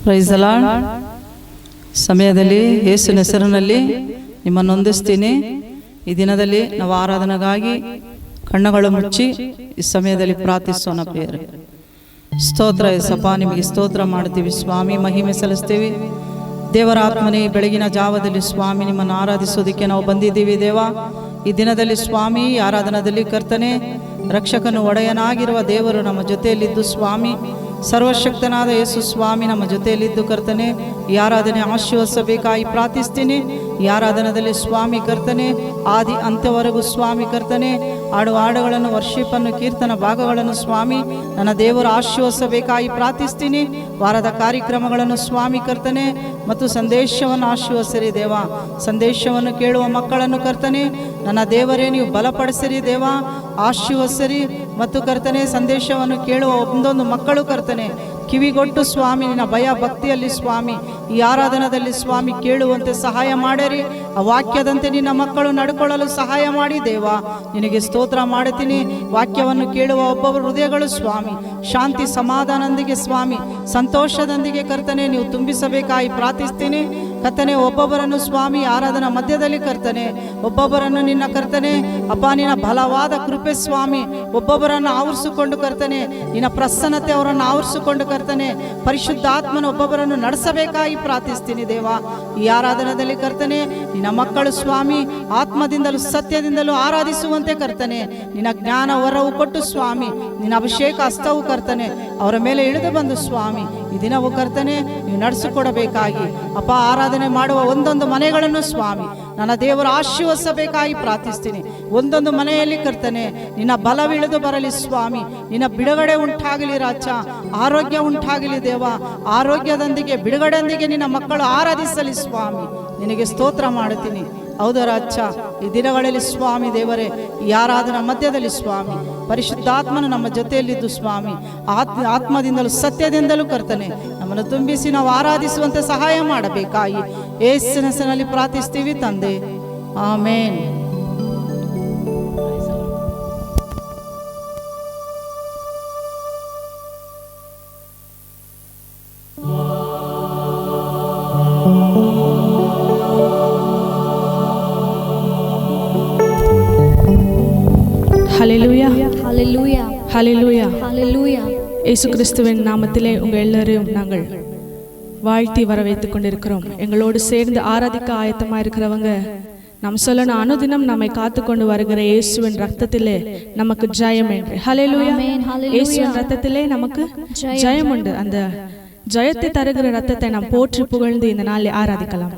Price the lord. ಸಮಯದಲ್ಲಿ ಯೇಸುವಿನ ಹೆಸರಿನಲ್ಲಿ ನಿಮ್ಮನ್ನು ವಂದಿಸ್ತೀನಿ. ಈ ದಿನದಲ್ಲಿ ನಾವು ಆರಾಧನೆಗಾಗಿ ಕಣ್ಣುಗಳು ಮುಚ್ಚಿ ಈ ಸಮಯದಲ್ಲಿ ಪ್ರಾರ್ಥಿಸೋಣ. ಪ್ರಿಯರೇ, ಸ್ತೋತ್ರ ಯೇಸಪ್ಪ, ನಿಮಗೆ ಸ್ತೋತ್ರ ಮಾಡ್ತೀವಿ ಸ್ವಾಮಿ, ಮಹಿಮೆ ಸಲ್ಲಿಸ್ತೀವಿ. ದೇವರ ಆತ್ಮನೇ, ಬೆಳಗಿನ ಜಾವದಲ್ಲಿ ಸ್ವಾಮಿ ನಿಮ್ಮನ್ನು ಆರಾಧಿಸೋದಕ್ಕೆ ನಾವು ಬಂದಿದ್ದೀವಿ. ದೇವ, ಈ ದಿನದಲ್ಲಿ ಸ್ವಾಮಿ ಆರಾಧನದಲ್ಲಿ ಕರ್ತನೆ, ರಕ್ಷಕನು ಒಡೆಯನಾಗಿರುವ ದೇವರು ನಮ್ಮ ಜೊತೆಯಲ್ಲಿದ್ದು ಸ್ವಾಮಿ, ಸರ್ವಶಕ್ತನಾದ ಯೇಸು ಸ್ವಾಮಿ ನಮ್ಮ ಜೊತೆಯಲ್ಲಿದ್ದು ಕರ್ತನೆ, ಈ ಆರಾಧನೆ ಆಶೀರ್ವದಿಸಬೇಕಾಗಿ ಪ್ರಾರ್ಥಿಸ್ತೀನಿ. ಈ ಆರಾಧನದಲ್ಲಿ ಸ್ವಾಮಿ ಕರ್ತನೆ, ಆದಿ ಅಂತ್ಯವರೆಗೂ ಸ್ವಾಮಿ ಕರ್ತನೆ, ಆಡುವ ಹಾಡುಗಳನ್ನು, ವರ್ಷಿಪನ್ನು, ಕೀರ್ತನ ಭಾಗಗಳನ್ನು ಸ್ವಾಮಿ ನನ್ನ ದೇವರು ಆಶೀರ್ವದಿಸಬೇಕಾಗಿ ಪ್ರಾರ್ಥಿಸ್ತೀನಿ. ವಾರದ ಕಾರ್ಯಕ್ರಮಗಳನ್ನು ಸ್ವಾಮಿ ಕರ್ತನೆ ಮತ್ತು ಸಂದೇಶವನ್ನು ಆಶೀರ್ವದಿಸಿರಿ ದೇವ. ಸಂದೇಶವನ್ನು ಕೇಳುವ ಮಕ್ಕಳನ್ನು ಕರ್ತನೆ ನನ್ನ ದೇವರೇ ನೀವು ಬಲಪಡಿಸಿರಿ ದೇವ, ಆಶೀರ್ವದಿಸಿರಿ. ಮತ್ತು ಕರ್ತನೆ, ಸಂದೇಶವನ್ನು ಕೇಳುವ ಒಂದೊಂದು ಮಕ್ಕಳು ಕರ್ತನೆ ಕಿವಿಗೊಟ್ಟು ಸ್ವಾಮಿ ನಿನ್ನ ಭಯ ಭಕ್ತಿಯಲ್ಲಿ ಸ್ವಾಮಿ ಈ ಆರಾಧನದಲ್ಲಿ ಸ್ವಾಮಿ ಕೇಳುವಂತೆ ಸಹಾಯ ಮಾಡಿರಿ. ಆ ವಾಕ್ಯದಂತೆ ನಿನ್ನ ಮಕ್ಕಳು ನಡ್ಕೊಳ್ಳಲು ಸಹಾಯ ಮಾಡಿ ದೇವ. ನಿನಗೆ ಸ್ತೋತ್ರ ಮಾಡುತ್ತೀನಿ. ವಾಕ್ಯವನ್ನು ಕೇಳುವ ಒಬ್ಬೊಬ್ಬರು ಹೃದಯಗಳು ಸ್ವಾಮಿ ಶಾಂತಿ ಸಮಾಧಾನದೊಂದಿಗೆ ಸ್ವಾಮಿ ಸಂತೋಷದೊಂದಿಗೆ ಕರ್ತನೆ ನೀವು ತುಂಬಿಸಬೇಕಾಗಿ ಪ್ರಾರ್ಥಿಸ್ತೀನಿ. ಕರ್ತನೆ, ಒಬ್ಬೊಬ್ಬರನ್ನು ಸ್ವಾಮಿ ಆರಾಧನಾ ಮಧ್ಯದಲ್ಲಿ ಕರ್ತನೆ ಒಬ್ಬೊಬ್ಬರನ್ನು ನಿನ್ನ ಕರ್ತನೆ ಅಪ್ಪ ನಿನ್ನ ಬಲವಾದ ಕೃಪೆ ಸ್ವಾಮಿ ಒಬ್ಬೊಬ್ಬರನ್ನು ಆವರಿಸಿಕೊಂಡು ಕರ್ತನೆ ನಿನ್ನ ಪ್ರಸನ್ನತೆ ಅವರನ್ನು ಆವರಿಸಿಕೊಂಡು ಕರ್ತನೆ ಪರಿಶುದ್ಧಾತ್ಮನ ಒಬ್ಬೊಬ್ಬರನ್ನು ನಡೆಸಬೇಕಾಗಿ ಪ್ರಾರ್ಥಿಸ್ತೀನಿ ದೇವ. ಈ ಆರಾಧನದಲ್ಲಿ ಕರ್ತನೆ ನಿನ್ನ ಮಕ್ಕಳು ಸ್ವಾಮಿ ಆತ್ಮದಿಂದಲೂ ಸತ್ಯದಿಂದಲೂ ಆರಾಧಿಸುವಂತೆ ಕರ್ತನೆ ನಿನ್ನ ಜ್ಞಾನ ವರವು ಕೊಟ್ಟು ಸ್ವಾಮಿ ನಿನ್ನ ಅಭಿಷೇಕ ಹಸ್ತವು ಕರ್ತನೆ ಅವರ ಮೇಲೆ ಇಳಿದು ಬಂದು ಸ್ವಾಮಿ ಈ ದಿನವೂ ಕರ್ತನೆ ನೀವು ನಡೆಸಿಕೊಡಬೇಕಾಗಿ ಅಪ್ಪ ಆರಾಧನೆ ಮಾಡುವ ಒಂದೊಂದು ಮನೆಗಳನ್ನು ಸ್ವಾಮಿ ನನ್ನ ದೇವರು ಆಶೀರ್ವದಿಸಬೇಕಾಗಿ ಪ್ರಾರ್ಥಿಸ್ತೀನಿ. ಒಂದೊಂದು ಮನೆಯಲ್ಲಿ ಕರ್ತನೆ ನಿನ್ನ ಬಲವಿಳಿದು ಬರಲಿ ಸ್ವಾಮಿ, ನಿನ್ನ ಬಿಡುಗಡೆ ಉಂಟಾಗಲಿ ರಾಜ, ಆರೋಗ್ಯ ಉಂಟಾಗಲಿ ದೇವ. ಆರೋಗ್ಯದೊಂದಿಗೆ ಬಿಡುಗಡೆಯೊಂದಿಗೆ ನಿನ್ನ ಮಕ್ಕಳು ಆರಾಧಿಸಲಿ ಸ್ವಾಮಿ. ನಿನಗೆ ಸ್ತೋತ್ರ ಮಾಡುತ್ತೀನಿ. ಹೌದು ರಾಜ, ಈ ದಿನಗಳಲ್ಲಿ ಸ್ವಾಮಿ ದೇವರೇ ಈ ಆರಾಧನಾ ಮಧ್ಯದಲ್ಲಿ ಸ್ವಾಮಿ ಪರಿಶುದ್ಧಾತ್ಮನು ನಮ್ಮ ಜೊತೆಯಲ್ಲಿದ್ದು ಸ್ವಾಮಿ ಆತ್ಮದಿಂದಲೂ ಸತ್ಯದಿಂದಲೂ ಕರ್ತನೆ ನಮ್ಮನ್ನು ತುಂಬಿಸಿ ನಾವು ಆರಾಧಿಸುವಂತೆ ಸಹಾಯ ಮಾಡಬೇಕಾಗಿ ಯೇಸುವಿನ ಹೆಸರಿನಲ್ಲಿ ಪ್ರಾರ್ಥಿಸ್ತೀವಿ ತಂದೆ, ಆಮೇನ್. ஹல்லேலூயா, ஹல்லேலூயா, ஹல்லேலூயா, ஹல்லேலூயா. இயேசு கிறிஸ்துவின் நாமத்திலே உங்கள் எல்லாரையும் நாங்கள் வாழ்த்தி வரவேற்றுக் கொண்டிருக்கிறோம். எங்களோடு சேர்ந்து ஆராதிக்க ஆயத்தமாக இருக்கிறவங்க நாம் சொல்லணும், அனுதினம் நம்மை காத்து கொண்டு வருகிற இயேசுவின் ரத்தத்திலே நமக்கு ஜெயம் என்று. ஹல்லேலூயா, இயேசுவின் ரத்தத்திலே நமக்கு ஜெயம் உண்டு. அந்த ஜெயத்தை தருகிற ரத்தத்தை நாம் போற்றி புகழ்ந்து இந்த நாளில் ஆராதிக்கலாம்.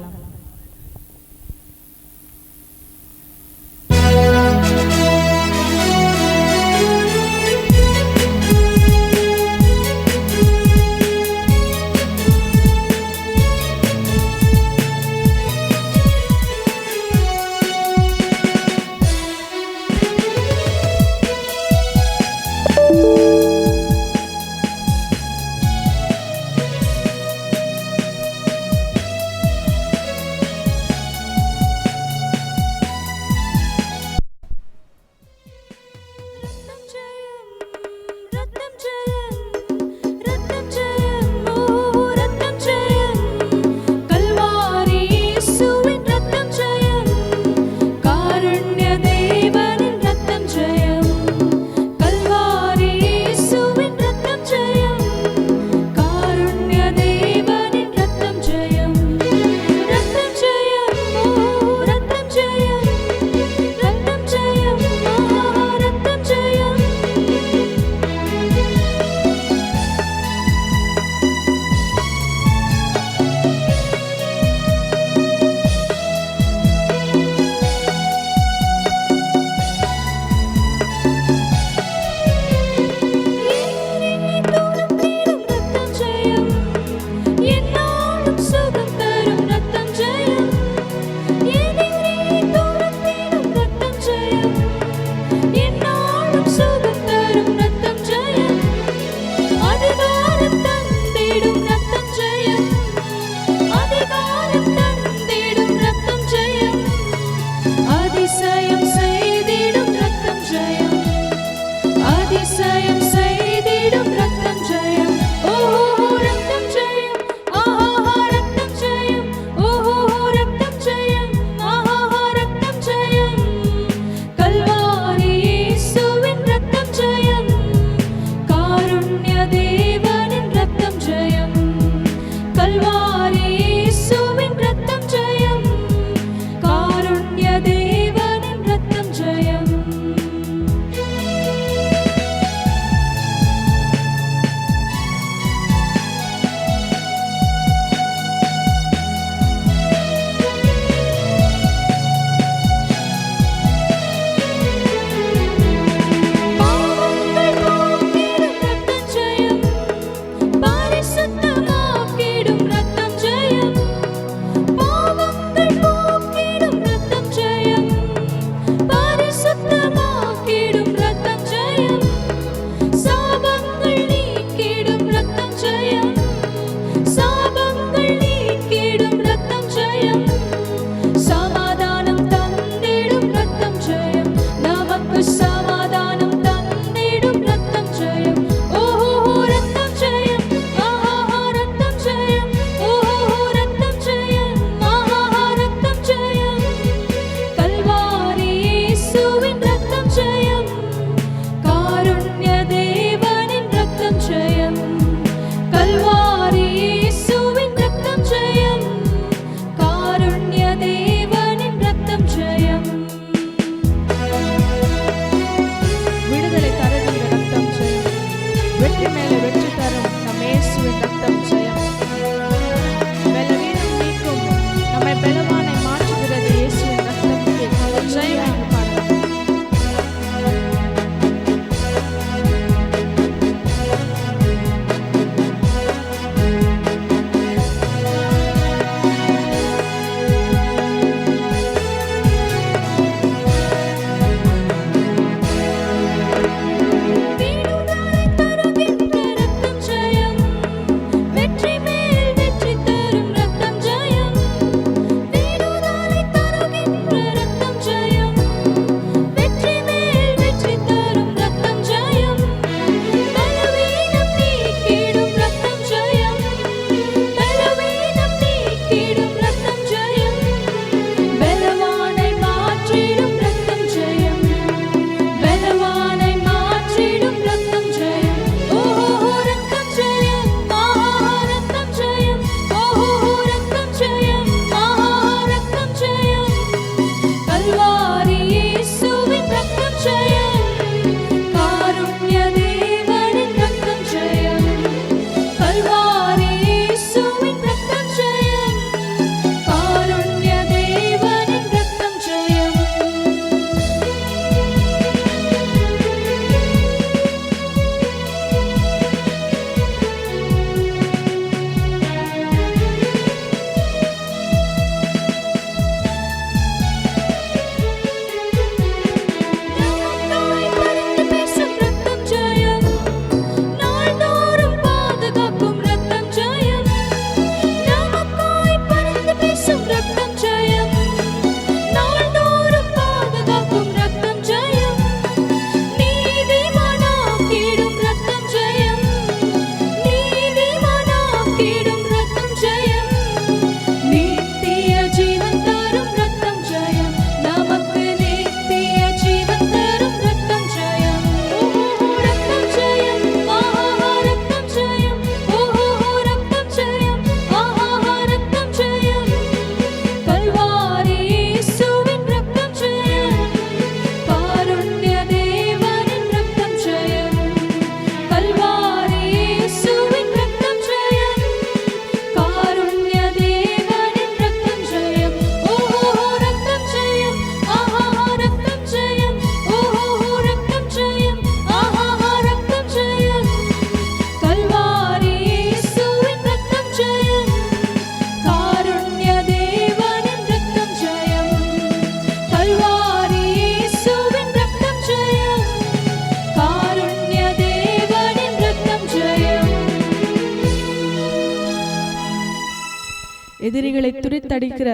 எதிரிகளை துரித்தடிக்கிற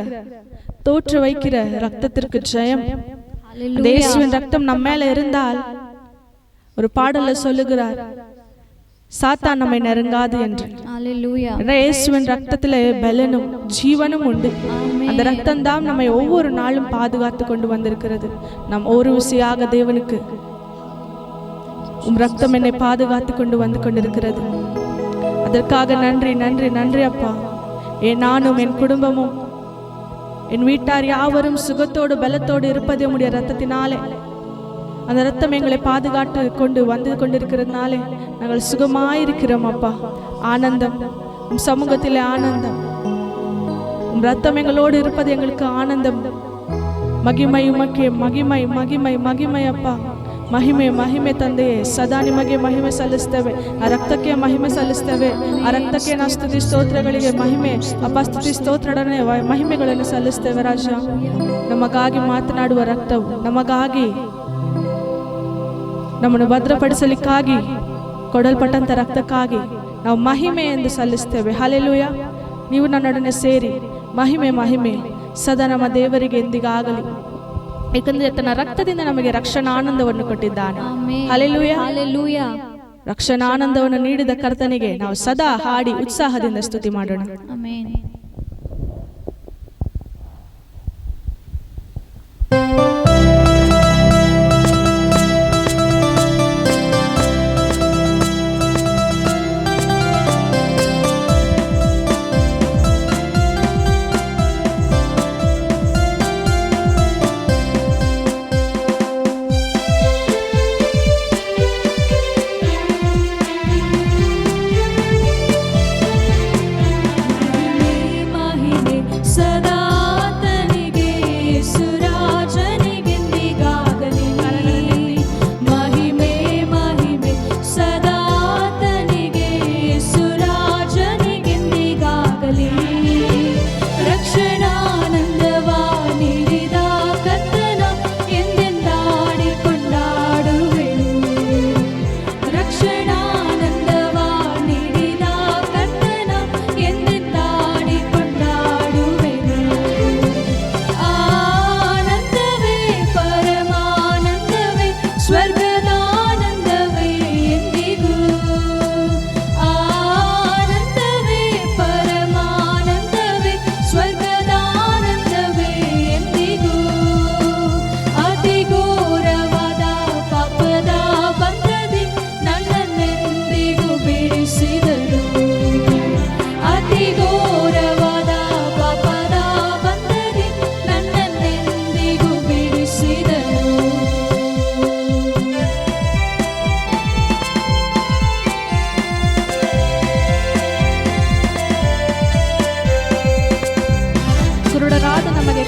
தோற்று வைக்கிற ரத்தத்திற்கு ஜெயம். இயேசுவின் ரத்தம் நம்ம மேல இருந்தால் ஒரு பாடல்ல சொல்லுகிறார், சாத்தான் நம்மை நெருங்காது என்று. இயேசுவின் ரத்தத்திலே பலனும் ஜீவனும் உண்டு. அந்த ரத்தம் தான் நம்மை ஒவ்வொரு நாளும் பாதுகாத்து கொண்டு வந்திருக்கிறது. நம் ஒரு விசையாக தேவனுக்கு ரத்தம் என்னை பாதுகாத்து கொண்டு வந்து கொண்டிருக்கிறது. அதற்காக நன்றி நன்றி நன்றி அப்பா. நானும் என் குடும்பமும் என் வீட்டார் யாவரும் சுகத்தோடு பலத்தோடு இருப்பதே உம்முடைய ரத்தத்தினாலே. அந்த ரத்தம் எங்களை பாதுகாத்து கொண்டு வந்து கொண்டிருக்கிறதுனாலே நாங்கள் சுகமாயிருக்கிறோம் அப்பா. ஆனந்தம், உம் சமூகத்திலே ஆனந்தம். உம் ரத்தம் எங்களோடு இருப்பது எங்களுக்கு ஆனந்தம். மகிமை உமக்கே, மகிமை ಮಹಿಮೆ ಮಹಿಮೆ ಅಪ್ಪ. ಮಹಿಮೆ ಮಹಿಮೆ ತಂದೆಯೇ, ಸದಾ ನಿಮಗೆ ಮಹಿಮೆ ಸಲ್ಲಿಸ್ತೇವೆ. ಆ ರಕ್ತಕ್ಕೆ ಮಹಿಮೆ ಸಲ್ಲಿಸ್ತೇವೆ. ಆ ರಕ್ತಕ್ಕೆ ನಾವು ಸ್ತುತಿ ಸ್ತೋತ್ರಗಳಿಗೆ ಮಹಿಮೆ ಅಪ್ಪ, ಸ್ತುತಿ ಸ್ತೋತ್ರಡನೆ ಮಹಿಮೆಗಳನ್ನು ಸಲ್ಲಿಸ್ತೇವೆ ರಾಜ. ನಮಗಾಗಿ ಮಾತನಾಡುವ ರಕ್ತವು, ನಮಗಾಗಿ ನಮ್ಮನ್ನು ಭದ್ರಪಡಿಸಲಿಕ್ಕಾಗಿ ಕೊಡಲ್ಪಟ್ಟಂತ ರಕ್ತಕ್ಕಾಗಿ ನಾವು ಮಹಿಮೆ ಎಂದು ಸಲ್ಲಿಸ್ತೇವೆ. ಹಲ್ಲೆಲೂಯಾ. ನೀವು ನನ್ನೊಡನೆ ಸೇರಿ ಮಹಿಮೆ ಮಹಿಮೆ ಸದಾ ನಮ್ಮ ದೇವರಿಗೆ ಎಂದಿಗಾಗಲಿ. ಏಕೆಂದರೆ ತನ್ನ ರಕ್ತದಿಂದ ನಮಗೆ ರಕ್ಷಣಾನಂದವನ್ನು ಕೊಟ್ಟಿದ್ದಾನೆ. Hallelujah, hallelujah. ರಕ್ಷಣಾನಂದವನ್ನು ನೀಡಿದ ಕರ್ತನಿಗೆ ನಾವು ಸದಾ ಹಾಡಿ ಉತ್ಸಾಹದಿಂದ ಸ್ತುತಿ ಮಾಡೋಣ. ಆಮೆನ್.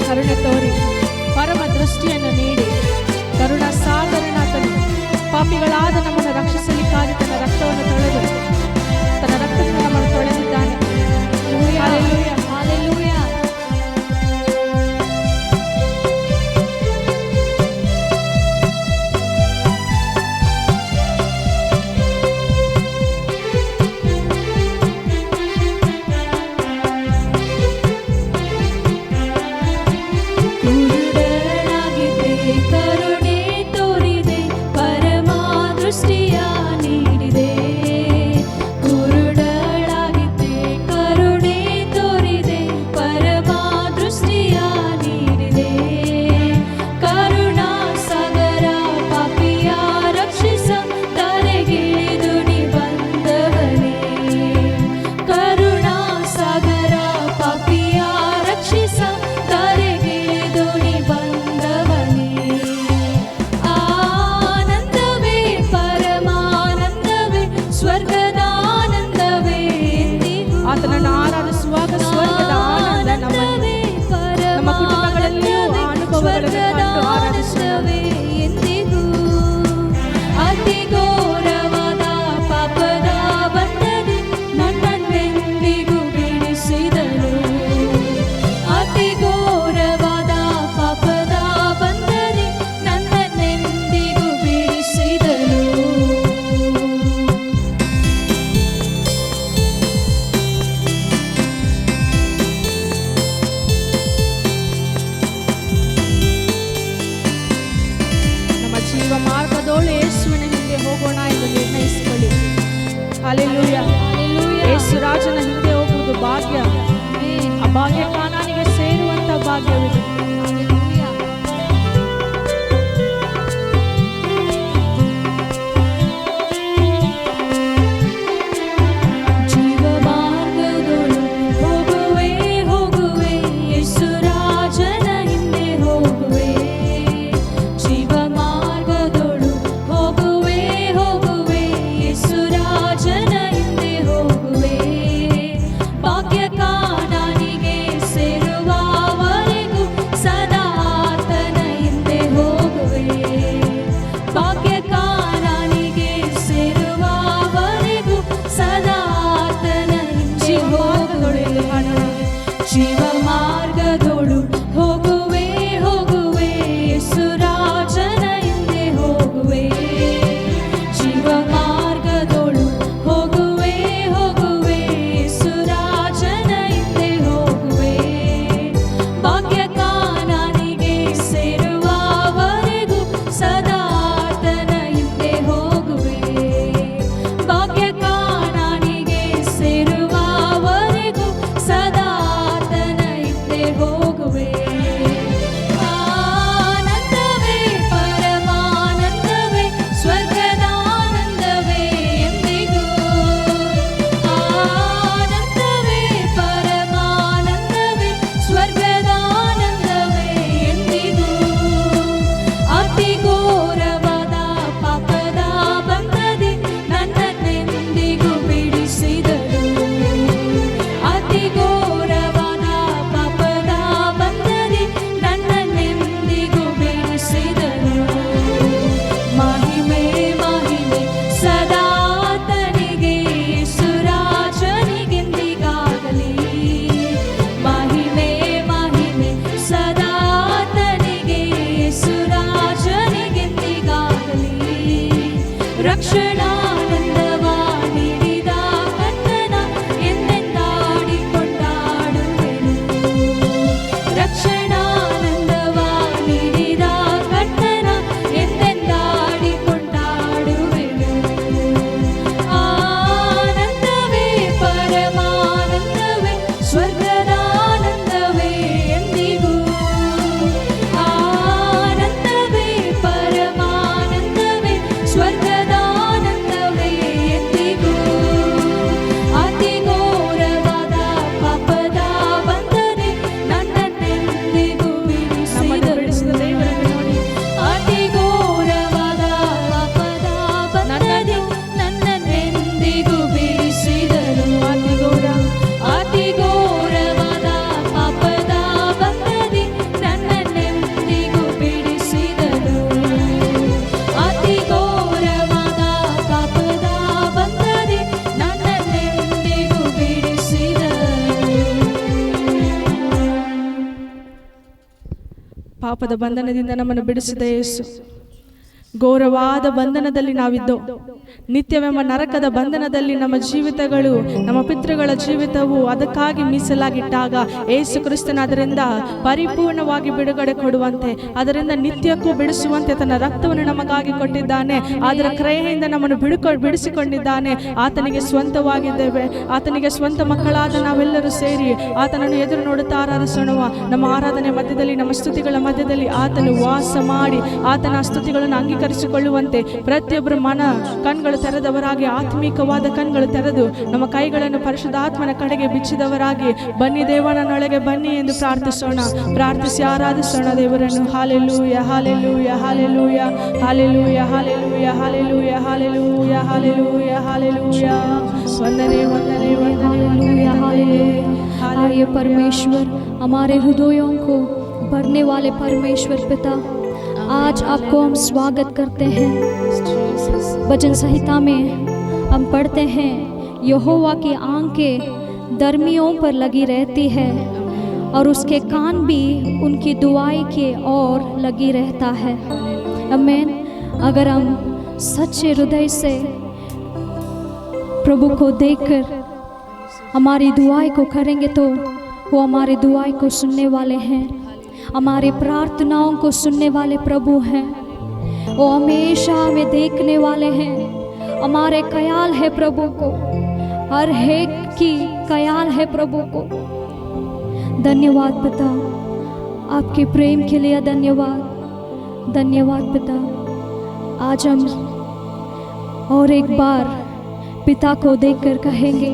ಕರುಣೆ ತೋರಿ ಪರಮ ದೃಷ್ಟಿಯನ್ನು ನೀಡಿ ಕರುಣಾ ಸಾಗರನಾಥನು ಪಾಪಿಗಳಾದ ನಮ್ಮನ್ನು ರಕ್ಷಿಸಲಿಕ್ಕಾಗಿ ತನ್ನ ರಕ್ತವನ್ನು ತೊಳೆದು ತನ್ನ ರಕ್ತದಿಂದ ನಮ್ಮನ್ನು ತೊಳೆದಿದ್ದಾನೆ. Hallelujah, hallelujah. ಭಾಗ್ಯ ಕಾನಾನಿಗೆ ಸೇರುವಂತ ಭಾಗ್ಯವಿದೆ. ಪಾಪದ ಬಂಧನದಿಂದ ನಮ್ಮನ್ನು ಬಿಡಿಸಿದ ಯೇಸು. ಘೋರವಾದ ಬಂಧನದಲ್ಲಿ ನಾವಿದ್ದೋ, ನಿತ್ಯವೆಂಬ ನರಕದ ಬಂಧನದಲ್ಲಿ ನಮ್ಮ ಜೀವಿತಗಳು, ನಮ್ಮ ಪಿತೃಗಳ ಜೀವಿತವು ಅದಕ್ಕಾಗಿ ಮೀಸಲಾಗಿಟ್ಟಾಗ ಯೇಸು ಕ್ರಿಸ್ತನ ಅದರಿಂದ ಪರಿಪೂರ್ಣವಾಗಿ ಬಿಡುಗಡೆ ಕೊಡುವಂತೆ, ಅದರಿಂದ ನಿತ್ಯಕ್ಕೂ ಬಿಡಿಸುವಂತೆ ತನ್ನ ರಕ್ತವನ್ನು ನಮಗಾಗಿ ಕೊಟ್ಟಿದ್ದಾನೆ. ಅದರ ಕ್ರಯೆಯಿಂದ ನಮ್ಮನ್ನು ಬಿಡಿಸಿಕೊಂಡಿದ್ದಾನೆ. ಆತನಿಗೆ ಸ್ವಂತವಾಗಿದ್ದೇವೆ. ಆತನಿಗೆ ಸ್ವಂತ ಮಕ್ಕಳಾದ ನಾವೆಲ್ಲರೂ ಸೇರಿ ಆತನನ್ನು ಎದುರು ನೋಡುತ್ತಾ ಆರಾಧಿಸೋಣ. ನಮ್ಮ ಆರಾಧನೆ ಮಧ್ಯದಲ್ಲಿ, ನಮ್ಮ ಸ್ತುತಿಗಳ ಮಧ್ಯದಲ್ಲಿ ಆತನು ವಾಸ ಮಾಡಿ ಆತನ ಸ್ತುತಿಗಳನ್ನು ಅಂಗೀಕರಿಸಿಕೊಳ್ಳುವಂತೆ ಪ್ರತಿಯೊಬ್ಬರು ಕಣ್ಗಳು ತೆರೆದವರಾಗಿ, ಆತ್ಮೀಕವಾದ ಕಣ್ಗಳು ತೆರೆದು ನಮ್ಮ ಕೈಗಳನ್ನು ಪರಿಶುದ್ಧಾತ್ಮನ ಕಡೆಗೆ ಬಿಚ್ಚಿದವರಾಗಿ, ಬನ್ನಿ ದೇವನೊಳಗೆ ಬನ್ನಿ ಎಂದು ಪ್ರಾರ್ಥಿಸೋಣ. ಪ್ರಾರ್ಥಿಸಿ ಆರಾಧಿಸೋಣ ದೇವರನ್ನು. Hallelujah hallelujah hallelujah hallelujah hallelujah hallelujah hallelujah hallelujah hallelujah. ವಂದನೆ ವಂದನೆ ವಂದನೆ हालेलुया। परमेश्वर, हमारे हृदयों को भरने वाले परमेश्वर पिता, आज आपको हम स्वागत करते हैं। भजन संहिता में हम पढ़ते हैं, यहोवा की आंखें धर्मियों पर लगी रहती है और उसके कान भी उनकी दुआई के ओर लगी रहता है। आमीन। अगर हम सच्चे हृदय से प्रभु को देखकर हमारी दुआई को करेंगे तो वो हमारी दुआई को सुनने वाले हैं, हमारी प्रार्थनाओं को सुनने वाले प्रभु हैं। वो हमेशा हमें देखने वाले हैं। हमारे ख्याल है प्रभु को, हर एक की ख्याल है प्रभु को। धन्यवाद पिता, आपके प्रेम के लिए धन्यवाद। धन्यवाद पिता। आज हम और एक बार पिता को देखकर कहेंगे,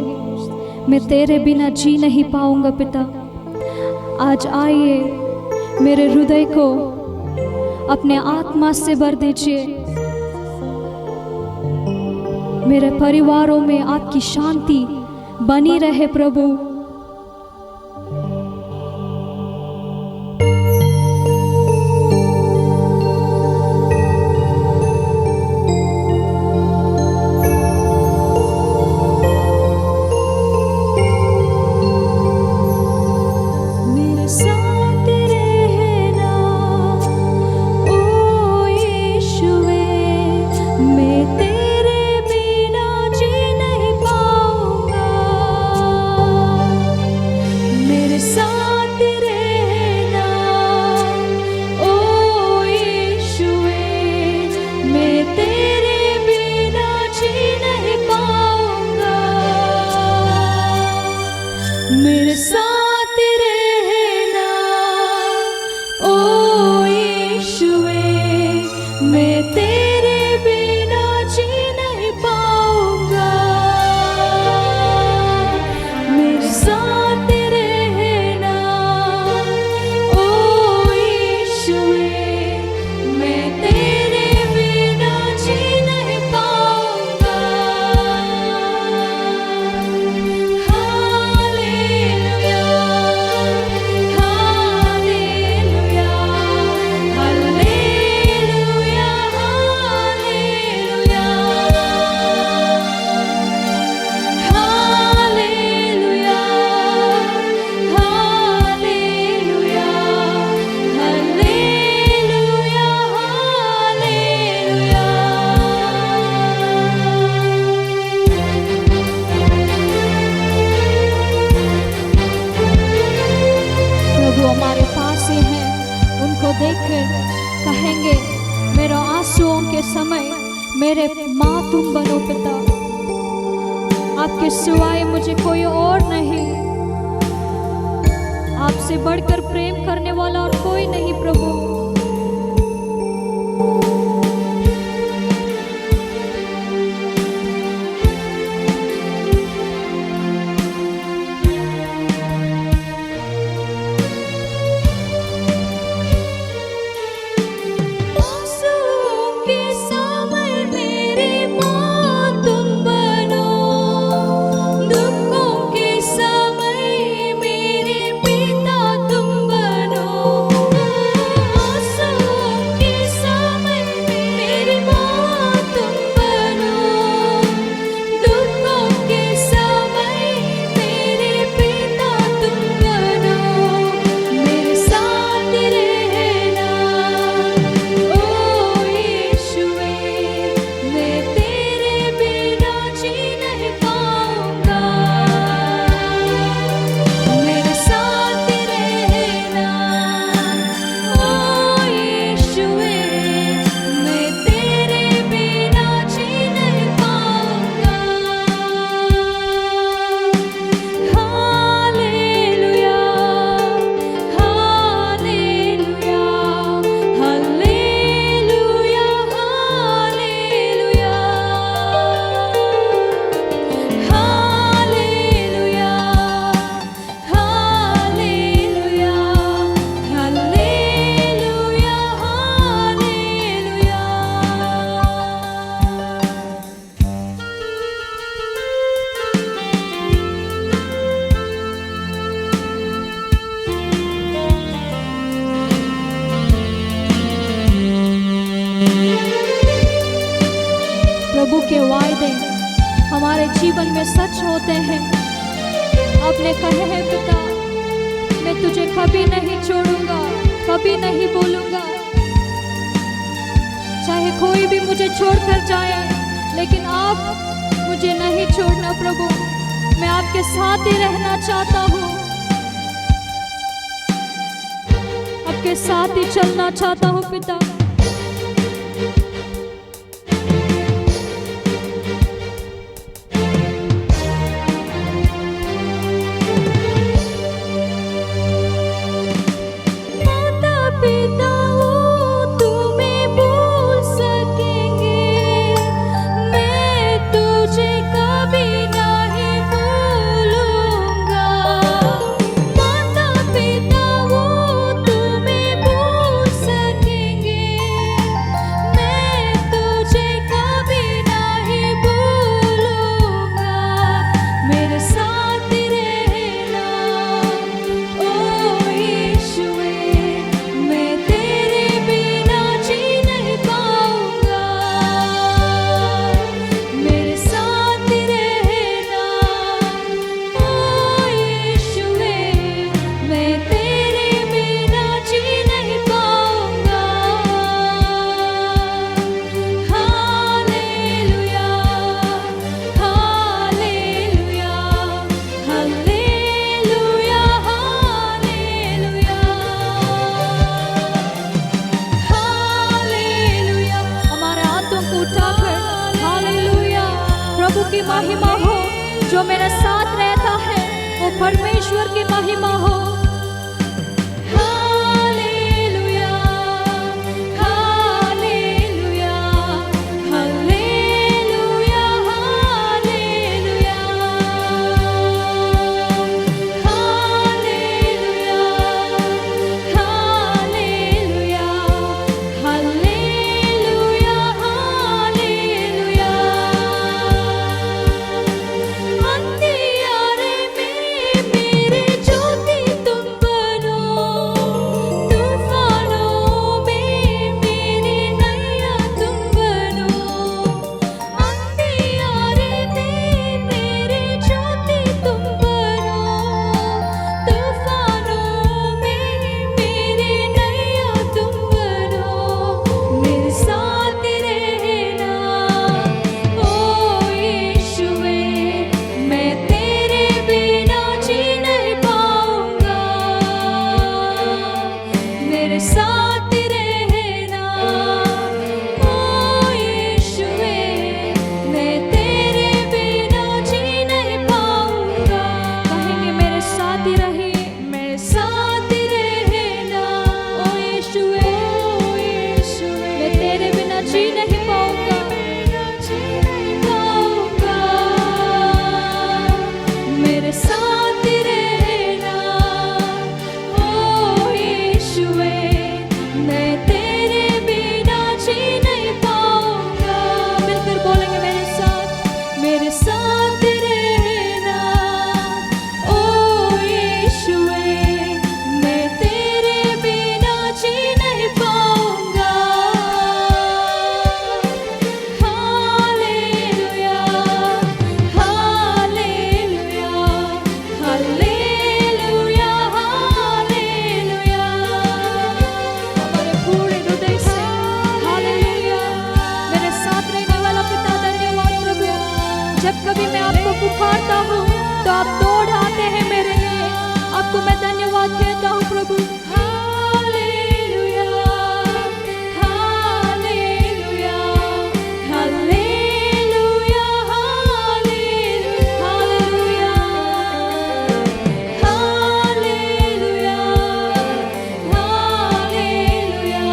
मैं तेरे बिना जी नहीं पाऊंगा पिता। आज आइए, मेरे हृदय को अपने आत्मा से भर दीजिए। मेरे परिवारों में आपकी शांति बनी रहे प्रभु। मेरे साथ रहना ओ यीशुए, मैं तेरे बिना जी नहीं पाऊंगा। मेरे साथ रहना ओ यीशुए, मैं तेरे बिना जी नहीं पाऊंगा। हमारे पास ही हैं, उनको देखकर कहेंगे, मेरे आंसुओं के समय मेरे माँ तुम बनो पिता। आपके सिवाय मुझे कोई और नहीं, आपसे बढ़कर प्रेम करने वाला और कोई नहीं प्रभु। प्रभु के वायदे हमारे जीवन में सच होते हैं। आपने कहे हैं पिता, मैं तुझे कभी नहीं छोड़ूंगा, कभी नहीं बोलूंगा। चाहे कोई भी मुझे छोड़कर जाए, लेकिन आप मुझे नहीं छोड़ना प्रभु। मैं आपके साथ ही रहना चाहता हूँ, आपके साथ ही चलना चाहता हूँ पिता। जो मेरे साथ रहता है वो परमेश्वर की महिमा हो। Hallelujah, hallelujah, hallelujah, hallelujah, hallelujah, hallelujah, hallelujah, hallelujah. अंधियारे में मेरे ज्योति तुम बनो, तूफानों में मेरी नैया तुम बनो। अंधियारे में मेरे ज्योति तुम बनो, तूफानों में मेरी नैया तुम बनो। मेरे साथ रहना ओ यीशुवे, मैं तेरे बिना जी नहीं पाऊंगा। मेरे साथ रहना ओ यीशुवे, मैं तेरे बिना जी नहीं पाऊंगा। कहेंगे मेरे साथ ही रहे, मेरे साथ ही रहना ओ यीशुवे, मैं तेरे बिना जी नहीं पाऊंगा, पाऊंगा। मेरे साथ ही रहना ओ यीशुवे, मैं तेरे बिना जी नहीं पाऊंगा। मिलकर बोलेंगे मेरे साथ रहना ओ यीशुवे, मैं तेरे बिना जी नहीं पाऊंगा। Hallelujah, hallelujah, hallelujah, hallelujah. हमारे पूरे हृदय से हालेलुया। मेरे साथ रहने वाला पिता धन्यवाद प्रभु। जब कभी मैं आपको पुकारता हूँ तो आप दौड़ आते हैं मेरे लिए। आपको मैं धन्यवाद कहता हूँ प्रभु। Hallelujah, hallelujah, hallelujah, hallelujah, hallelujah, hallelujah, hallelujah,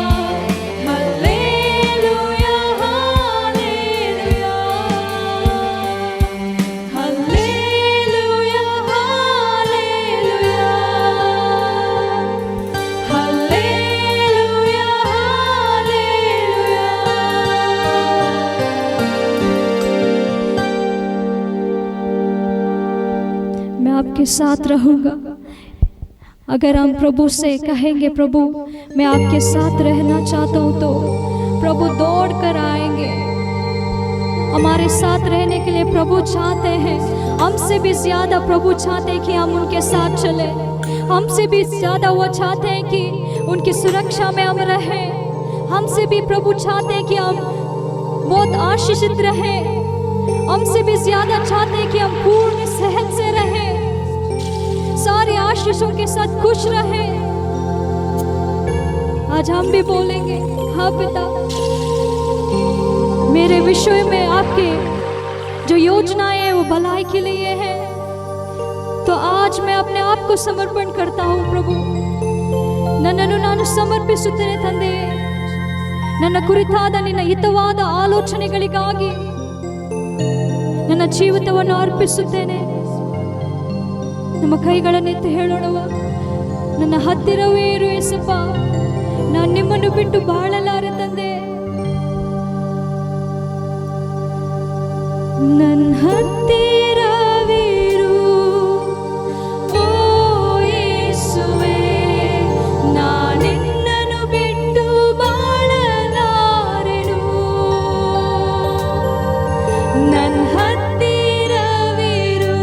hallelujah, hallelujah, hallelujah, मैं आपके साथ रहूंगा। अगर हम प्रभु से कहेंगे प्रभु मैं आपके साथ रहना चाहता हूँ, तो प्रभु दौड़ कर आएंगे। हमारे साथ रहने के लिए प्रभु चाहते हैं। हमसे भी ज्यादा प्रभु चाहते हैं कि हम उनके साथ चले। हमसे भी ज्यादा वो चाहते हैं कि उनकी सुरक्षा में हम रहें। हमसे भी प्रभु चाहते हैं कि हम बहुत आशीषित रहें। हमसे भी ज्यादा चाहते हैं कि हम पूर्ण सेहत से रहें, सारे आशीषों के साथ खुश रहें। आज हम भी बोलेंगे हाँ पिता, मेरे विषय में आपके जो योजनाएं हैं वो भलाई के लिए है। तो आज मैं अपने आप को समर्पण करता हूँ प्रभु। ನನ್ನನ್ನು ನಾನು ಸಮರ್ಪಿಸುತ್ತೇನೆ ತಂದೆಯೇ। ನನ್ನ ಕುರಿತಾದ ನಿನ್ನ ಹಿತವಾದ ಆಲೋಚನೆಗಳಿಗಾಗಿ ನನ್ನ ಜೀವಿತವನ್ನು ಅರ್ಪಿಸುತ್ತೇನೆ। ನಮ್ಮ ಕೈಗಳನ್ನೆತ್ತಿ ಹೇಳೋಣವ, ನನ್ನ ಹತ್ತಿರವೇ ಇರು ಯೇಸಪ್ಪ, ನಾನು ನಿಮ್ಮನ್ನು ಬಿಟ್ಟು ಬಾಳಲಾರೆ ತಂದೆ। ನನ್ನ ಹತ್ತಿರವಿರು ಓ ಯೇಸುವೇ, ನಾನಿನ್ನನ್ನು ಬಿಟ್ಟು ಬಾಳಲಾರೆನು। ನನ್ನ ಹತ್ತಿರವಿರು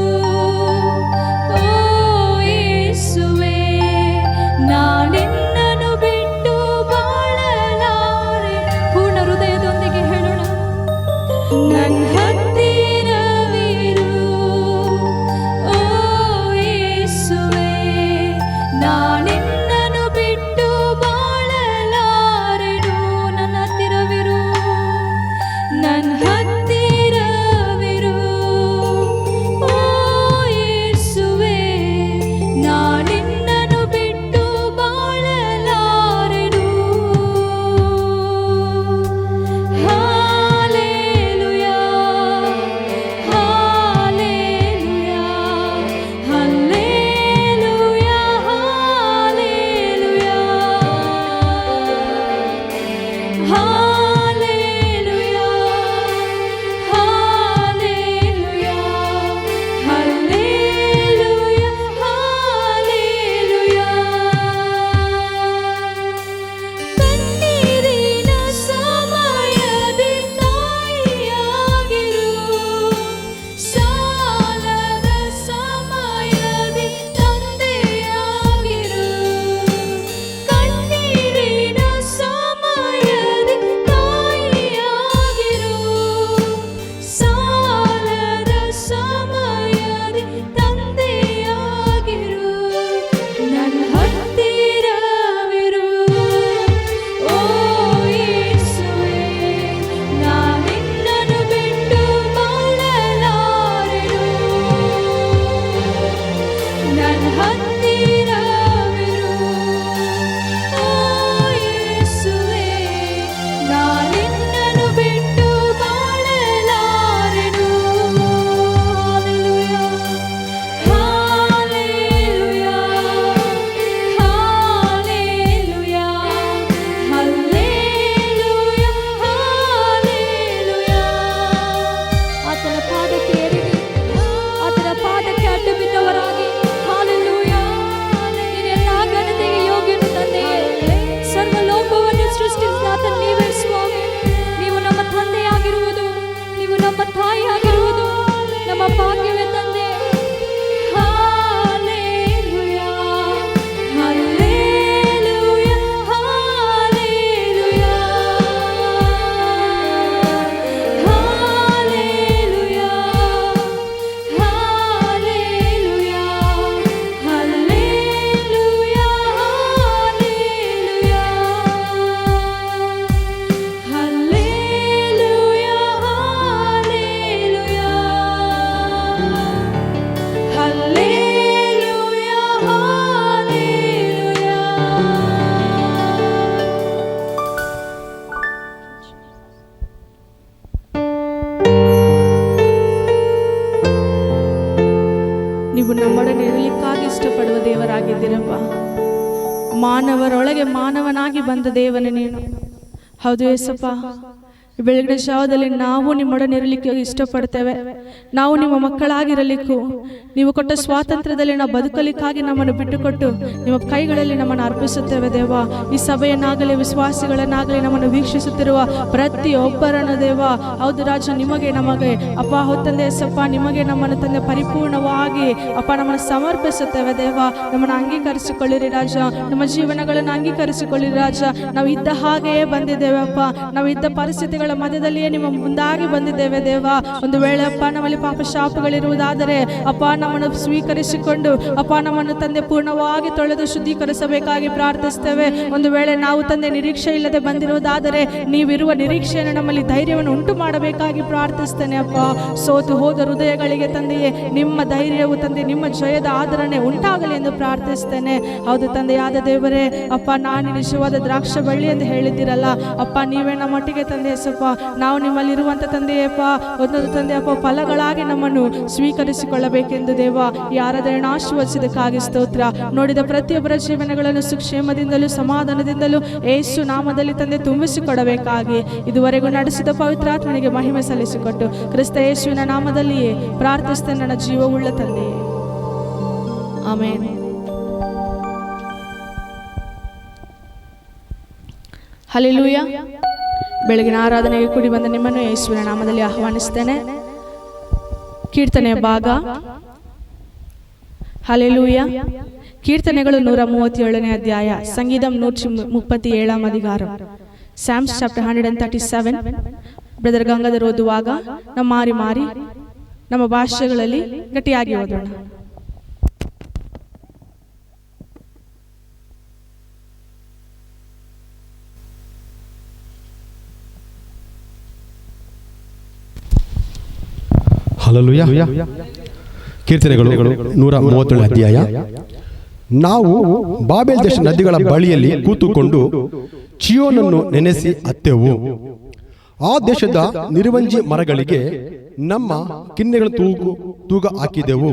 ಓ ಯೇಸುವೇ, ನಾನಿನ್ನನ್ನು ಬಿಟ್ಟು ಬಾಳಲಾರೆ। ಪೂರ್ಣ ಹೃದಯದೊಂದಿಗೆ ಹೇಳೋಣ, ನನ್ನ ಹತ್ತಿರವಿರು ಓ ಯೇಸುವೇ, ನಾನಿನ್ನನ್ನು ಬಿಟ್ಟು ಬಾಳಲಾರೆನು। ನನ್ನ ಹತ್ತಿರವಿರು, ನನ್ನ ಹತ್ತಿರವಿರು ಓ ದೇವರಪ್ಪ. ಮಾನವರೊಳಗೆ ಮಾನವನಾಗಿ ಬಂದ ದೇವನೇ ನೀನು. ಹೌದು ಯೇಸಪ್ಪ, ಬೆಳಗಿನ ಜಾವದಲ್ಲಿ ನಾವು ನಿಮ್ಮೊಡನಿರಲಿಕ್ಕೆ ಇಷ್ಟಪಡ್ತೇವೆ. ನಾವು ನಿಮ್ಮ ಮಕ್ಕಳಾಗಿರಲಿಕ್ಕೂ ನೀವು ಕೊಟ್ಟ ಸ್ವಾತಂತ್ರ್ಯದಲ್ಲಿ ನಾವು ಬದುಕಲಿಕ್ಕಾಗಿ ನಮ್ಮನ್ನು ಬಿಟ್ಟುಕೊಟ್ಟು ನಿಮ್ಮ ಕೈಗಳಲ್ಲಿ ನಮ್ಮನ್ನು ಅರ್ಪಿಸುತ್ತೇವೆ ದೇವ. ಈ ಸಭೆಯನ್ನಾಗಲಿ ವಿಶ್ವಾಸಿಗಳನ್ನಾಗಲಿ ನಮ್ಮನ್ನು ವೀಕ್ಷಿಸುತ್ತಿರುವ ಪ್ರತಿಯೊಬ್ಬರನ್ನು ದೇವ, ಹೌದು ರಾಜ, ನಿಮಗೆ ನಮಗೆ ಅಪ್ಪ ಹೊತ್ತಂದೆ ಸಪ್ಪ, ನಿಮಗೆ ನಮ್ಮನ್ನು ತಂದೆ ಪರಿಪೂರ್ಣವಾಗಿ ಅಪ್ಪ ನಮ್ಮನ್ನು ಸಮರ್ಪಿಸುತ್ತೇವೆ ದೇವ. ನಮ್ಮನ್ನು ಅಂಗೀಕರಿಸಿಕೊಳ್ಳಿರಿ ರಾಜ, ನಮ್ಮ ಜೀವನಗಳನ್ನು ಅಂಗೀಕರಿಸಿಕೊಳ್ಳಿರಿ ರಾಜ. ನಾವು ಇದ್ದ ಹಾಗೆಯೇ ಬಂದಿದ್ದೇವೆ ಅಪ್ಪ, ನಾವು ಇದ್ದ ಪರಿಸ್ಥಿತಿಗಳ ಮಧ್ಯದಲ್ಲಿಯೇ ನಿಮ್ಮ ಮುಂದಾಗಿ ಬಂದಿದ್ದೇವೆ ದೇವ. ಒಂದು ವೇಳೆ ಅಪ್ಪ ನಮ್ಮಲ್ಲಿ ಪಾಪ ಶಾಪಗಳಿರುವುದಾದರೆ ಅಪ್ಪ ನಮ್ಮನ್ನು ಸ್ವೀಕರಿಸಿಕೊಂಡು ಅಪ್ಪ ನಮ್ಮನ್ನು ತಂದೆ ಪೂರ್ಣವಾಗಿ ತೊಳೆದು ಶುದ್ಧೀಕರಿಸಬೇಕಾಗಿ ಪ್ರಾರ್ಥಿಸ್ತೇವೆ. ಒಂದು ವೇಳೆ ನಾವು ತಂದೆ ನಿರೀಕ್ಷೆ ಇಲ್ಲದೆ ಬಂದಿರುವುದಾದರೆ ನೀವಿರುವ ನಿರೀಕ್ಷೆಯನ್ನು ನಮ್ಮಲ್ಲಿ ಧೈರ್ಯವನ್ನು ಉಂಟು ಮಾಡಬೇಕಾಗಿ ಪ್ರಾರ್ಥಿಸ್ತೇನೆ ಅಪ್ಪ. ಸೋತು ಹೋದ ಹೃದಯಗಳಿಗೆ ತಂದೆಯೇ ನಿಮ್ಮ ಧೈರ್ಯವು ತಂದೆ, ನಿಮ್ಮ ಜಯದ ಆದರಣೆ ಉಂಟಾಗಲಿ ಎಂದು ಪ್ರಾರ್ಥಿಸ್ತೇನೆ. ಹೌದು ತಂದೆಯಾದ ದೇವರೇ, ಅಪ್ಪ ನಾನು ನಿಜವಾದ ದ್ರಾಕ್ಷ ಬಳ್ಳಿ ಎಂದು ಹೇಳಿದ್ದೀರಲ್ಲ ಅಪ್ಪ, ನೀವೇ ನಮ್ಮೊಟ್ಟಿಗೆ ತಂದೆ ಯೇಸಪ್ಪ, ನಾವು ನಿಮ್ಮಲ್ಲಿರುವಂಥ ತಂದೆಯಪ್ಪ ಒಂದೊಂದು ತಂದೆಯಪ್ಪ ಫಲಗಳಾಗಿ ನಮ್ಮನ್ನು ಸ್ವೀಕರಿಸಿಕೊಳ್ಳಬೇಕೆಂದು ದೇವ ಈ ಆರಾಧನೆಯನ್ನು ಆಶೀರ್ವದಿಸಿದ್ದಕ್ಕಾಗಿ ಸ್ತೋತ್ರ. ನೋಡಿದ ಪ್ರತಿಯೊಬ್ಬರ ಜೀವನಗಳನ್ನು ಸುಕ್ಷೇಮದಿಂದಲೂ ಸಮಾಧಾನದಿಂದಲೂ ಯೇಸು ನಾಮದಲ್ಲಿ ತಂದೆ ತುಂಬಿಸಿಕೊಡಬೇಕಾಗಿ ಇದುವರೆಗೂ ನಡೆಸಿದ ಪವಿತ್ರಾತ್ಮನಿಗೆ ಮಹಿಮೆ ಸಲ್ಲಿಸಿಕೊಟ್ಟು ಕ್ರಿಸ್ತ ಯೇಸುವಿನ ನಾಮದಲ್ಲಿಯೇ ಪ್ರಾರ್ಥಿಸ್ತೇನೆ ನನ್ನ ಜೀವವುಳ್ಳ ತಂದೆಯೇ, ಆಮೇನ್. ಹಲ್ಲೆಲೂಯಾ. ಬೆಳಗಿನ ಆರಾಧನೆಗೆ ಕೂಡಿ ಬಂದ ನಿಮ್ಮನ್ನು ಯೇಸುವಿನ ನಾಮದಲ್ಲಿ ಆಹ್ವಾನಿಸ್ತೇನೆ. ಕೀರ್ತನೆಯ ಭಾಗ ಹಲ್ಲೆಲೂಯಾ. ಕೀರ್ತನೆಗಳು 137ನೇ ಅಧ್ಯಾಯ, ಸಂಗೀತಂ 137 ಅಧಿಕಾರಂ, ಸ್ಯಾಮ್ಸ್ ಚಾಪ್ಟರ್ 137. ಬ್ರದರ್ ಗಂಗಾಧರ್ ಓದುವಾಗ ನಮ್ಮ ಮಾರಿ ನಮ್ಮ ಭಾಷೆಗಳಲ್ಲಿ ಗಟ್ಟಿಯಾಗಿ ಓದೋಣ. ಹಲ್ಲೆಲೂಯಾ. ಕೀರ್ತನೆಗಳು 137 ಅಧ್ಯಾಯ. ನಾವು ಬಾಬೆಲ್ ದೇಶ ನದಿಗಳ ಬಳಿಯಲ್ಲಿ ಕೂತುಕೊಂಡು ಚಿಯೋನನ್ನು ನೆನೆಸಿ ಅತ್ತೆವು. ಆ ದೇಶದ ನಿರ್ವಂಜಿ ಮರಗಳಿಗೆ ನಮ್ಮ ಕಿನ್ನೆಗಳು ತೂಗ ಹಾಕಿದೆವು.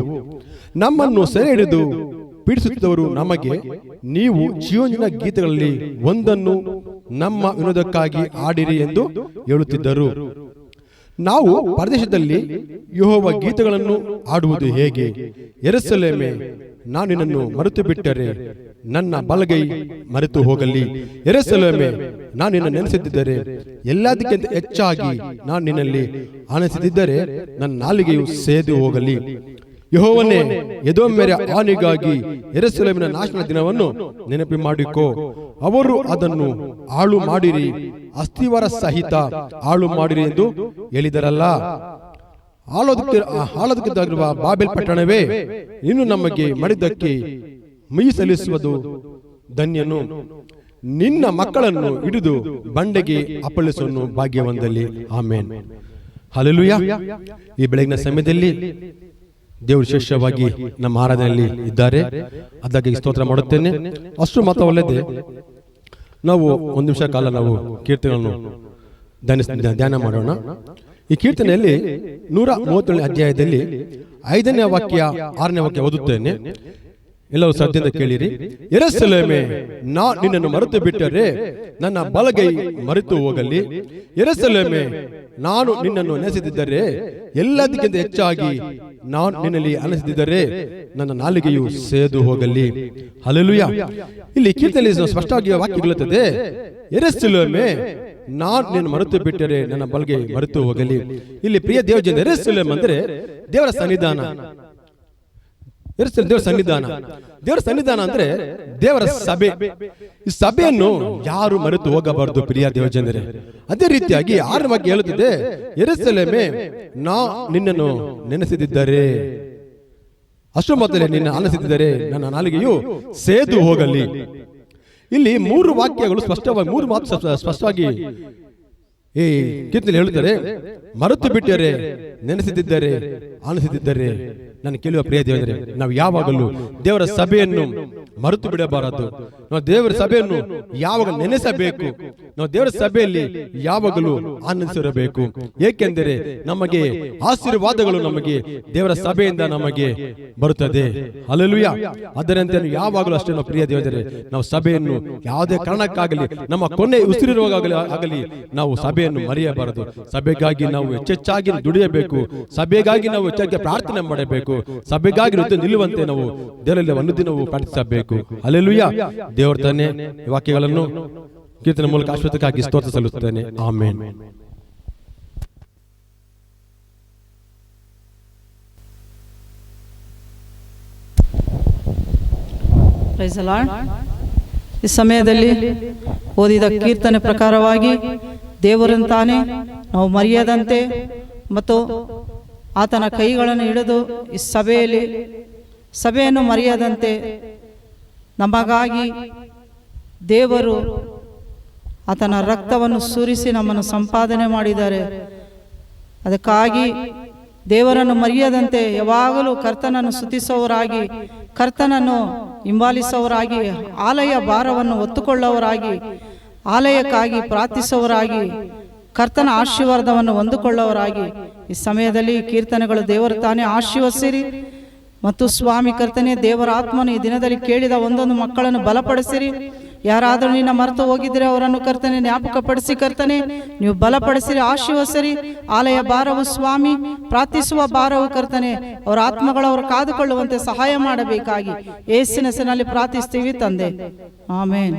ನಮ್ಮನ್ನು ಸೆರೆ ಹಿಡಿದು ಪೀಡಿಸುತ್ತಿದ್ದವರು ನಮಗೆ, ನೀವು ಚಿಯೋನಿನ ಗೀತೆಗಳಲ್ಲಿ ಒಂದನ್ನು ನಮ್ಮ ವಿನೋದಕ್ಕಾಗಿ ಆಡಿರಿ ಎಂದು ಹೇಳುತ್ತಿದ್ದರು. ನಾವು ಪರದೇಶದಲ್ಲಿ ಯೆಹೋವ ಗೀತೆಗಳನ್ನು ಆಡುವುದು ಹೇಗೆ? ಯೆರೂಸಲೇಮೇ, ನಾನು ನಿನ್ನನ್ನು ಮರೆತು ಬಿಟ್ಟರೆ ನನ್ನ ಬಲಗೈ ಮರೆತು ಹೋಗಲಿ. ಯೆರೂಸಲೇಮೇ, ನಾನು ನಿನ್ನ ನೆನೆಸಿದ್ದರೆ, ಎಲ್ಲದಕ್ಕಿಂತ ಹೆಚ್ಚಾಗಿ ನಾನು ನಿನ್ನಲ್ಲಿ ಆನಂದಿಸಿದ್ದರೆ ನನ್ನ ನಾಲಿಗೆಯು ಸೇದು ಹೋಗಲಿ. ಯೆಹೋವನೇ, ಎದೋಮ್ಯರ ಹಾನಿಗಾಗಿ ಯೆರೂಸಲೇಮಿನ ನಾಶನ ದಿನವನ್ನು ನೆನಪು ಮಾಡಿಕೋ. ಅವರು ಅದನ್ನು ಹಾಳು ಮಾಡಿರಿ, ಅಸ್ಥಿವಾರ ಸಹಿತ ಹಾಳು ಮಾಡಿರಿ ಎಂದು ಹೇಳಿದರಲ್ಲ. ಹಾಳೋದಕ್ಕಿದ್ದಾಗಿರುವ ಬಾಬೆಲ್ ಪಟ್ಟಣವೇ, ಇನ್ನು ನಮಗೆ ಮಾಡಿದ್ದಕ್ಕೆ ಮೈ ಸಲ್ಲಿಸುವುದು ಧನ್ಯನು. ನಿನ್ನ ಮಕ್ಕಳನ್ನು ಹಿಡಿದು ಬಂಡೆಗೆ ಅಪ್ಪಳಿಸುವನು ಭಾಗ್ಯವಂತಲ್ಲಿ. ಆಮೇನ್. ಹಲ್ಲೆಲೂಯಾ. ಈ ಬೆಳಗಿನ ಸಮಯದಲ್ಲಿ ದೇವರು ವಿಶೇಷವಾಗಿ ನಮ್ಮ ಆರಾಧನೆಯಲ್ಲಿ ಇದ್ದಾರೆ, ಅದಕ್ಕೆ ಸ್ತೋತ್ರ ಮಾಡುತ್ತೇನೆ. ಅಷ್ಟು ಮಾತ್ರವಲ್ಲದೆ ನಾವು ಒಂದು ನಿಮಿಷ ಕಾಲ ನಾವು ಕೀರ್ತನೆಗಳನ್ನು ಧ್ಯಾನ ಮಾಡೋಣ. ಈ ಕೀರ್ತನೆಯಲ್ಲಿ 137ನೇ ಅಧ್ಯಾಯದಲ್ಲಿ 5ನೇ ವಾಕ್ಯ 6ನೇ ವಾಕ್ಯ ಓದುತ್ತೇನೆ. ಎಲ್ಲರೂ ಶ್ರದ್ಧೆಯಿಂದ ಕೇಳಿರಿ. ಯೆರೂಸಲೇಮೇ, ನಾ ನಿನ್ನನ್ನು ಮರೆತು ಬಿಟ್ಟರೆ ನನ್ನ ಬಲಗೈ ಮರೆತು ಹೋಗಲಿ. ಯೆರೂಸಲೇಮೇ, ನಾನು ನಿನ್ನನ್ನು ನೆನೆಸಿದ್ದರೆ, ಎಲ್ಲದಕ್ಕಿಂತ ಹೆಚ್ಚಾಗಿ ನಾನು ನಿನ್ನಲ್ಲಿ ಆನಂದಿಸಿದ್ದರೆ ನನ್ನ ನಾಲಿಗೆಯು ಸೇದು ಹೋಗಲಿ. ಹಲ್ಲೆಲೂಯಾ. ಇಲ್ಲಿ ಕೀರ್ತನೆಯಲ್ಲಿ ಸ್ಪಷ್ಟವಾಗಿ ವಾಕ್ಯಗಳಿರುತ್ತದೆ. ಯೆರೂಸಲೇಮೇ, ನಾನು ನಿನ್ನ ಮರೆತು ಬಿಟ್ಟರೆ ನನ್ನ ಬಲಗೈ ಮರೆತು ಹೋಗಲಿ. ಇಲ್ಲಿ ಪ್ರಿಯ ದೇವಜನ, ಯೆರೂಸಲೇಮ್ ಅಂದ್ರೆ ದೇವರ ಸನ್ನಿಧಾನ. ದೇವರ ಸನ್ನಿಧಾನ, ದೇವರ ಸನ್ನಿಧಾನ ಅಂದ್ರೆ ದೇವರ ಸಭೆ. ಈ ಸಭೆಯನ್ನು ಯಾರು ಮರೆತು ಹೋಗಬಾರದು ಪ್ರಿಯ ದೇವಜನರೇ. ಅದೇ ರೀತಿಯಾಗಿ 6ನೇ ವಾಕ್ಯ ಹೇಳುತ್ತಿದೆ, ಯೆರೂಸಲೇಮೇ, ನಾ ನಿನ್ನನ್ನು ನೆನೆಸಿದ್ದರೆ, ಅಷ್ಟು ಮೊದಲೇ ನಿನ್ನ ಆನಂದಿಸಿದ್ದರೆ ನನ್ನ ನಾಲಿಗೆಯು ಸೇದು ಹೋಗಲಿ. ಇಲ್ಲಿ 3 ವಾಕ್ಯಗಳು ಸ್ಪಷ್ಟವಾಗಿ, 3 ಮಾತು ಸ್ಪಷ್ಟವಾಗಿ ಈ ಕೀರ್ತನೆ ಹೇಳುತ್ತಾರೆ, ಮರೆತು ಬಿಟ್ಟರೆ, ನೆನೆಸದಿದ್ದರೆ, ಆನಿಸದಿದ್ದರೆ. ನಾನು ಕೇಳುವ ಪ್ರಿಯ ದೇವರೇ, ನಾವು ಯಾವಾಗಲೂ ದೇವರ ಸಭೆಯನ್ನು ಮರೆತು ಬಿಡಬಾರದು. ನಾವು ದೇವರ ಸಭೆಯನ್ನು ಯಾವಾಗ ನೆನೆಸಬೇಕು, ನಾವು ದೇವರ ಸಭೆಯಲ್ಲಿ ಯಾವಾಗಲೂ ಆನಂದಿಸಿರಬೇಕು. ಏಕೆಂದರೆ ನಮಗೆ ಆಶೀರ್ವಾದಗಳು ನಮಗೆ ದೇವರ ಸಭೆಯಿಂದ ನಮಗೆ ಬರುತ್ತದೆ. ಹಲ್ಲೆಲೂಯಾ. ಅದರಂತೆ ಯಾವಾಗಲೂ ಅಷ್ಟೇ ನಾವು ಪ್ರಿಯ ದೇವರೇ, ನಾವು ಸಭೆಯನ್ನು ಯಾವುದೇ ಕಾರಣಕ್ಕಾಗಲಿ, ನಮ್ಮ ಕೊನೆ ಉಸಿರಿರುವಾಗಲಿ ನಾವು ಸಭೆಯನ್ನು ಮರೆಯಬಾರದು. ಸಭೆಗಾಗಿ ನಾವು ಹೆಚ್ಚೆಚ್ಚಾಗಿ ದುಡಿಯಬೇಕು. ಸಭೆಗಾಗಿ ನಾವು ಹೆಚ್ಚಾಗಿ ಪ್ರಾರ್ಥನೆ ಮಾಡಬೇಕು. ಸಭೆಗಾಗಿ ನಿಲ್ಲುವಂತೆ ನಾವು ದೇವರಲ್ಲಿ ಅನುದಿನವೂ ಪ್ರಾರ್ಥಿಸಬೇಕು. ಹಲ್ಲೆಲೂಯಾ. ದೇವರ ತಾನೇ ಈ ವಾಕ್ಯಗಳನ್ನು ಕೀರ್ತನೆ ಮೂಲಕ ಆಶೀರ್ವಾದಕ್ಕಾಗಿ ಸ್ತೋತ್ರ ಸಲ್ಲಿಸುತ್ತೇನೆ. ಆಮೆನ್. Praise the Lord. ಈ ಸಮಯದಲ್ಲಿ ಓದಿದ ಕೀರ್ತನೆ ಪ್ರಕಾರವಾಗಿ ದೇವರಂತಾನೆ ನಾವು ಮರೆಯದಂತೆ ಮತ್ತು ಆತನ ಕೈಗಳನ್ನು ಹಿಡಿದು ಈ ಸಭೆಯನ್ನು ಮರೆಯದಂತೆ ನಮಗಾಗಿ ದೇವರು ಆತನ ರಕ್ತವನ್ನು ಸುರಿಸಿ ನಮ್ಮನ್ನು ಸಂಪಾದನೆ ಮಾಡಿದ್ದಾರೆ. ಅದಕ್ಕಾಗಿ ದೇವರನ್ನು ಮರೆಯದಂತೆ ಯಾವಾಗಲೂ ಕರ್ತನನ್ನು ಸ್ತುತಿಸುವವರಾಗಿ, ಕರ್ತನನ್ನು ಹಿಂಬಾಲಿಸುವವರಾಗಿ, ಆಲಯ ಭಾರವನ್ನು ಹೊತ್ತುಕೊಳ್ಳುವವರಾಗಿ, ಆಲಯಕ್ಕಾಗಿ ಪ್ರಾರ್ಥಿಸುವವರಾಗಿ, ಕರ್ತನ ಆಶೀರ್ವಾದವನ್ನು ಹೊಂದಿಕೊಳ್ಳುವವರಾಗಿ ಈ ಸಮಯದಲ್ಲಿ ಕೀರ್ತನೆಗಳು ದೇವರು ತಾನೇ ಆಶೀರ್ವದಿಸಿರಿ. ಮತ್ತು ಸ್ವಾಮಿ ಕರ್ತನೆ, ದೇವರ ಆತ್ಮನು ಈ ದಿನದಲ್ಲಿ ಕೇಳಿದ ಒಂದೊಂದು ಮಕ್ಕಳನ್ನು ಬಲಪಡಿಸಿರಿ. ಯಾರಾದರೂ ನಿನ್ನ ಮರೆತು ಹೋಗಿದ್ರೆ ಅವರನ್ನು ಕರ್ತನೆ ಜ್ಞಾಪಕಪಡಿಸಿ, ಕರ್ತನೆ ನೀವು ಬಲಪಡಿಸಿರಿ, ಆಶೀರ್ವದಿಸಿರಿ. ಆಲಯ ಭಾರವು ಸ್ವಾಮಿ, ಪ್ರಾರ್ಥಿಸುವ ಭಾರವು ಕರ್ತನೆ, ಅವರ ಆತ್ಮಗಳವರು ಕಾದುಕೊಳ್ಳುವಂತೆ ಸಹಾಯ ಮಾಡಬೇಕಾಗಿ ಯೇಸುವಿನ ಹೆಸರಿನಲ್ಲಿ ಪ್ರಾರ್ಥಿಸ್ತೀವಿ ತಂದೆ. ಆಮೆನ್.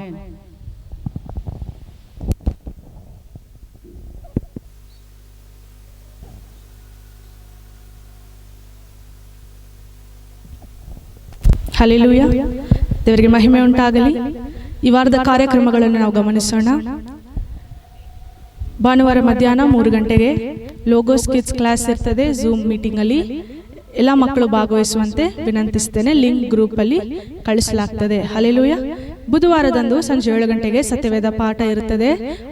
ಹಲ್ಲೆಲೂಯಾ. ದೇವರಿಗೆ ಮಹಿಮೆ ಉಂಟಾಗಲಿ. ಈ ವಾರದ ಕಾರ್ಯಕ್ರಮಗಳನ್ನು ನಾವು ಗಮನಿಸೋಣ. ಭಾನುವಾರ ಮಧ್ಯಾಹ್ನ 3 ಗಂಟೆಗೆ ಲೋಗೋಸ್ ಕಿಡ್ಸ್ ಕ್ಲಾಸ್ ಇರ್ತದೆ. ಝೂಮ್ ಮೀಟಿಂಗಲ್ಲಿ ಎಲ್ಲ ಮಕ್ಕಳು ಭಾಗವಹಿಸುವಂತೆ ವಿನಂತಿಸ್ತೇನೆ. ಲಿಂಕ್ ಗ್ರೂಪಲ್ಲಿ ಕಳಿಸಲಾಗ್ತದೆ. ಹಲ್ಲೆಲೂಯಾ. ಬುಧವಾರದಂದು ಸಂಜೆ 7 ಗಂಟೆಗೆ ಸತ್ಯವೇದ ಪಾಠ ಇರುತ್ತದೆ.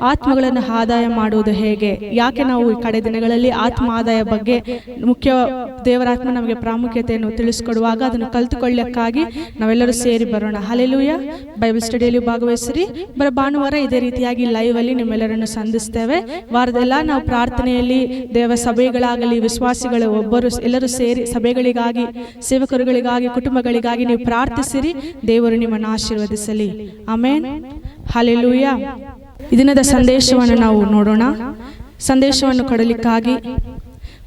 ಆತ್ಮಗಳನ್ನು ಆದಾಯ ಮಾಡುವುದು ಹೇಗೆ, ಯಾಕೆ ನಾವು ಈ ಕಡೆ ದಿನಗಳಲ್ಲಿ ಆತ್ಮ ಆದಾಯ ಬಗ್ಗೆ ಮುಖ್ಯ ದೇವರಾತ್ಮ ನಮಗೆ ಪ್ರಾಮುಖ್ಯತೆಯನ್ನು ತಿಳಿಸಿಕೊಡುವಾಗ ಅದನ್ನು ಕಲಿತುಕೊಳ್ಳಕ್ಕಾಗಿ ನಾವೆಲ್ಲರೂ ಸೇರಿ ಬರೋಣ. ಹಲ್ಲೆಲೂಯಾ. ಬೈಬಲ್ ಸ್ಟಡಿಯಲ್ಲಿ ಭಾಗವಹಿಸಿರಿ. ಭಾನುವಾರ ಇದೇ ರೀತಿಯಾಗಿ ಲೈವ್ ಅಲ್ಲಿ ನಿಮ್ಮೆಲ್ಲರನ್ನು ಸಂಧಿಸ್ತೇವೆ. ವಾರದೆಲ್ಲ ನಾವು ಪ್ರಾರ್ಥನೆಯಲ್ಲಿ ದೇವ ಸಭೆಗಳಾಗಲಿ, ವಿಶ್ವಾಸಿಗಳು ಎಲ್ಲರೂ ಸೇರಿ ಸಭೆಗಳಿಗಾಗಿ, ಸೇವಕರುಗಳಿಗಾಗಿ, ಕುಟುಂಬಗಳಿಗಾಗಿ ನೀವು ಪ್ರಾರ್ಥಿಸಿರಿ. ದೇವರು ನಿಮ್ಮನ್ನು ಆಶೀರ್ವದಿಸಲಿ. ಆಮೆನ್. ಹಲ್ಲೆಲೂಯಾ. ಈ ದಿನದ ಸಂದೇಶವನ್ನು ನಾವು ನೋಡೋಣ. ಸಂದೇಶವನ್ನು ಕೊಡಲಿಕ್ಕಾಗಿ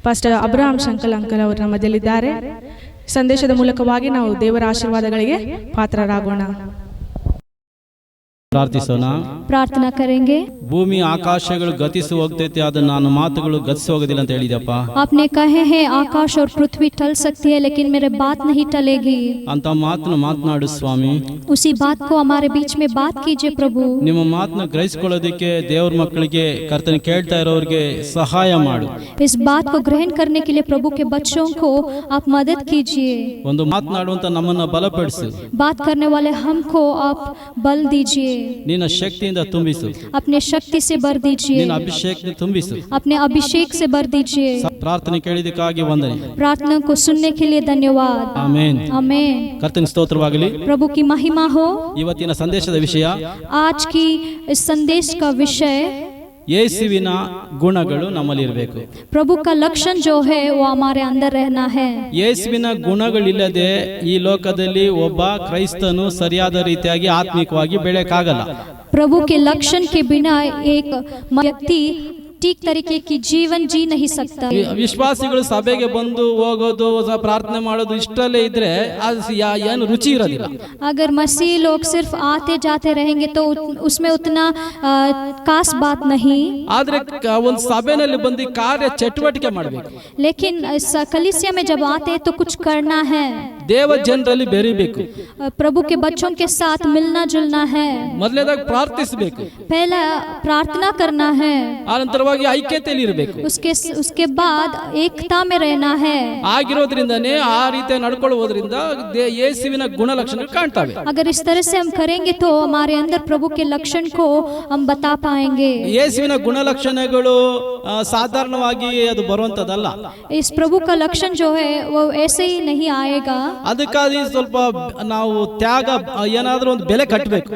ಪಾಸ್ಟರ್ ಅಬ್ರಹಾಂ ಶಂಕಲ್ ಅಂಕಲ್ ಅವರು ನಮ್ಮ ಮಧ್ಯದಲ್ಲಿದ್ದಾರೆ. ಸಂದೇಶದ ಮೂಲಕವಾಗಿ ನಾವು ದೇವರ ಆಶೀರ್ವಾದಗಳಿಗೆ ಪಾತ್ರರಾಗೋಣ. ಪ್ರಾರ್ಥಿಸೋಣ. ಪ್ರಾರ್ಥನಾ ಕರೆಂಗೆ. ಭೂಮಿ ಆಕಾಶಗಳು ಗತಿಸಿ ಹೋಗ್ತೈತೆ, ಆದ್ರೆ ನಾನು ಮಾತುಗಳು ಗತಿಸಿ ಹೋಗೋದಿಲ್ಲ ಅಂತ ಹೇಳಿದಪ್ಪ. आपने कहे हैं आकाश और पृथ्वी टल सकती है लेकिन मेरे बात नहीं टलेगी. ಅಂತ ಮಾತನ್ನು ಮಾತನಾಡು ಸ್ವಾಮಿ. उसी बात को हमारे बीच में बात कीजिए प्रभु. ನಿಮ್ಮ ಮಾತನ್ನು ಗ್ರಹಿಸಿಕೊಳ್ಳೋದಕ್ಕೆ ದೇವರ ಮಕ್ಕಳಿಗೆ, ಕರ್ತನ ಕೇಳ್ತಾ ಇರೋರಿಗೆ ಸಹಾಯ ಮಾಡು. इस बात को ग्रहण करने के लिए प्रभु के बच्चों को आप मदद कीजिए. ಒಂದು ಮಾತನಾಡುವಂತ ನಮ್ಮನ್ನ ಬಲಪಡಿಸು. बात करने वाले हमको आप बल दीजिए. ನಿನ್ನ ಶಕ್ತಿಯಿಂದ ತುಂಬಿಸು. अपने शक्ति से भर दीजिए. ನಿನ್ನ ಅಭಿಷೇಕದಿಂದ ತುಂಬಿಸು. अपने अभिषेक से भर दीजिए. ಪ್ರಾರ್ಥನೆ ಕೇಳಿದಕ್ಕಾಗಿ ವಂದನೆ. प्रार्थना को सुनने के लिए धन्यवाद. ಆಮೆನ್. आमेन. ಕರ್ತನ ಸ್ತೋತ್ರವಾಗಲಿ. प्रभु की महिमा हो. ಇವತ್ತಿನ ಸಂದೇಶದ ವಿಷಯ, आज की इस संदेश का विषय ಯೇಸುವಿನ ಗುಣಗಳು ನಮ್ಮಲ್ಲಿ ಇರಬೇಕು. प्रभु का लक्षण जो है वो हमारे अंदर रहना है. ಯೇಸುವಿನ ಗುಣಗಳಿಲ್ಲದೆ ಈ ಲೋಕದಲ್ಲಿ ಒಬ್ಬ ಕ್ರೈಸ್ತನು ಸರಿಯಾದ ರೀತಿಯಾಗಿ ಆತ್ಮಿಕವಾಗಿ ಬೆಳೆಯಕ್ಕಾಗಲ್ಲ. प्रभु के लक्षण के बिना एक व्यक्ति ठीक तरीके की जीवन जी नहीं सकता. ವಿಶ್ವಾಸಿಗಳು ಸಭೆಗೆ ಬಂದು ಹೋಗೋದು, ಪ್ರಾರ್ಥನೆ ಮಾಡೋದು ಇಷ್ಟಲ್ಲೇ ಇದ್ರೆ ಏನು ರುಚಿ ಇರೋದಿಲ್ಲ. अगर मसीह लोग सिर्फ आते जाते रहेंगे तो उसमें उतना खास बात नहीं. ಆದ್ರೆ ಒಂದು ಸಭೆಯಲ್ಲಿ ಬಂದು ಕಾರ್ಯ ಚಟುವಟಿಕೆ ಮಾಡಬೇಕು. लेकिन इस कलीसिया में जब आते हैं तो कुछ करना है. ದೇವ ಜನರಲ್ಲಿ ಬೆರಿಬೇಕು. प्रभु के बच्चों के साथ मिलना जुलना है. ಮೊದಲೇದಾಗಿ ಪ್ರಾರ್ಥಿಸಬೇಕು. पहला प्रार्थना करना है. ಆನಂತರವಾಗಿ ನಿರಂತರವಾಗಿ ಐಕ್ಯತೆಯಲ್ಲಿ ಇರಬೇಕು. उसके बाद एकता में रहना है. ಆಗಿರೋದ್ರಿಂದನೇ ಆ ರೀತಿ ನಡ್ಕೊಳ್ಳುವುದರಿಂದ ಯೇಸುವಿನ ಗುಣಲಕ್ಷಣಗಳು ಕಾಣ್ತವೆ. अगर इस तरह से हम करेंगे तो हमारे अंदर प्रभु के लक्षण को हम बता पाएंगे. ಯೇಸುವಿನ ಗುಣಲಕ್ಷಣಗಳು ಸಾಧಾರಣವಾಗಿ ಅದು ಬರುವಂತದಲ್ಲ. इस प्रभु का लक्षण जो है वो ऐसे ही नहीं आएगा. ಅದಕ್ಕಾಗಿ ಸ್ವಲ್ಪ ನಾವು ತ್ಯಾಗ ಏನಾದ್ರೂ ಒಂದು ಬೆಲೆ ಕಟ್ಟಬೇಕು.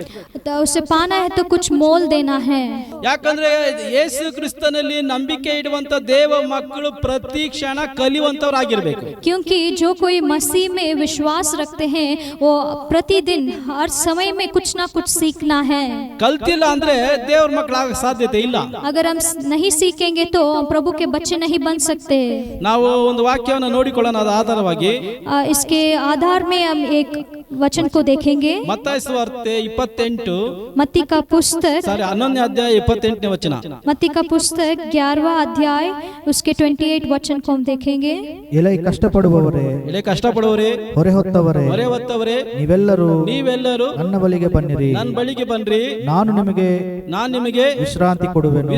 तो उसे पाना है तो कुछ मोल देना है. ಯಾಕಂದ್ರೆ ಯೇಸು ಕ್ರಿಸ್ತನಲ್ಲಿ ನಂಬಿಕೆ ಇಡುವಂತ ದೇವ ಮಕ್ಕಳು ಪ್ರತಿ ಕ್ಷಣ ಕಲಿಯುವಂತವರಾಗಿರ್ಬೇಕು. क्योंकि जो कोई मसीह में विश्वास रखते हैं वो प्रतिदिन हर समय में कुछ ना कुछ सीखना है. ಕಲ್ತಿಲ್ಲ ಅಂದ್ರೆ ದೇವ್ರ ಮಕ್ಕಳಾಗ ಸಾಧ್ಯತೆ ಇಲ್ಲ. अगर हम नहीं सीखेंगे तो हम प्रभु के बच्चे नहीं बन सकते. ನಾವು ಒಂದು ವಾಕ್ಯವನ್ನು ನೋಡಿಕೊಳ್ಳೋಣ. ಅದರ ಆಧಾರವಾಗಿ इसके आधार में हम एक वचन को देखेंगे. ಮತ್ತಾಯ ಸುವಾರ್ತೆ 28 मत्ती का पुस्तक 11ನೇ ಅಧ್ಯಾಯ 28ನೇ ವಚನ. मत्ती का पुस्तक 11वां अध्याय उसके 28 वचन को हम देखेंगे. ಎಲೈ ಕಷ್ಟಪಡುವವರೇ, ಎಲೆ ಕಷ್ಟಪಡುವವರೇ, ಹೊರೆ ಹೊತ್ತವರೇ, ಹೊರೆ ಹೊತ್ತವರೇ, ನೀವೆಲ್ಲರೂ ನನ್ನ ಬಳಿಗೆ ಬನ್ನಿರಿ, ನನ್ನ ಬಳಿಗೆ ಬನ್ರಿ, ನಾನು ನಿಮಗೆ ವಿಶ್ರಾಂತಿ ಕೊಡುವೆನು.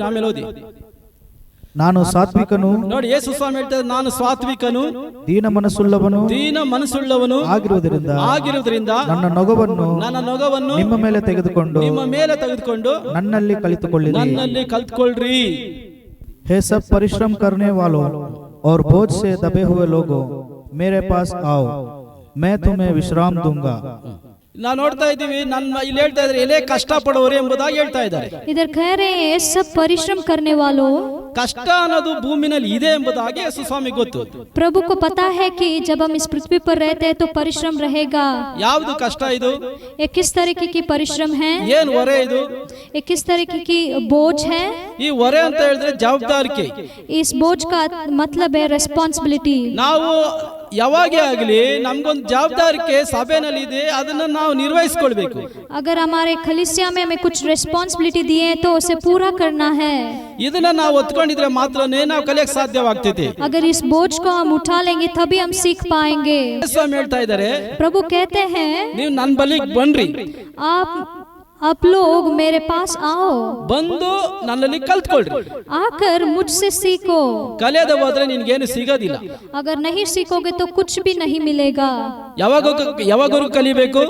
ಆಮೇಲೆ ಓದಿ. ನಾನು ಸಾತ್ವಿಕನು, ನೋಡಿ ಯೇಸು ಸ್ವಾಮಿ ಹೇಳ್ತಾರೆ, ನಾನು ಸಾತ್ವಿಕನು, ದೀನ ಮನಸ್ಸುಳ್ಳವನು ಆಗಿರುವುದರಿಂದ ನನ್ನ ನೊಗವನ್ನು ನಿಮ್ಮ ಮೇಲೆ ತೆಗೆದುಕೊಂಡು ನನ್ನಲ್ಲಿ ಕಲಿತುಕೊಳ್ಳ್ರಿ. हे सब परिश्रम करने वालों और बोझ से दबे हुए लोगों, मेरे पास आओ, मैं तुम्हें विश्राम दूंगा. ನಾವು ನೋಡ್ತಾ ಇದ್ದೀವಿ, ನನ್ನ ಇಲ್ಲಿ ಹೇಳ್ತಾ ಇದ್ದಾರೆ ಎಲೆ ಕಷ್ಟ ಪಡುವವರು ಎಂಬುದಾಗಿ ಹೇಳ್ತಾ ಇದ್ದಾರೆ. इधर कह रहे हैं सब परिश्रम करने वालों. ಕಷ್ಟ ಅನ್ನೋದು ಭೂಮಿನಲ್ಲಿ ಇದೆ ಎಂಬುದಾಗಿ ಯೇಸು ಸ್ವಾಮಿ ಗೊತ್ತು. प्रभु को पता है कि जब हम इस पृथ्वी पर रहते हैं तो परिश्रम रहेगा. ಯಾವುದು ಕಷ್ಟ ಇದು? ये किस तरीके की परिश्रम है? ಏನು ಹೊರೆ ಇದು? ये किस तरीके की बोझ है? ಈ ಹೊರೆ ಅಂತ ಹೇಳಿದ್ರೆ ಜವಾಬ್ದಾರಿಕೆ. इस बोझ का मतलब है रेस्पॉन्सिबिलिटी. ನಾವು ಯಾವಾಗೇ ಆಗಲಿ ನಮ್ಗೊಂದು ಜವಾಬ್ದಾರಿಕೆ ಸಭೆನಲ್ಲಿ ಇದೆ, ಅದನ್ನ ನಾವು ನಿರ್ವಹಿಸಿಕೊಳ್ಬೇಕು. अगर हमारे कलीसिया में हमें कुछ रेस्पॉन्सिबिलिटी दिए हैं तो उसे पूरा करना है. ಇದನ್ನ ನಾವು ಒತ್ಕೊಂಡಿದ್ರೆ ಮಾತ್ರನೇ ನಾವು ಕಲಿಯಕ್ಕೆ ಸಾಧ್ಯವಾಗ್ತೈತಿ. अगर इस बोझ को हम उठा लेंगे तभी हम सीख पाएंगे. ಸ್ವಾಮಿ ಹೇಳ್ತಾ ಇದ್ದಾರೆ, प्रभु कहते हैं ನೀವು ನನ್ನ ಬಳಿಗೆ ಬನ್ರಿ, आप लोग मेरे पास आओ, ಬಂದು ನನ್ನಲ್ಲಿ ಕಲ್ತ್ಕೊಳ್ರಿ, आकर मुझसे सीखो. ಕಲಿಯದೆ ಹೋದ್ರೆ ನಿನ್ಗೇನು ಸಿಗೋದಿಲ್ಲ. अगर नहीं सीखोगे तो कुछ भी नहीं मिलेगा. ಯಾವಾಗವರೆಗೂ ಕಲಿಬೇಕು?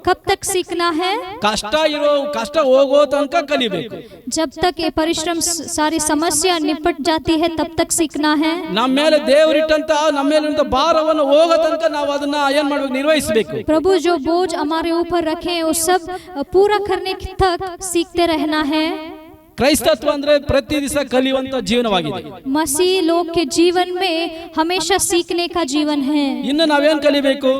कब तक सीखना है? ಕಷ್ಟ ಹೋಗೋ ತನಕ ಕಲಿಬೇಕು. जब तक ये परिश्रम सारी समस्या निपट जाती है तब तक सीखना है. ನಮ್ಮ ಮೇಲೆ ದೇವರಿಟ್ಟಂತ ನಮ್ಮ ಮೇಲಿರುವಂತ ಭಾರವನ್ನು ಹೋಗೋ ತನಕ ನಾವು ಅದನ್ನ ಏನ್ ಮಾಡ್ಬೇಕು? ನಿರ್ವಹಿಸಬೇಕು. प्रभु जो बोझ हमारे ऊपर रखे वो सब पूरा करने तक सीखते रहना है. ಕ್ರೈಸ್ತತ್ವ ಅಂದ್ರೆ ಪ್ರತಿ ದಿವಸ ಕಲಿಯುವಂತ ಜೀವನವಾಗಿದೆ. मसीह लोग के जीवन में हमेशा सीखने का जीवन है. ಇನ್ನು ನಾವೇನ್ ಕಲಿಬೇಕು?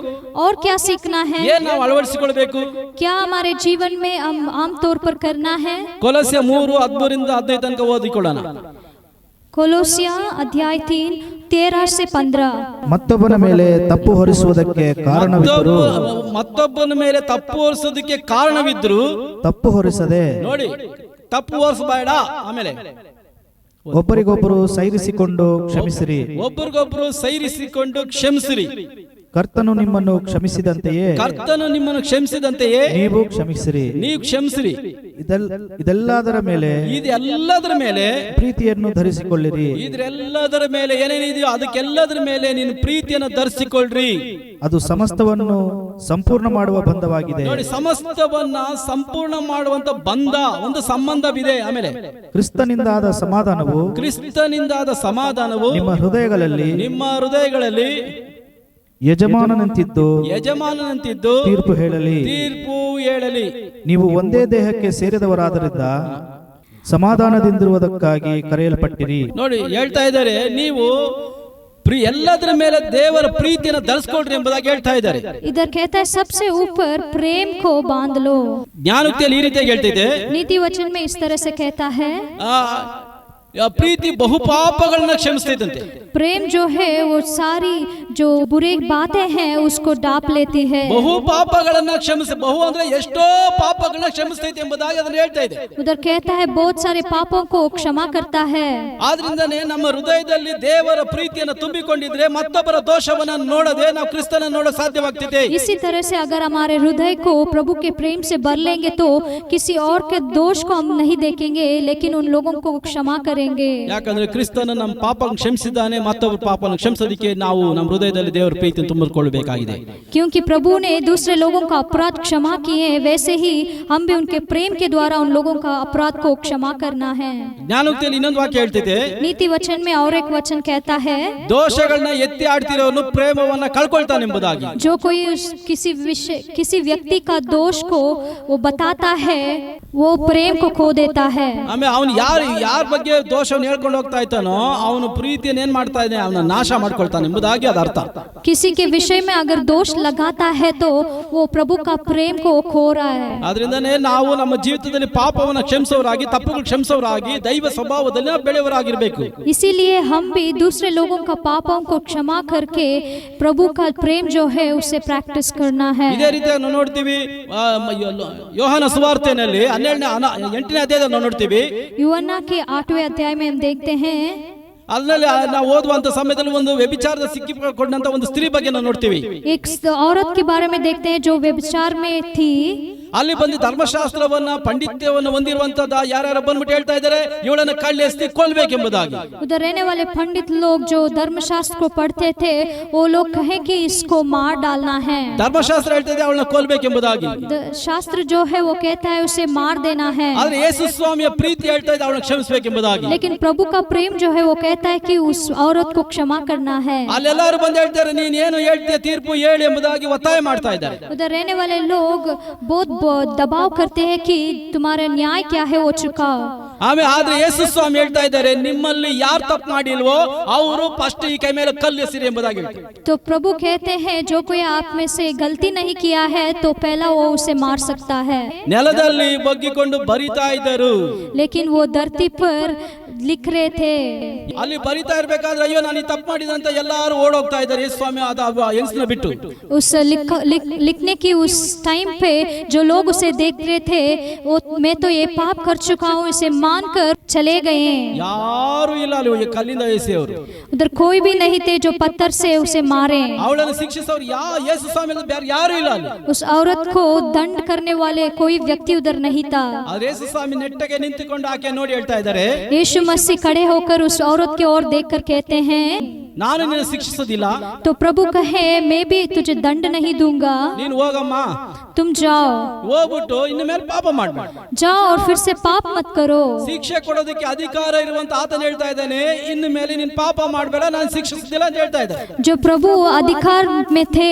और क्या सीखना है? ಏನ್ ನಾವು ಅಳವಡಿಸಿಕೊಳ್ಬೇಕು? क्या हमारे जीवन में हम आमतौर पर करना है? ಕೊಲೊಸ್ಸೆ 3:13 ತನಕ ಓದಿಕೊಳ್ಳೋಣ. ಕೊಲೊಸ್ಸಿಯ ಅಧ್ಯಾಯ 3 13 से 15. ಮತ್ತೊಬ್ಬನ ಮೇಲೆ ತಪ್ಪು ಹೊರಿಸುವುದಕ್ಕೆ ಕಾರಣವಿದ್ದರೂ ತಪ್ಪು ಹೊರಿಸದೆ, ನೋಡಿ, ತಪ್ಪು ಹೊರಿಸಬೇಡ. ಆಮೇಲೆ ಒಬ್ಬರಿಗೊಬ್ಬರು ಸೈರಿಸಿಕೊಂಡು ಕ್ಷಮಿಸಿರಿ. ಕರ್ತನು ನಿಮ್ಮನ್ನು ಕ್ಷಮಿಸಿದಂತೆಯೇ ನೀವು ಕ್ಷಮಿಸಿರಿ. ಇದೆಲ್ಲದರ ಮೇಲೆ ಪ್ರೀತಿಯನ್ನು ಧರಿಸಿಕೊಳ್ಳಿರಿ. ಇದೆಲ್ಲದರ ಮೇಲೆ ಏನೇನಿದೆಯೋ ಅದಕ್ಕೆಲ್ಲದರ ಮೇಲೆ ನೀನು ಪ್ರೀತಿಯನ್ನು ಧರಿಸಿಕೊಳ್ಳ್ರಿ. ಅದು ಸಮಸ್ತವನ್ನು ಸಂಪೂರ್ಣ ಮಾಡುವ ಬಂಧವಾಗಿದೆ. ನೋಡಿ, ಸಮಸ್ತವನ್ನ ಸಂಪೂರ್ಣ ಮಾಡುವಂತ ಬಂಧ, ಒಂದು ಸಂಬಂಧವಿದೆ. ಆಮೇಲೆ ಕ್ರಿಸ್ತನಿಂದಾದ ಸಮಾಧಾನವು ನಿಮ್ಮ ಹೃದಯಗಳಲ್ಲಿ ಯಜಮಾನನಂತಿದ್ದು ತೀರ್ಪು ಹೇಳಲಿ. ನೀವು ಒಂದೇ ದೇಹಕ್ಕೆ ಸೇರಿದವರಾದ್ದರಿಂದ ಸಮಾಧಾನದಿಂದಿರುವುದಕ್ಕಾಗಿ ಕರೆಯಲ್ಪಟ್ಟಿರಿ. ನೋಡಿ, ಹೇಳ್ತಾ ಇದ್ದಾರೆ, ನೀವು ಎಲ್ಲದರ ಮೇಲೆ ದೇವರ ಪ್ರೀತಿಯನ್ನು ಧರಿಸಿಕೊಳ್ಳ್ರಿ ಎಂಬುದಾಗಿ ಹೇಳ್ತಾ ಇದ್ದಾರೆ. इधर कहता है सबसे ऊपर प्रेम को बांध लो. ಜ್ಞಾನೋಕ್ತಿಯಲ್ಲಿ ಈ ರೀತಿಯಾಗಿ ಹೇಳ್ತಿದೆ. नीति वचन में इस तरह से कहता है, ಪ್ರೀತಿ ಬಹು ಪಾಪಗಳನ್ನ ಕ್ಷಮಿಸ್ತೈತಂತೆ. प्रेम जो है वो सारी जो बुरी बातें हैं उसको डाप लेती है. ಬಹು ಪಾಪಗಳನ್ನ ಕ್ಷಮಿಸಿ, ಬಹು ಅಂದ್ರೆ ಎಷ್ಟೋ ಪಾಪಗಳನ್ನ ಕ್ಷಮಿಸ್ತೈತೆ ಎಂಬುದಾಗಿ ಅದನ್ನ ಹೇಳ್ತಾ ಇದೆ. उधर कहता है बहुत सारे पापों को क्षमा करता है. ಆದ್ರಿಂದನೇ ನಮ್ಮ ಹೃದಯದಲ್ಲಿ ದೇವರ ಪ್ರೀತಿಯನ್ನು ತುಂಬಿಕೊಂಡಿದ್ರೆ ಮತ್ತೊಬ್ಬರ ದೋಷವನ್ನ ನೋಡದೆ ನಾವು ಕ್ರಿಸ್ತನ ನೋಡೋ ಸಾಧ್ಯವಾಗ್ತಿದೆ. इसी तरह से अगर हमारे हृदय को प्रभु के प्रेम से भर लेंगे तो किसी और के दोष को हम नहीं देखेंगे, लेकिन उन लोगों को क्षमा करेंगे. ಯಾಕಂದ್ರೆ ಕ್ರಿಸ್ತನ ನಮ್ಮ ಪಾಪ ಕ್ಷಮಿಸಿದ್ದಾನೆ, ಮತ್ತೊಬ್ಬರ ಪಾಪವನ್ನು ಕ್ಷಮಿಸೋದಕ್ಕೆ ನಾವು ನಮ್ಮ ಹೃದಯದಲ್ಲಿ ದೇವರ ಪ್ರೀತಿಯನ್ನು ತುಂಬಿಕೊಳ್ಳಬೇಕಾಗಿದೆ. क्योंकि प्रभु ने दूसरे लोगों का अपराध क्षमा किए, वैसे ही हम भी उनके प्रेम के द्वारा उन लोगों का अपराध को क्षमा करना है. ಜ್ಞಾನೋಕ್ತಿಯಲ್ಲಿ ಇನ್ನೊಂದು ವಾಕ್ಯ ಹೇಳ್ತಿದೆ, नीति वचन में और एक वचन कहता है, ದೋಷಗಳನ್ನ ಎತ್ತಿ ಆಡ್ತಿರೋನು ಪ್ರೇಮವನ್ನ ಕಳ್ಕೊಳ್ತಾನೆಂಬುದಾಗಿ. जो कोई किसी व्यक्ति का दोष को वो बताता है वो प्रेम को खो देता है. ಆಮೇಲೆ ಅವನು ಯಾರ ಬಗ್ಗೆ ದೋಷವನ್ನು ಹೇಳ್ಕೊಂಡು ಹೋಗ್ತಾ ಇದ್ದಾನೋ ಅವನು ಪ್ರೀತಿಯನ್ನು ಏನ್ ಮಾಡ್ತಾ ಇದ್ದಾನೆ, ಅವನ ನಾಶ ಮಾಡ್ಕೊಳ್ತಾನೆ ಎಂಬುದಾಗಿ ಅದರ ಅರ್ಥ. किसी के विषय में अगर दोष लगाता है तो वो प्रभु का प्रेम को खो रहा है. ಆದ್ರಿಂದನೇ ನಾವು ನಮ್ಮ ಜೀವಿತದಲ್ಲಿ ಪಾಪವನ್ನು ಕ್ಷಮಿಸೋರಾಗಿ, ತಪ್ಪುಗಳು ಕ್ಷಮಿಸೋರಾಗಿ, ದೈವ ಸ್ವಭಾವದಲ್ಲಿ ನಾವು ಬೆಳೆಯವರಾಗಿರ್ಬೇಕು. इसीलिए हम भी दूसरे लोगों का पापों को क्षमा करके प्रभु का प्रेम जो है उसे प्रैक्टिस करना है. ಇದೇ ರೀತಿ ನಾವು ನೋಡ್ತೀವಿ ಯೋಹಾನ ಸುವಾರ್ತೆಯಲ್ಲಿ 8ನೇ ಅಧ್ಯಾಯದಲ್ಲಿ ನಾವು ನೋಡ್ತೀವಿ. यूहन्ना के 8वें अध्याय में हम देखते हैं, ಅಲ್ಲಲ್ಲಿ ನಾವು ಓದುವಂತ ಸಮಯದಲ್ಲಿ ಒಂದು ವ್ಯಭಿಚಾರದ ಸಿಕ್ಕಿಕೊಂಡಂತ ಒಂದು ಸ್ತ್ರೀ ಬಗ್ಗೆ ನಾವು ನೋಡ್ತೀವಿ. एक औरत के बारे में देखते हैं जो व्यभिचार में थी. ಅಲ್ಲಿ ಬಂದು ಧರ್ಮಶಾಸ್ತ್ರವನ್ನ ಪಂಡಿತ್ಯವನ್ನು ಹೊಂದಿರುವಂತದ ಯಾರ್ಯಾರು ಬಂದ್ಬಿಟ್ಟು ಹೇಳ್ತಾ ಇದ್ದಾರೆ, ಇವಳನ್ನ ಕಳ್ಳೆಸ್ತಿ ಕೊಲ್ಬೇಕೆಂಬುದಾಗಿ. उधर रहने वाले पंडित लोग जो धर्मशास्त्र को पढ़ते थे वो लोग कहे कि इसको मार डालना है. ಧರ್ಮಶಾಸ್ತ್ರ ಹೇಳ್ತಾ ಇದೆ ಅವಳನ್ನ ಕೊಲ್ಬೇಕೆಂಬುದಾಗಿ. शास्त्र जो है वो कहता है उसे मार देना है. ಆದ್ರೆ ಯೇಸು ಸ್ವಾಮಿಯ ಪ್ರೀತಿ ಹೇಳ್ತಾ ಇದೆ ಅವಳನ್ನ ಕ್ಷಮಿಸಬೇಕೆಂಬುದಾಗಿ. लेकिन प्रभु का प्रेम जो है वो कहता है कि उस औरत को क्षमा करना है. ಅಲ್ಲೆಲ್ಲರೂ ಬಂದು ಹೇಳ್ತಾರೆ, ನೀನ್ ಏನು ಹೇಳ್ತೀಯ ತೀರ್ಪು ಹೇಳಿ ಎಂಬುದಾಗಿ ಒತ್ತಾಯ ಮಾಡ್ತಾ ಇದ್ದಾರೆ. उधर रहने वाले लोग बहुत दबाव करते हैं कि तुम्हारा न्याय क्या है वो चुकाओ. ಆದ್ರೆ ಯೇಸು ಸ್ವಾಮಿ ಹೇಳ್ತಾ ಇದ್ದಾರೆ, ನಿಮ್ಮಲ್ಲಿ ಯಾರು ತಪ್ಪು ಮಾಡಿಲ್ವೋ ಅವರು ಫಸ್ಟ್ ಈ ಕೈ ಮೇಲೆ ಕಲ್ಲು ಎಸಿರಿ ಎಂಬುದಾಗಿ ಹೇಳ್ತಾರೆ. तो प्रभु कहते हैं जो कोई आप में से गलती नहीं किया है तो पहला वो उसे मार सकता है. ನೆಲದಲ್ಲಿ ಬಗ್ಗಿಕೊಂಡು ಬರಿತಾ ಇದ್ದರು, लेकिन वो धरती पर लिख रहे थे. ಅಲ್ಲಿ ಬರಿತಾ ಇರ್ಬೇಕಾದ್ರೆ ಅಯ್ಯೋ ನಾನು ತಪ್ಪು ಮಾಡಿದೆ ಅಂತ ಎಲ್ಲರೂ ಓಡೋಗ್ತಾ ಇದ್ದಾರೆ ಯೇಸು ಸ್ವಾಮಿ ಹೆಂಗಸನ್ನ ಬಿಟ್ಟು. उस लिखने की उस टाइम पे जो लोग उसे देख रहे थे वो मैं तो ये पाप कर चुका हूँ इसे मानकर चले गए. ಯಾರು ಇಲ್ಲ ಅಲ್ಲಿ ಕಲ್ಲಿಂದ ಎಸೆಯವರು. उधर कोई भी नहीं थे जो पत्थर से उसे मारे. ಅವಳನ್ನು ಶಿಕ್ಷಿಸೋರು ಯೇಸು ಸ್ವಾಮಿ ಯಾರು ಇಲ್ಲ ಅಲ್ಲಿ. उस औरत को दंड करने वाले कोई व्यक्ति उधर नहीं था. ಆದ್ರೆ ಯೇಸು ಸ್ವಾಮಿ ನೆಟ್ಟಗೆ ನಿಂತುಕೊಂಡು ಆಕೆ ನೋಡಿ ಹೇಳ್ತಾ ಇದ್ದಾರೆ, यीशु मसीह खड़े होकर उस औरत की ओर देखकर कहते हैं, ನಾನು ನಿನ್ನ ಶಿಕ್ಷಿಸೋದಿಲ್ಲ. तो प्रभु कहे मैं भी तुझे दंड नहीं दूंगा, ನೀನು ಹೋಗಮ್ಮ, तुम जाओ. ಹೋಗ್ಬಿಟ್ಟು ಇನ್ನು ಮೇಲೆ ಪಾಪ ಮಾಡಬೇಡ, जाओ और फिर से पाप मत करो. ಶಿಕ್ಷೆ ಕೊಡೋದಕ್ಕೆ ಅಧಿಕಾರ ಇರುವಂತ ಆತನ ಹೇಳ್ತಾ ಇದ್ದಾನೆ, ಇನ್ನು ಮೇಲೆ ನೀನು ಪಾಪ ಮಾಡಬೇಡ, ನಾನು ಶಿಕ್ಷಿಸೋದಿಲ್ಲ ಅಂತ ಹೇಳ್ತಾ ಇದ್ದಾರೆ. जो प्रभु अधिकार में थे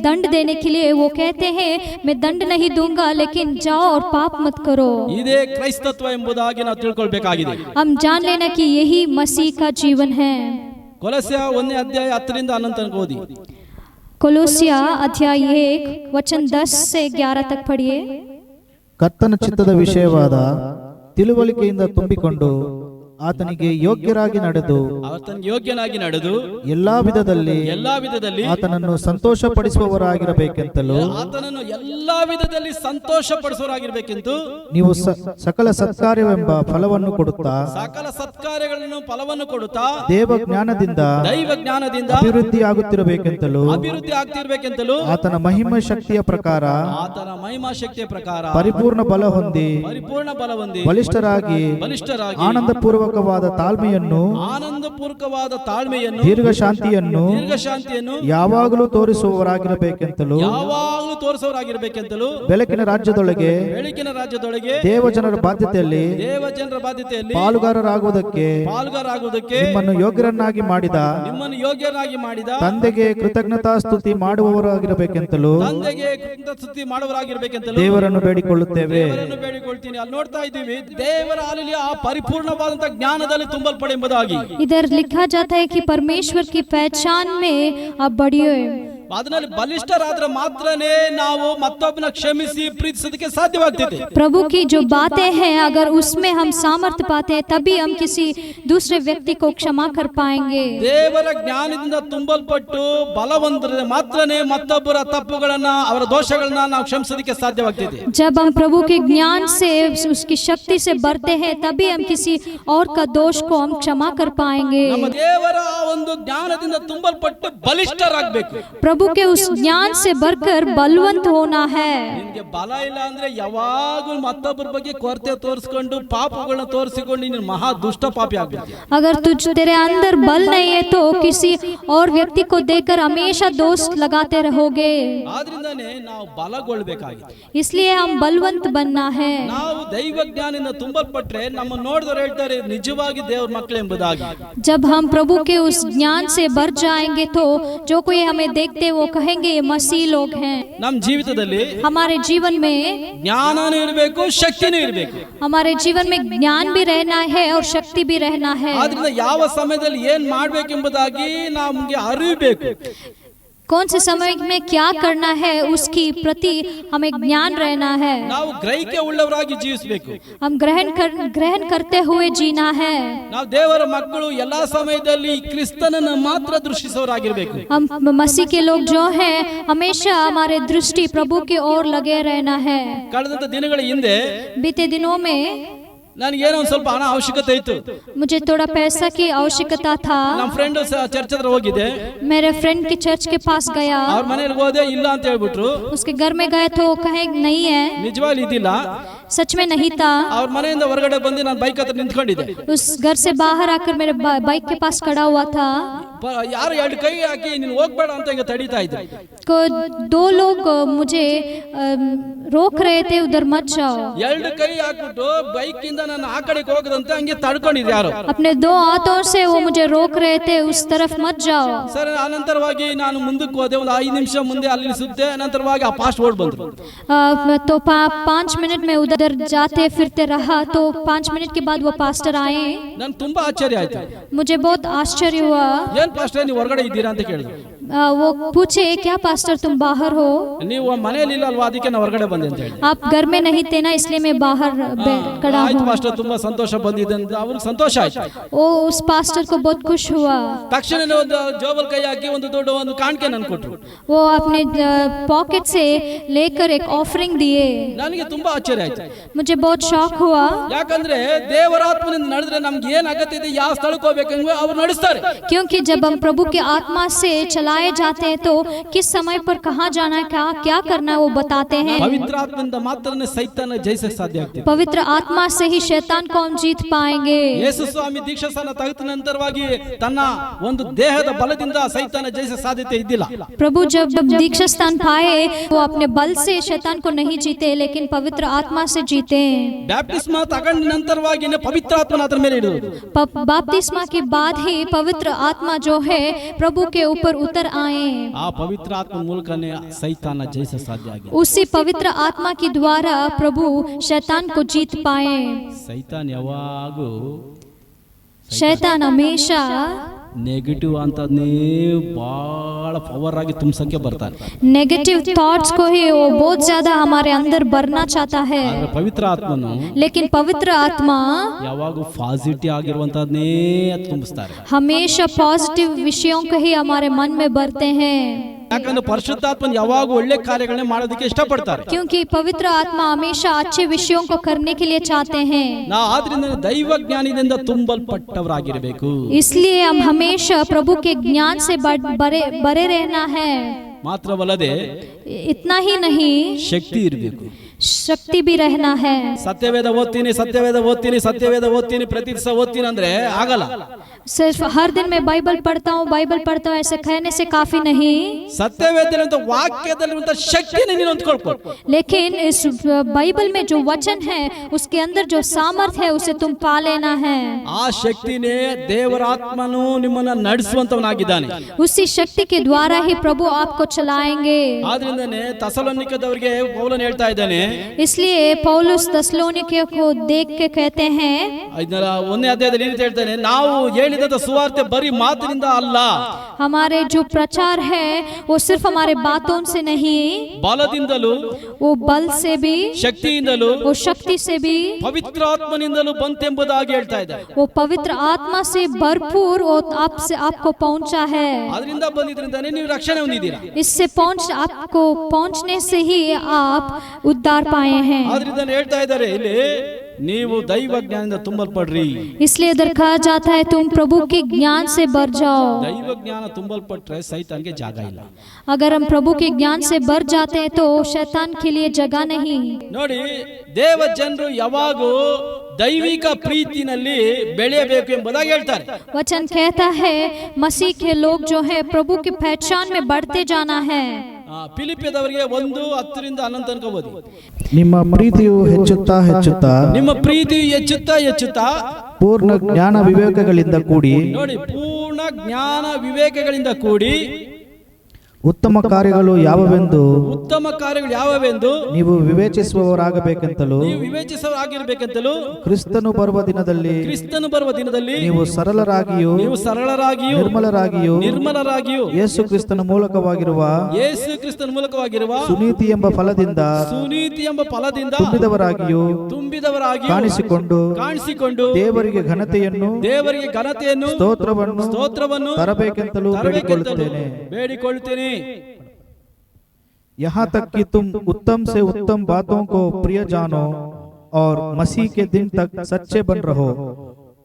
दंड देने के लिए वो कहते हैं मैं दंड नहीं दूंगा लेकिन जाओ और पाप मत करो. ಇದೇ ಕ್ರೈಸ್ತತ್ವ ಎಂಬುದಾಗಿ ನಾವು ತಿಳ್ಕೊಳ್ಬೇಕಾಗಿದೆ. हम जान लेना कि यही मसीह का जीवन है. ಕೊಲಸ್ಯ 1ನೇ ಅಧ್ಯಾಯ 10ರಿಂದ 11 ತನಕ ಓದಿ. ಕೊಲೋಸಿಯ ಅಧ್ಯಾಯ 1 ವಚನ 10 से 11 तक पढ़िए. ಕರ್ತನ ಚಿತ್ತದ ವಿಷಯವಾದ ತಿಳುವಳಿಕೆಯಿಂದ ತುಂಬಿಕೊಂಡು ಆತನಿಗೆ ಯೋಗ್ಯರಾಗಿ ನಡೆದು ಆತನಿಗೆ ಯೋಗ್ಯನಾಗಿ ನಡೆದು ಎಲ್ಲಾ ವಿಧದಲ್ಲಿ ಆತನನ್ನು ಸಂತೋಷಪಡಿಸುವವರಾಗಿರಬೇಕೆಂತಲೂ ಆತನನ್ನು ಎಲ್ಲಾ ವಿಧದಲ್ಲಿ ಸಂತೋಷ ಪಡಿಸುವವರಾಗಿರಬೇಕೆಂದು ನೀವು ಸಕಲ ಸತ್ಕಾರ್ಯವೆಂಬ ಫಲವನ್ನು ಕೊಡುತ್ತಾ ಸಕಲ ಸತ್ಕಾರ್ಯಗಳನ್ನು ಫಲವನ್ನು ಕೊಡುತ್ತಾ ದೈವ ಜ್ಞಾನದಿಂದ ಅಭಿವೃದ್ಧಿ ಆಗ್ತಿರಬೇಕೆಂತಲೂ ಆತನ ಮಹಿಮಾ ಶಕ್ತಿಯ ಪ್ರಕಾರ ಪರಿಪೂರ್ಣ ಬಲ ಹೊಂದಿ ಬಲಿಷ್ಠರಾಗಿ ಆನಂದಪೂರ್ವಕವಾದ ತಾಳ್ಮೆಯನ್ನು ದೀರ್ಘ ಶಾಂತಿಯನ್ನು ಯಾವಾಗಲೂ ತೋರಿಸುವವರಾಗಿರಬೇಕೆಂತಲೂ ಬೆಳಕಿನ ರಾಜ್ಯದೊಳಗೆ ದೇವಜನರ ಬಾಧ್ಯತೆಯಲ್ಲಿ ಪಾಲುಗಾರರಾಗುವುದಕ್ಕೆ ನಿಮ್ಮನ್ನು ಯೋಗ್ಯರನ್ನಾಗಿ ಮಾಡಿದ ತಂದೆಗೆ ಕೃತಜ್ಞತಾ ಸ್ತುತಿ ಮಾಡುವವರಾಗಿರಬೇಕೆಂತಲೂ ದೇವರನ್ನು ಬೇಡಿಕೊಳ್ಳುತ್ತೇವೆ. ಅಲ್ಲಿ ನೋಡ್ತಾ ಇದ್ದೀವಿ ದೇವರ ಪರಿಪೂರ್ಣವಾದಂತಹ ಜ್ಞಾನದಲ್ಲಿ ತುಂಬಲ್ಪಡೆ ಎಂಬುದಾಗಿ. इधर लिखा जाता है कि परमेश्वर की पहचान में आप बढ़िए. ಅದರಲ್ಲಿ ಬಲಿಷ್ಠರಾದ್ರೆ ಮಾತ್ರನೇ ನಾವು ಮತ್ತೊಬ್ಬನ ಕ್ಷಮಿಸಿ ಪ್ರೀತಿಸೋದಕ್ಕೆ ಸಾಧ್ಯವಾಗ್ತದೆ. प्रभु की जो बातें हैं अगर उसमें हम सामर्थ्य पाते हैं तभी हम किसी दूसरे व्यक्ति को क्षमा कर पाएंगे. ದೇವರ ಜ್ಞಾನದಿಂದ ತುಂಬಲ್ಪಟ್ಟು ಬಲವಂತರೆ ಮಾತ್ರನೇ ಮತ್ತೊಬ್ಬರ ತಪ್ಪುಗಳನ್ನ ಅವರ ದೋಷಗಳನ್ನ ನಾವು ಕ್ಷಮಿಸೋದಕ್ಕೆ ಸಾಧ್ಯವಾಗ್ತದೆ. जब हम प्रभु के ज्ञान से उसकी शक्ति से बढ़ते हैं तभी हम किसी और का दोष को हम क्षमा कर पाएंगे. ನಮ್ಮ ದೇವರ ಒಂದು ಜ್ಞಾನದಿಂದ ತುಂಬಲ್ಪಟ್ಟು ಬಲಿಷ್ಠರಾಗಬೇಕು. प्रभु के उस ज्ञान से बढ़कर बलवंत होना है. ನಿನಗೆ ಬಲ ಇಲ್ಲ ಅಂದ್ರೆ ಯಾವಾಗಲೂ ಮತ್ತೊಬ್ಬರ ಬಗ್ಗೆ ಕೊರತೆ ತೋರಿಸಿಕೊಂಡು ಪಾಪಗಳನ್ನ ತೋರಿಸಿಕೊಂಡು ನೀನು ಮಹಾ ದುಷ್ಟ ಪಾಪಿ ಆಗ್ಬಿಡ್ತೀಯ. अगर तेरे अंदर बल नहीं है तो किसी और व्यक्ति को देखकर हमेशा दोष लगाते रहोगे. ಆದ್ರಿಂದಾನೇ ನಾವು ಬಲಗೊಳ್ಳಬೇಕಾಗಿದೆ. इसलिए हम बलवंत बनना है. ನಾವು ದೈವ ಜ್ಞಾನದಿಂದ ತುಂಬಲ್ಪಟ್ರೆ ನಮ್ಮ ನೋಡಿದವರು ಹೇಳ್ತಾರೆ ನಿಜವಾಗಿ ದೇವರ ಮಕ್ಕಳು ಎಂಬುದಾಗಿ. जब हम प्रभु के उस ज्ञान से बढ़ जाएंगे तो जो कोई हमें देखते वो कहेंगे ये मसीह लोग हैं. ನಮ್ಮ ಜೀವಿತದಲ್ಲಿ हमारे जीवन में ಜ್ಞಾನನೂ ಇರಬೇಕು, ಶಕ್ತಿನೂ ಇರಬೇಕು. हमारे जीवन में ज्ञान भी रहना है और शक्ति भी रहना है. ಆದ್ರಿಂದ ಯಾವ ಸಮಯದಲ್ಲಿ ಏನ್ ಮಾಡ್ಬೇಕೆಂಬುದಾಗಿ ನಮಗೆ ಅರಿಬೇಕು. कौन से समय में क्या करना है उसकी प्रति हमें ज्ञान रहना है. ನಾವು ಗ್ರಹಿಕೆ ಉಳ್ಳವರಾಗಿ ಜೀವಿಸಬೇಕು. हम ग्रहण करते हुए जीना है. ನಾವು ದೇವರ ಮಕ್ಕಳು ಎಲ್ಲಾ ಸಮಯದಲ್ಲಿ ಕ್ರಿಸ್ತನನ್ನು ಮಾತ್ರ ದೃಷ್ಟಿಸೋರಾಗಿರಬೇಕು. हम मसीह के लोग जो हैं हमेशा हमारे दृष्टि प्रभु की ओर लगे रहना है. ಕಳೆದ ದಿನಗಳ ಹಿಂದೆ बीते दिनों में ನನಗೇನೋ ಒಂದು ಸ್ವಲ್ಪ ಹಣ ಅವಶ್ಯಕತೆ ಇತ್ತು. मुझे थोड़ा पैसा की आवश्यकता था. ನಮ್ಮ ಫ್ರೆಂಡ್ ಚರ್ಚ್ ಹತ್ರ ಹೋಗಿದ್ದೆ. मेरे फ्रेंड के चर्च के पास गया. ಅವ್ರ ಮನೆಯಲ್ಲಿ ಹೋದೆ, ಇಲ್ಲ ಅಂತ ಹೇಳ್ಬಿಟ್ರು. उसके घर में गए तो कहे नहीं है. ನಿಜವಾಗ್ಲೂ ಇದಿಲ್ಲ. सच में नहीं था. ಅವ್ರ ಮನೆಯಿಂದ ಹೊರಗಡೆ ಬಂದು ನಾನು ಬೈಕ್ ಹತ್ರ ನಿಂತ್ಕೊಂಡಿದ್ದೆ. उस घर से बाहर आकर मेरे बाइक के पास खड़ा हुआ था. ಯಾರು ಎರಡು ಕೈ ಹಾಕಿ ನೀನು ಹೋಗ್ಬೇಡ ಅಂತ ಹಿಂಗೆ ತಡೀತಾ ಇದ್ರು. दो लोग मुझे रोक रहे थे उधर मत जाओ. ಎರಡು ಕೈ ಹಾಕ್ಬಿಟ್ಟು ಬೈಕ್ ಇಂದ ನಾನು ಆ ಕಡೆಗೆ ಹೋಗದಂತೆ ಹಂಗೆ ತಡ್ಕೊಂಡಿದ್ರು ಯಾರು. अपने दो हाथों से वो मुझे रोक रहे थे उस तरफ मत जाओ. ಸರಿ, ಅನಂತರವಾಗಿ ನಾನು ಮುಂದಕ್ಕೆ ಹೋದೆ. ಒಂದು 5 ನಿಮಿಷ ಮುಂದೆ ಅಲ್ಲಿ ಸುತ್ತೆ. ಅನಂತರವಾಗಿ ಆ ಪಾಸ್ಟ್ ಓಡ್ ಬಂದ್ರು. तो 5 मिनट में उधर जाते फिरते रहा तो 5 मिनट के बाद वो पास्टर आए. ನನ್ ತುಂಬಾ ಆಶ್ಚರ್ಯ ಆಯ್ತು. मुझे बहुत आश्चर्य हुआ. ಏನ್ ಪಾಸ್ಟರ್ ನೀವು ಹೊರಗಡೆ ಇದ್ದೀರಾ ಅಂತ ಕೇಳಿದ್ರು. वो पूछे क्या पास्टर तुम बाहर हो. ನೀವು ಮನೆಯಲ್ಲಿ ಇಲ್ಲ ಅಲ್ವಾ, ಅದಕ್ಕೆ ನಾನು ಹೊರಗಡೆ ಬಂದೆ ಅಂತ ಹೇಳಿ. आप घर में नहीं थे ना इसलिए मैं बाहर खड़ा ಆಯ್ತು हूँ. ಪಾಸ್ಟರ್, ತುಂಬಾ ಸಂತೋಷ ಬಂದಿದೆ ಅಂತ ಅವ್ರಿಗೆ ಸಂತೋಷ ಆಯ್ತು. वो उस पास्टर को बहुत खुश हुआ. ತಕ್ಷಣನೇ ಒಂದು ಜೋಬಲ್ ಕೈ ಹಾಕಿ ಒಂದು ದೊಡ್ಡ ಒಂದು ಕಾಣಿಕೆ ನನ್ ಕೊಟ್ರು. वो अपने पॉकेट से लेकर एक ऑफरिंग दिए. ನನಗೆ ತುಂಬಾ ಆಶ್ಚರ್ಯ ಆಯ್ತು. मुझे बहुत शौक हुआ. ಯಾಕಂದ್ರೆ ದೇವರಾತ್ಮನಿಂದ ನಡೆದ್ರೆ ನಮ್ಗೆ ಏನ್ ಅಗತ್ಯ ಇದೆ, ಯಾವ ಸ್ಥಳಕ್ಕೆ ಹೋಗ್ಬೇಕಂಗ ಅವ್ರು ನಡೆಸ್ತಾರೆ. क्योंकि जब हम प्रभु के आत्मा से चलाए जाते हैं तो किस समय पर कहाँ जाना है, क्या करना है वो बताते हैं. ಪವಿತ್ರ ಆತ್ಮದಿಂದ ಮಾತ್ರನೇ ಸೈತಾನ ಜಯಿಸಕ್ಕೆ ಸಾಧ್ಯ ಆಗ್ತದೆ. पवित्र आत्मा से ही शैतान को हम जीत पाएंगे. ಯೇಸು ಸ್ವಾಮಿ ದೀಕ್ಷಾಸ್ನಾನ ತೆಗೆದ ನಂತರವಾಗಿ ತನ್ನ ಒಂದು ದೇಹದ ಬಲದಿಂದ ಸೈತಾನ ಜಯಿಸೋ ಸಾಧ್ಯತೆ ಇದ್ದಿಲ್ಲ. प्रभु जब दीक्षा स्थान पाए वो अपने बल से शैतान को नहीं जीते लेकिन पवित्र आत्मा से जीते. ಬ್ಯಾಪ್ಟಿಸ್ಮ ತಗೊಂಡ ನಂತರವಾಗಿನೇ ಪವಿತ್ರ ಆತ್ಮನ ಅದರ ಮೇಲೆ ಇಡೋದು. बपतिस्मा के बाद ही पवित्र आत्मा जो है प्रभु के ऊपर उतर आए. ಆ ಪವಿತ್ರ ಆತ್ಮ ಮೂಲಕನೇ ಸೈತಾನ ಜಯಿಸ ಸಾಧ್ಯ ಆಗಿದೆ. उसी पवित्र आत्मा के द्वारा प्रभु शैतान को जीत पाए. ಸೈತಾನ್ ಯಾವಾಗೂ शैतान हमेशा ನೆಗೆಟಿವ್ ಅಂತದ್ನೇ ಬಹಳ ಪವರ್ ಆಗಿ ತುಂಬಸಕ್ಕೆ ಬರ್ತಾನೆ. नेगेटिव थॉट्स को ही वो बहुत ज्यादा हमारे अंदर भरना चाहता है. ಆದ್ರೆ ಪವಿತ್ರ ಆತ್ಮನು लेकिन पवित्र आत्मा ಯಾವಾಗೂ ಪಾಸಿಟಿವ್ ಆಗಿರುವಂತದ್ನೇ ತುಂಬಿಸ್ತಾರೆ. हमेशा पॉजिटिव विषयों को ही हमारे मन में भरते हैं. ಯಾಕಂದ್ರೆ ಪರಿಶುದ್ಧಾತ್ಮನ ಯಾವಾಗ ಒಳ್ಳೆ ಕಾರ್ಯಗಳನ್ನ ಮಾಡೋದಕ್ಕೆ ಇಷ್ಟಪಡ್ತಾರೆ. क्योंकि पवित्र आत्मा हमेशा अच्छे विषयों को करने के लिए चाहते हैं. ನಾವು ಆದ್ರಿಂದ ದೈವ ಜ್ಞಾನದಿಂದ ತುಂಬಲ್ಪಟ್ಟವರಾಗಿರಬೇಕು. इसलिए हम हमेशा प्रभु के ज्ञान से बरे रहना है. ಮಾತ್ರವಲ್ಲದೆ इतना ही नहीं ಶಕ್ತಿ ಇರಬೇಕು, शक्ति भी रहना है. ಸತ್ಯವೇದ ಓದ್ತೀನಿ ಪ್ರತಿ ದಿವಸ ಓದ್ತೀನಿ ಅಂದ್ರೆ ಆಗಲ್ಲ. सिर्फ हर दिन मैं बाइबल पढ़ता हूँ ऐसे कहने से काफी नहीं. ಸತ್ಯವೇದಲ್ಲಿರುವಂತ ವಾಕ್ಯದಲ್ಲಿರುವಂತ ಶಕ್ತಿನ ನೀನು ಹೊಂದ್ಕೊಳ್ಕೊ. लेकिन इस बाइबल में जो वचन है उसके अंदर जो सामर्थ है उसे तुम पा लेना है. ಆ ಶಕ್ತಿನೇ ದೇವರಾತ್ಮನು ನಿಮ್ಮನ್ನ ನಡೆಸುವಂತವನಾಗಿದ್ದಾನೆ. उसी शक्ति के द्वारा ही प्रभु आपको चलाएंगे. ಆದ್ರಿಂದನೇ ಥೆಸಲೋನಿಕದವರಿಗೆ ಪೌಲನು ಹೇಳ್ತಾ ಇದ್ದಾನೆ, इसलिए पौलुस थस्सलुनीकियों को देख के कहते हैं, 1ನೇ ಅಧ್ಯಾಯದಲ್ಲಿ ಈ ರೀತಿ ಹೇಳ್ತಾನೆ, ನಾವು ಹೇಳಿದ ಸುವಾರ್ತೆ ಬರೀ ಮಾತಿನಿಂದ ಅಲ್ಲ, हमारे जो प्रचार है वो सिर्फ हमारे बातों से नहीं, ಬಲದಿಂದಲೂ वो बल से भी, ಶಕ್ತಿಯಿಂದಲೂ वो शक्ति से भी, ಪವಿತ್ರಾತ್ಮನಿಂದಲೂ ಬಂತೆಂಬುದಾಗಿ ಹೇಳ್ತಾ ಇದ್ದಾರೆ. वो पवित्र आत्मा से भरपूर वो आपको पहुंचा है. ಅದರಿಂದ ಬಂದಿದ್ರಿಂದಾನೇ ನೀವು ರಕ್ಷಣೆ ಹೊಂದಿದ್ದೀರಾ. इससे आपको पहुंचने से ही आप उद्धार पाए हैं. ಆದ್ರಿಂದ ಹೇಳ್ತಾ ಇದ್ದಾರೆ ಇಲ್ಲಿ, ನೀವು ದೈವ ಜ್ಞಾನದಿಂದ ತುಂಬಲ್ಪಡ್ರಿ. इसलिए इधर कहा जाता है तुम प्रभु के ज्ञान से भर जाओ. ದೈವ ಜ್ಞಾನ ತುಂಬಲ್ಪಟ್ರೆ ಸೈತಾನ್ಗೆ ಜಾಗ ಇಲ್ಲ. अगर हम प्रभु के ज्ञान से भर जाते हैं तो शैतान के लिए जगह नहीं. ನೋಡಿ, ದೇವ ಜನರು ಯಾವಾಗೂ ದೈವಿಕ ಪ್ರೀತಿನಲ್ಲಿ ಬೆಳೆಯಬೇಕು ಎಂಬುದಾಗಿ ಹೇಳ್ತಾರೆ. वचन कहता है मसीह के लोग जो है प्रभु की पहचान में बढ़ते जाना है. ಫಿಲಿಪ್ಪಿಯದವರಿಗೆ 1:10 ತನಕ ಓದಿ. ನಿಮ್ಮ ಪ್ರೀತಿಯು ಹೆಚ್ಚುತ್ತಾ ಹೆಚ್ಚುತ್ತಾ, ನಿಮ್ಮ ಪ್ರೀತಿಯು ಹೆಚ್ಚುತ್ತಾ ಹೆಚ್ಚುತ್ತಾ ಪೂರ್ಣ ಜ್ಞಾನ ವಿವೇಕಗಳಿಂದ ಕೂಡಿ, ನೋಡಿ, ಪೂರ್ಣ ಜ್ಞಾನ ವಿವೇಕಗಳಿಂದ ಕೂಡಿ ಉತ್ತಮ ಕಾರ್ಯಗಳು ಯಾವವೆಂದು ನೀವು ವಿವೇಚಿಸುವವರಾಗಬೇಕೆಂತಲೂ, ಕ್ರಿಸ್ತನು ಬರುವ ದಿನದಲ್ಲಿ ನೀವು ಸರಳರಾಗಿಯೂ ನಿರ್ಮಲರಾಗಿಯೂ ಯೇಸು ಕ್ರಿಸ್ತನ ಮೂಲಕವಾಗಿರುವ ಸುನೀತಿ ಎಂಬ ಫಲದಿಂದ ತುಂಬಿದವರಾಗಿಯೂ ಕಾಣಿಸಿಕೊಂಡು ದೇವರಿಗೆ ಘನತೆಯನ್ನು ಸ್ತೋತ್ರವನ್ನು ತರಬೇಕೆಂತಲೂ ಬೇಡಿಕೊಳ್ಳುತ್ತೇನೆ. यहाँ तक कि तुम उत्तम से उत्तम बातों को प्रिय जानो और मसीह के दिन तक सच्चे बन रहो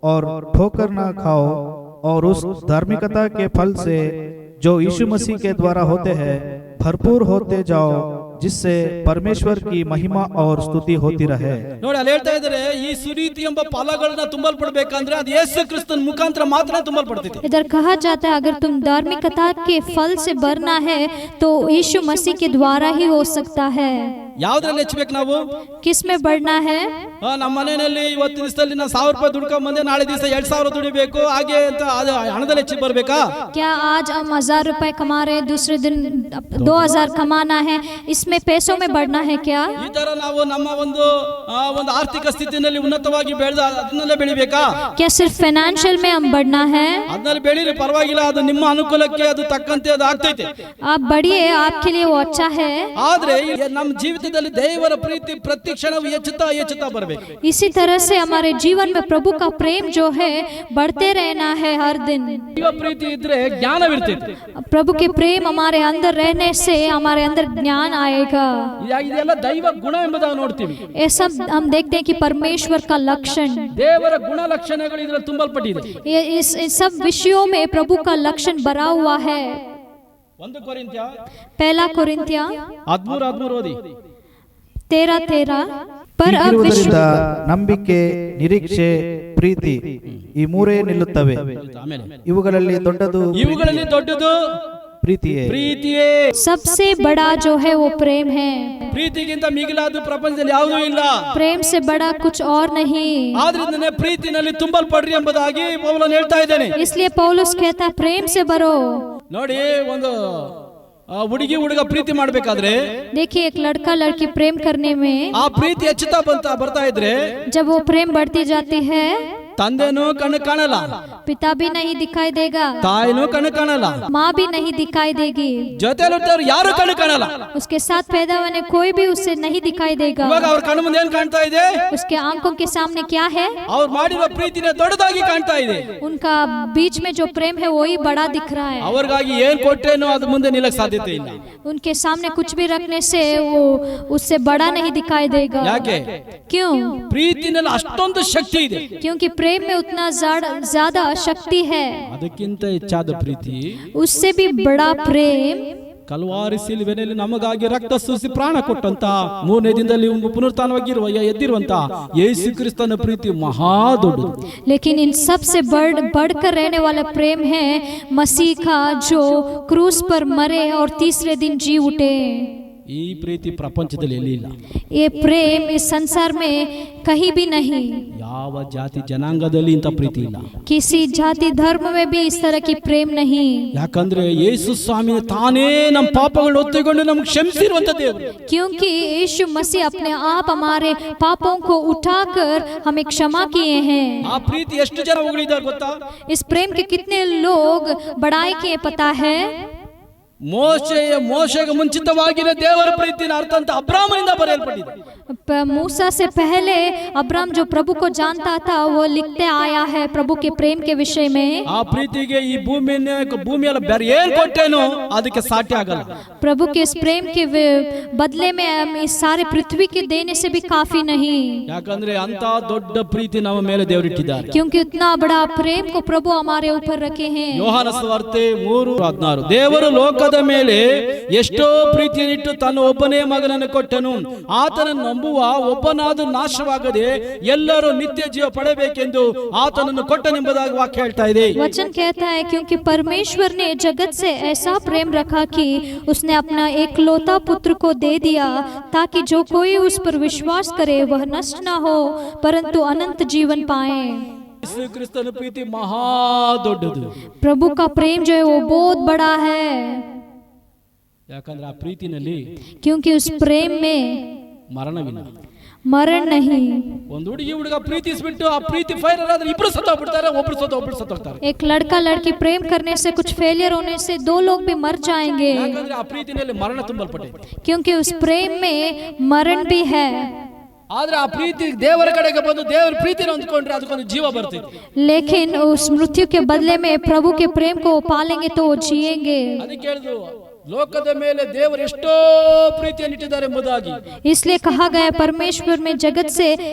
और ठोकर ना खाओ और उस धार्मिकता के फल से जो यीशु मसीह के द्वारा होते हैं भरपूर होते जाओ, जिससे परमेश्वर की महिमा और स्तुति होती रहे. ನೋಡಿ, ಅಲ್ಲಿ ಹೇಳ್ತಾ ಇದ್ದಾರೆ, ಈ ಸುನೀತಿ ಎಂಬ ಫಲಗಳನ್ನ ತುಂಬಲ್ಪಡಬೇಕಂದ್ರೆ ಅದು ಯೇಸು ಕ್ರಿಸ್ತನ ಮುಖಾಂತರ ಮಾತ್ರ ತುಂಬಲ್ಪಡ್ತಿದೆ. इधर कहा जाता है अगर तुम धार्मिकता के फल से भरना है तो यीशु मसीह के द्वारा ही हो सकता है. ಯಾವ್ದ್ರಲ್ಲಿ ಹೆಚ್ಚಬೇಕು ನಾವು? किस में बढ़ना है? ನಮ್ಮ ಮನೆಯಲ್ಲಿ ಇವತ್ತು ದಿವಸದಲ್ಲಿ ನಾನು 1000 ರೂಪಾಯಿ ದುಡ್ಕೊಂಡ್ ಬಂದೆ, ನಾಳೆ ದಿವಸ 2000 ದುಡಿಬೇಕು ಹಾಗೆ ಅಂತ ಹಣದಲ್ಲಿ ಹೆಚ್ಚಿ ಬರ್ಬೇಕಾ? क्या आज हम 1000 रुपए कमा रहे, दूसरे दिन 2000 कमाना है, इसमें पैसों में बढ़ना है क्या? ಈ ತರ ನಾವು ನಮ್ಮ ಒಂದು ಆರ್ಥಿಕ ಸ್ಥಿತಿನಲ್ಲಿ ಉನ್ನತವಾಗಿ ಬೆಳೆದ ಅದನ್ನೆಲ್ಲ ಬೆಳಿಬೇಕಾ? क्या सिर्फ फाइनेंशियल में हम बढ़ना है? ಅದನ್ನಲ್ಲಿ ಬೆಳೀರಿ, ಪರವಾಗಿಲ್ಲ, ಅದು ನಿಮ್ಮ ಅನುಕೂಲಕ್ಕೆ ಅದು ತಕ್ಕಂತೆ ಅದು ಆಗ್ತೈತೆ. आप बढ़िए, आपके लिए वो अच्छा है. ಆದ್ರೆ ನಮ್ಮ ಜೀವಿತದಲ್ಲಿ ದೇವರ ಪ್ರೀತಿ ಪ್ರತಿ ಕ್ಷಣವೂ ಹೆಚ್ಚುತ್ತಾ ಬರಬೇಕು. इसी तरह से हमारे जीवन में प्रभु का प्रेम जो है बढ़ते रहना है हर दिन. ದೈವ ಪ್ರೀತಿ ಇದ್ರೆ ಜ್ಞಾನವಿರ್ತೈತೆ. प्रभु के प्रेम हमारे अंदर रहने से हमारे अंदर ज्ञान आएगा. ಇದೆಲ್ಲ ದೈವ ಗುಣ ಎಂಬುದಾಗಿ ನೋಡ್ತೀವಿ. ये सब हम देखते हैं कि परमेश्वर का लक्षण, ದೇವರ ಗುಣ ಲಕ್ಷಣಗಳು ಇದರಲ್ಲಿ ತುಂಬಲ್ಪಟ್ಟಿದೆ. इस सब विषयों में प्रभु का लक्षण भरा हुआ है. 1 ಕೊರಿಂಥ್ಯ 1 कोरिन्थिया 13 ಓದಿ. 13 पर अब ಹೀಗಿರುವುದರಿಂದ ನಂಬಿಕೆ, ನಿರೀಕ್ಷೆ, ಪ್ರೀತಿ ಈ ಮೂರೇ ನಿಲ್ಲುತ್ತವೆ. ಇವುಗಳಲ್ಲಿ ದೊಡ್ಡದು ಪ್ರೀತಿಯೇ. सबसे बड़ा जो है वो प्रेम है. ಪ್ರೀತಿಗಿಂತ ಮಿಗಿಲಾದ ಪ್ರಪಂಚದಲ್ಲಿ ಯಾವುದೂ ಇಲ್ಲ. प्रेम से बड़ा कुछ और नहीं. ಆದ್ರಿಂದನೇ ಪ್ರೀತಿನಲ್ಲಿ ತುಂಬಲ್ಪಡ್ರಿ ಎಂಬುದಾಗಿ ಪೌಲನು ಹೇಳ್ತಾ ಇದ್ದಾನೆ. इसलिए पौलुस कहता है प्रेम से भरो. ನೋಡಿ, ಒಂದು ಹುಡುಗ ಪ್ರೀತಿ ಮಾಡ್ಬೇಕಾದ್ರೆ, देखिए एक लड़का लड़की प्रेम करने में ಆ ಪ್ರೀತಿ ಹೆಚ್ಚುತ್ತಾ ಬರ್ತಾ ಇದ್ರೆ जब वो प्रेम बढ़ती जाती है, ತಂದೆನೂ ಕಣ್ಣು ಕಾಣಲ್ಲ, पिता भी नहीं दिखाई देगा, ತಾಯಿನೂ ಕಣ್ಣು ಕಾಣಲ್ಲ, माँ भी नहीं दिखाई देगी, ಜೊತೆಲಿದ್ದವರು ಯಾರು ಕಣ್ಣು ಕಾಣಲ್ಲ. उसके साथ पैदा होने कोई भी उससे नहीं दिखाई देगा. ಇವಾಗ ಅವ್ರ ಕಣ್ಣು ಮುಂದೆ ಏನ್ ಕಾಣ್ತಾ ಇದೆ? उसके आंखों के सामने क्या है? ಅವ್ರು ಮಾಡಿರೋ ಪ್ರೀತಿನೇ ದೊಡ್ಡದಾಗಿ ಕಾಣ್ತಾ ಇದೆ. उनका बीच में जो प्रेम है वही बड़ा दिख रहा है. ಅವ್ರಿಗಾಗಿ ಏನ್ ಕೊಟ್ಟೇನೋ ಅದು ಮುಂದೆ ನಿಲ್ಲಕ್ಕೆ ಸಾಧ್ಯತೆ ಇಲ್ಲ. उनके सामने कुछ भी रखने से वो उससे बड़ा नहीं दिखाई देगा. ಯಾಕೆ? क्यों? ಪ್ರೀತಿನಲ್ಲಿ ಅಷ್ಟೊಂದು ಶಕ್ತಿ ಇದೆ. क्योंकि प्रेम में उतना ज्यादा शक्ति है. ಅದಕ್ಕಿಂತ ಹೆಚ್ಚಾದ ಪ್ರೀತಿ, उससे भी बड़ा प्रेम ಕಲ್ವಾರಿ ಸಿಲುಬೆಯಲ್ಲಿ ನಮಗಾಗಿ ರಕ್ತ ಸುರಿಸಿ ಪ್ರಾಣ ಕೊಟ್ಟಂತ, 3ನೇ ದಿನದಲ್ಲಿ ಪುನರುತ್ಥಾನವಾಗಿರುವ ಎದ್ದಿರುವಂತ ಯೇಸು ಕ್ರಿಸ್ತನ ಪ್ರೀತಿ ಮಹಾ ದೊಡ್ಡದು. लेकिन इन सब से बढ़कर रहने वाला प्रेम है मसीह का, जो क्रूस पर मरे और तीसरे दिन जी उठे. ಈ ಪ್ರೀತಿ ಪ್ರಪಂಚದಲ್ಲಿ ಎಲ್ಲಿ ಇಲ್ಲ. ये प्रेम इस संसार में कहीं भी नहीं, ಯಾವ ಜಾತಿ ಜನಾಂಗದಲ್ಲಿ ಇಂಥ ಪ್ರೀತಿ ಇಲ್ಲ. किसी जाति धर्म में भी इस तरह की प्रेम नहीं. ಯಾಕಂದ್ರೆ ಯೇಸು ಸ್ವಾಮಿ ತಾನೇ ನಮ್ಮ ಪಾಪಗಳನ್ನು ಹೊತ್ತುಕೊಂಡು ನಮ್ಗೆ ಕ್ಷಮಿಸಿರುವಂತ ದೇವರು. क्योंकि यीशु मसीह अपने आप हमारे पापों को उठाकर हमें क्षमा किए हैं. ಆ ಪ್ರೀತಿ ಎಷ್ಟು ಜನ ಹೊಗಳಿದ್ದಾರೆ ಗೊತ್ತಾ? इस प्रेम के कितने लोग बड़ाई किए पता है? ಮೋಶೆಗೆ ಮುಂಚಿತವಾಗಿರೋ ದೇವರ ಪ್ರೀತಿನ ಅರ್ಥ ಅಂತ ಅಬ್ರಾಮನಿಂದ ಬರೆಯಲ್ಪಟ್ಟಿದೆ. मूसा से पहले अब्राम जो प्रभु को जानता था वो लिखते आया है प्रभु के प्रेम के विषय में. ಆ ಪ್ರೀತಿಗೆ ಈ ಭೂಮಿಯಲ್ಲಿ ಬೇರೆ ಏನ್ ಕೊಟ್ಟೇನೋ ಅದಕ್ಕೆ ಸಾಟಿ ಆಗಲ್ಲ. प्रभु के इस प्रेम के बदले में इस सारे पृथ्वी के देने से भी काफी नहीं. ಯಾಕಂದ್ರೆ ಅಂತ ದೊಡ್ಡ ಪ್ರೀತಿ ನಮ್ಮ ಮೇಲೆ ದೇವರಿಟ್ಟಿದ್ದಾರೆ. क्योंकि उतना बड़ा प्रेम को प्रभु हमारे ऊपर रखे हैं. ಯೋಹಾನ ಸುವಾರ್ತೆ 3:16 ದೇವರು ಲೋಕದ ಮೇಲೆ ಎಷ್ಟೋ ಪ್ರೀತಿಯನ್ನಿಟ್ಟು ತನ್ನ ಒಬ್ಬನೇ ಮಗನನ್ನು ಕೊಟ್ಟನು, ಆತನನ್ನು ನಂಬುವ ಒಬ್ಬನಾದ ನಾಶವಾಗದೆ ಎಲ್ಲರೂ ನಿತ್ಯ ಜೀವ ಪಡೆಯಬೇಕೆಂದು ಆತನನ್ನು ಕೊಟ್ಟನೆಂಬುದಾಗಿ ವಾಕ್ಯ ಹೇಳ್ತಾ ಇದೆ. वचन कहता है क्योंकि परमेश्वर ने जगत से ऐसा प्रेम रखा कि उसने अपना एकलौता पुत्र को दे दिया ताकि जो कोई उस पर विश्वास करे वह नष्ट न हो परंतु अनंत जीवन पाए. ಯೇಸು ಕ್ರಿಸ್ತನ ಪ್ರೀತಿ ಮಹಾ ದೊಡ್ಡದು. प्रभु का प्रेम जो है वो बहुत बड़ा है. ಯಾಕಂದ್ರೆ ಆ ಪ್ರೀತಿನಲ್ಲಿ क्योंकि उस प्रेम में ಮರಣವಿಲ್ಲ, मरण नहीं. ಒಂದು ಹುಡುಗ ಪ್ರೀತಿಸ್ಬಿಟ್ಟು ಆ ಪ್ರೀತಿ ಫೈರ್ ಆದ್ರೆ ಇಬ್ರು ಸತ್ತೋಗ್ಬಿಡ್ತಾರೆ, ಒಬ್ರು ಸತ್ತೋಗ್ತಾರೆ. एक लड़का लड़की प्रेम करने से कुछ फेलियर होने से दो लोग भी मर जाएंगे. ಯಾಕಂದ್ರೆ ಆ ಪ್ರೀತಿನಲ್ಲಿ ಮರಣ ತುಂಬಲ್ಪಟ್ಟಿದೆ. क्योंकि उस प्रेम में मरण भी है. ಆದ್ರೆ ಆ ಪ್ರೀತಿ ದೇವರ ಕಡೆಗೆ ಬಂದು ದೇವರ ಪ್ರೀತಿನ ಹೊಂದ್ಕೊಂಡ್ರೆ ಅದಕ್ಕೊಂದು ಜೀವ ಬರ್ತೈತೆ. लेकिन उस मृत्यु के बदले में प्रभु के प्रेम को पालेंगे तो वो जिएंगे. ಅದಕ್ಕೆ ಹೇಳಿದ್ರು ಲೋಕದ ಮೇಲೆ ದೇವರು ಎಷ್ಟೋ ಪ್ರೀತಿಯನ್ನು ಇಟ್ಟಿದ್ದಾರೆ ಎಂಬುದಾಗಿ. इसलिए कहा गया परमेश्वर में जगत से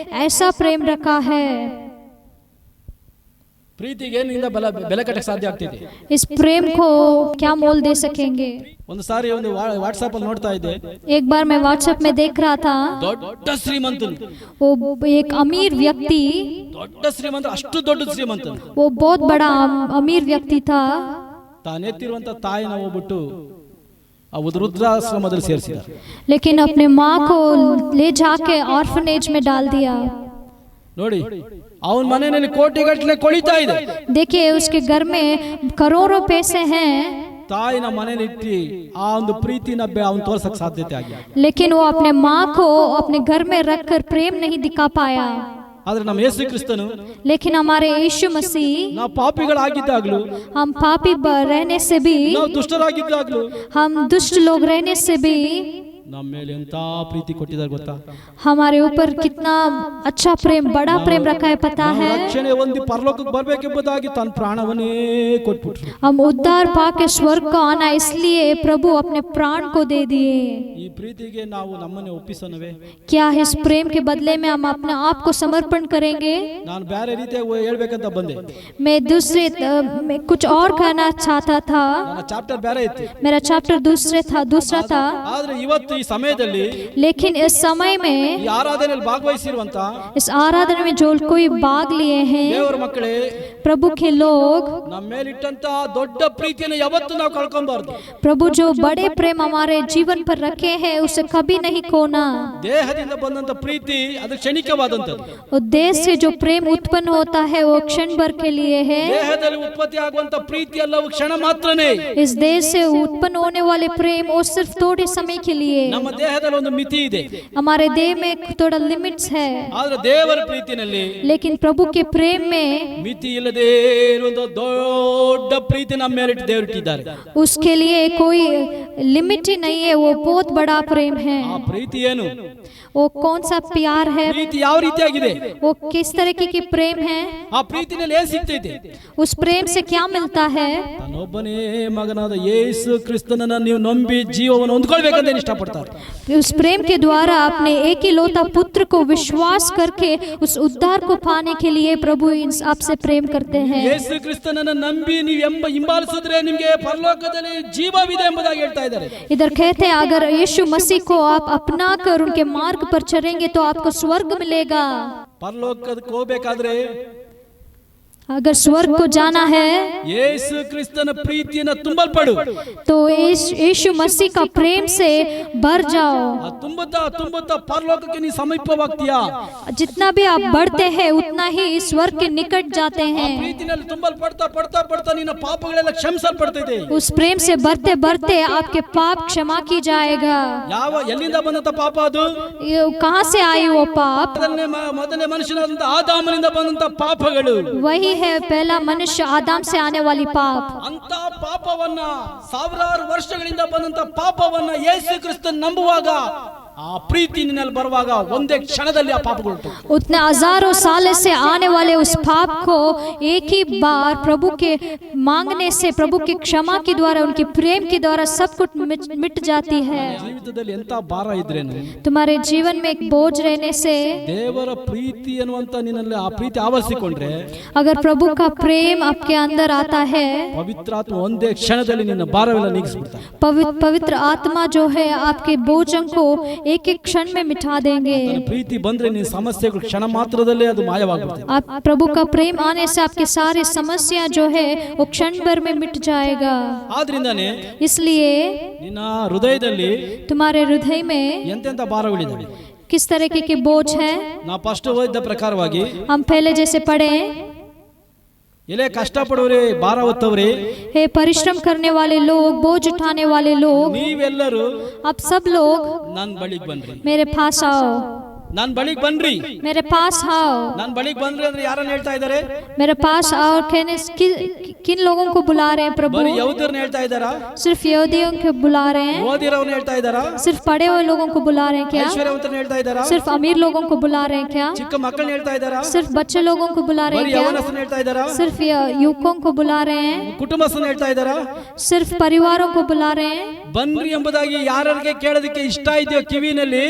ऐसा प्रेम रखा है. ಪ್ರೀತಿಗೆ ಏನಿಂದ ಬೆಲೆ ಕಟ್ಟಕ್ಕೆ ಸಾಧ್ಯ ಆಗ್ತಿದೆ? इस प्रेम को क्या मोल दे सकेंगे? ಒಂದು ಸಾರಿ ಒಂದು ವಾಟ್ಸ್ಆಪ್ ಅಲ್ಲಿ ನೋಡ್ತಾ ಇದ್ದೆ, एक बार मैं व्हाट्सएप में देख रहा था, ದೊಡ್ಡ ಶ್ರೀಮಂತನು, वो एक अमीर व्यक्ति, ದೊಡ್ಡ ಶ್ರೀಮಂತ, ಅಷ್ಟು ದೊಡ್ಡ ಶ್ರೀಮಂತನು, वो बहुत बड़ा अमीर व्यक्ति था. ತಾನೆತ್ತಿರುವಂತ ತಾಯಿನ ಹೋಗ್ಬಿಟ್ಟು ಆ ವೃದ್ಧಾಶ್ರಮದಲ್ಲಿ ಸೇರಿಸಿದ್ದಾರೆ. लेकिन अपने माँ को ले जाके ऑर्फनेज में डाल दिया. ನೋಡಿ, ಅವನ ಮನೆಯಲ್ಲಿ ಕೋಟಿಗಟ್ಟಲೆ ಕೊಳಿತಾ ಇದೆ. देखिए उसके घर में करोड़ों पैसे हैं, ತಾಯಿನ ಮನೆಯಲ್ಲಿ ಇಟ್ಟು ಆ ಒಂದು ಪ್ರೀತಿನ ಅವನು ತೋರ್ಸಕ್ ಸಾಧ್ಯತೆ ಆಗಿಲ್ಲ. लेकिन वो अपने माँ को अपने घर में रखकर प्रेम नहीं दिखा पाया. ಆದ್ರೆ ನಮ್ಮ ಯೇಸು ಕ್ರಿಸ್ತನು, लेकिन हमारे यीशु मसीह, ನಾವು ಪಾಪಿಗಳಾಗಿದ್ದಾಗಲೂ, हम पापी रहने से भी, ನಾವು ದುಷ್ಟರಾಗಿದ್ದಾಗಲೂ, हम दुष्ट लोग रहने से भी ನಮ್ಮ ಮೇಲೆ ಎಂತ ಪ್ರೀತಿ ಕೊಟ್ಟಿದ್ದಾರೆ ಗೊತ್ತಾ? हमारे ऊपर कितना अच्छा प्रेम, बड़ा प्रेम रखा है पता है? ರಕ್ಷಣೆ ಹೊಂದಿ ಪರಲೋಕಕ್ಕೆ ಬರಬೇಕೆಂಬುದಾಗಿ ತನ್ನ ಪ್ರಾಣವನ್ನೇ ಕೊಟ್ಬಿಟ್ರು. हम उद्धार पाके स्वर्ग को आना इसलिए प्रभु अपने प्राण को दे दिए. ಈ प्रीतिಗೆ ನಾವು ನಮ್ಮನ್ನೇ ಒಪ್ಪಿಸೋಣವೇ? क्या इस प्रेम के बदले में हम अपने आप को समर्पण करेंगे? ನಾನು ಬೇರೆ ರೀತಿಯಾಗಿ ಹೇಳ್ಬೇಕಂತ ಬಂದೆ. मैं मैं कुछ और कहना चाहता था. ನನ್ನ ಚಾಪ್ಟರ್ ಬೇರೆ ಇತ್ತು, मेरा चैप्टर दूसरा था. ಆದ್ರೆ ಇವತ್ತು ಈ ಸಮಯದಲ್ಲಿ, लेकिन इस समय में, ಈ ಆರಾಧನೆಯಲ್ಲಿ ಭಾಗವಹಿಸಿರುವಂತ इस आराधना में जो कोई भाग लिए हैं ದೇವರ ಮಕ್ಕಳೇ, प्रभु के लोग, ನಮ್ಮ ಮೇಲೆ ಇಟ್ಟಂತ ದೊಡ್ಡ ಪ್ರೀತಿಯನ್ನು ಯಾವತ್ತೂ ನಾವು ಕಳ್ಕೊಬಾರ್ದು. प्रभु जो बड़े प्रेम हमारे जीवन पर रखे हैं उसे कभी नहीं खोना. ದೇಹದಿಂದ ಬಂದಂತ ಪ್ರೀತಿ ಅದು ಕ್ಷಣಿಕವಾದಂತದ್ದು. और देश से जो प्रेम उत्पन्न होता है वो क्षण भर के लिए है. ದೇಹದಲ್ಲಿ ಉತ್ಪತ್ತಿ ಆಗುವಂತ ಪ್ರೀತಿ ಎಲ್ಲವೂ ಕ್ಷಣ ಮಾತ್ರನೇ. इस देश से उत्पन्न होने वाले प्रेम वो सिर्फ थोड़े समय के लिए. ನಮ್ಮ ದೇಹದಲ್ಲಿ ಒಂದು ಮಿತಿ ಇದೆ, हमारे देह में थोड़ा लिमिट्स है. ಆದ್ರೆ ದೇವರ ಪ್ರೀತಿನಲ್ಲಿ, लेकिन प्रभु के प्रेम में ಮಿತಿ ಇಲ್ಲದೆ ಇರುವಂತ ದೊಡ್ಡ ಪ್ರೀತಿ ನಮ್ಮ ಮೇಲೆ ದೇವರಿಟ್ಟಿದ್ದಾರೆ. उसके लिए कोई लिमिट ही नहीं है, वो बहुत बड़ा प्रेम है. ಆ ಪ್ರೀತಿ ಏನು? वो कौन सा प्यार है? ಪ್ರೀತಿ ಯಾವ ರೀತಿಯಾಗಿದೆ? वो किस तरीके की प्रेम है? ಆ ಪ್ರೀತಿನಲ್ಲಿ ಏನ್ ಸಿಗ್ತೈತೆ? उस प्रेम से क्या मिलता है? ತನ್ನೊಬ್ಬನೇ ಮಗನಾದ ಯೇಸು ಕ್ರಿಸ್ತನನ್ನ ನೀವು ನಂಬಿ ಜೀವವನ್ನು ಹೊಂದ್ಕೊಳ್ಬೇಕಂತ ಇಷ್ಟಪಡ್ತಾರೆ. उस प्रेम के द्वारा अपने एक ही लौता पुत्र को विश्वास करके उस उद्धार को पाने के लिए प्रभु आपसे प्रेम करते हैं. ಯೇಸು ಕ್ರಿಸ್ತನನ್ನ ನಂಬಿ ನೀವು ಹಿಂಬಾಲಿಸಿದ್ರೆ ನಿಮಗೆ ಪರಲೋಕದಲ್ಲಿ ಜೀವವಿದೆ ಎಂಬುದಾಗಿ ಹೇಳ್ತಾ ಇದ್ದಾರೆ. इधर कहते हैं अगर यीशु मसीह को आप अपना कर उनके मार्ग पर चलेंगे तो आपको स्वर्ग मिलेगा. ಪರಲೋಕಕ್ಕೆ ಹೋಗಬೇಕಾದ್ರೆ अगर स्वर्ग को जाना है ಯೇಸು ಕ್ರಿಸ್ತನ ಪ್ರೀತಿಯನ್ನು ತುಂಬಲ್ಪಡು. तो यीशु मसीह का प्रेम से भर जाओ. ತುಂಬುತ್ತಾ ಪರಲೋಕಕ್ಕೆ ನೀ ಸಮೀಪವಾಗ್ತೀಯಾ. जितना भी आप बढ़ते हैं उतना ही स्वर्ग के निकट जाते हैं. ಪ್ರೀತಿನಲ್ಲಿ ತುಂಬಲ್ಪಡ್ತಾ ನಿನ್ನ ಪಾಪಗಳೆಲ್ಲ ಕ್ಷಮಿಸಲ್ಪಡ್ತಿದೆ. उस प्रेम से बढ़ते बढ़ते आपके पाप क्षमा की जाएगा. ಎಲ್ಲಿಂದ ಬಂದಂತ ಪಾಪ ಅದು? कहाँ से आई वो पाप? ಮೊದಲನೇ ಮನುಷ್ಯನಾದಂತ ಆದಾಮನಿಂದ ಬಂದಂತ ಪಾಪಗಳು. वही है पहला मनुष्य आदम से आने वाली पाप. ಅಂತ ಪಾಪವನ್ನ ಸಾವಿರಾರು ವರ್ಷಗಳಿಂದ ಬಂದಂತ ಪಾಪವನ್ನ ಯೇಸು ಕ್ರಿಸ್ತನ ನಂಬುವಾಗ ಆ ಪ್ರೀತಿ ನಿನ್ನಲ್ಲಿ ಬರುವಾಗ ಒಂದೇ ಕ್ಷಣದಲ್ಲಿ ಆ ಪಾಪಗಳು उतने हजारों साल से आने वाले उस पाप को एक ही बार प्रभु के मांगने से प्रभु के क्षमा के द्वारा उनके प्रेम के द्वारा सब कुछ मिट जाती है. ಜೀವಿತದಲ್ಲಿ ಎಂತ ಭಾರ ಇದ್ರೇನು तुम्हारे जीवन में एक बोझ रहने से ದೇವರ ಪ್ರೀತಿ ಅನ್ನುವಂತ ನಿನ್ನಲ್ಲಿ ಆ ಪ್ರೀತಿ ಆವರಿಸಿಕೊಂಡ್ರೆ अगर प्रभु का प्रेम आपके अंदर आता है ಪವಿತ್ರಾತ್ಮ ಒಂದೇ ಕ್ಷಣದಲ್ಲಿ ನಿನ್ನ ಭಾರವೆಲ್ಲ ನೀಗಿಸ್ಬಿಡ್ತಾನೆ. पवित्र आत्मा जो है आपके बोझों को एक एक क्षण में मिटा देंगे. ಪ್ರೀತಿ ಬಂದ್ರೆ ನಿನ್ನ ಸಮಸ್ಯೆಗಳು ಕ್ಷಣ ಮಾತ್ರದಲ್ಲೇ ಅದು ಮಾಯವಾಗುತ್ತೆ. आप प्रभु का प्रेम आने से आपके सारे समस्या जो है वो क्षण भर में मिट जाएगा. ಆದ್ರಿಂದಾನೆ इसलिए ನಿನ್ನ ಹೃದಯದಲ್ಲಿ तुम्हारे हृदय में ಎಂತೆಂತ ಭಾರಗಳಿದ್ದಾವೆ. किस तरह के बोझ है? ನಾ ಫಸ್ಟ್ ಓದಿದ ಪ್ರಕಾರವಾಗಿ हम पहले जैसे पढ़े ಎಲೆ ಕಷ್ಟಪಡುವರೆ ಭಾರ ಹೊತ್ತವರೇ, हे परिश्रम करने वाले लोग, बोझ उठाने वाले लोग, ನೀವೆಲ್ಲರೂ आप सब लोग ನನ್ನ ಬಳಿಗೆ ಬನ್ರಿ. मेरे पास आओ. ನನ್ನ ಬಳಿಗೆ ಬನ್ರಿ. मेरे पास आओ. ನನ್ನ ಬಳಿಗೆ ಬಂದ್ರಿ ಅಂದ್ರೆ ಯಾರನ್ನ ಹೇಳ್ತಾ ಇದ್ದಾರೆ? मेरे पास आओ कहने किन लोगों को बुला रहे हैं प्रभु? ಬರೀ ಯಹೂದ್ಯರನ್ನ ಹೇಳ್ತಾ ಇದ್ದಾರಾ? सिर्फ यहूदियों को बुला रहे हैं? ಓದಿರೋರನ್ನ ಹೇಳ್ತಾ ಇದ್ದಾರಾ? सिर्फ पढ़े हुए लोगों को बुला रहे हैं क्या? ಐಶ್ವರ್ಯವಂತರನ್ನ ಹೇಳ್ತಾ ಇದ್ದಾರಾ? सिर्फ अमीर लोगों को बुला रहे हैं क्या? ಚಿಕ್ಕ ಮಕ್ಕಳನ್ನ ಹೇಳ್ತಾ ಇದ್ದಾರಾ? सिर्फ बच्चे लोगों को बुला रहे ಬರೀ हैं क्या? ಯೌವನಸ್ಥರನ್ನ ಹೇಳ್ತಾ ಇದ್ದಾರಾ? सिर्फ युवकों को बुला रहे हैं? ಕುಟುಂಬಸ್ಥರನ್ನ ಹೇಳ್ತಾ ಇದ್ದಾರಾ? सिर्फ परिवारों को बुला रहे हैं? ಬನ್ರಿ ಎಂಬುದಾಗಿ ಯಾರಿಗೆ ಕೇಳೋದಕ್ಕೆ ಇಷ್ಟ ಇದೆಯೋ ಕಿವಿನಲ್ಲಿ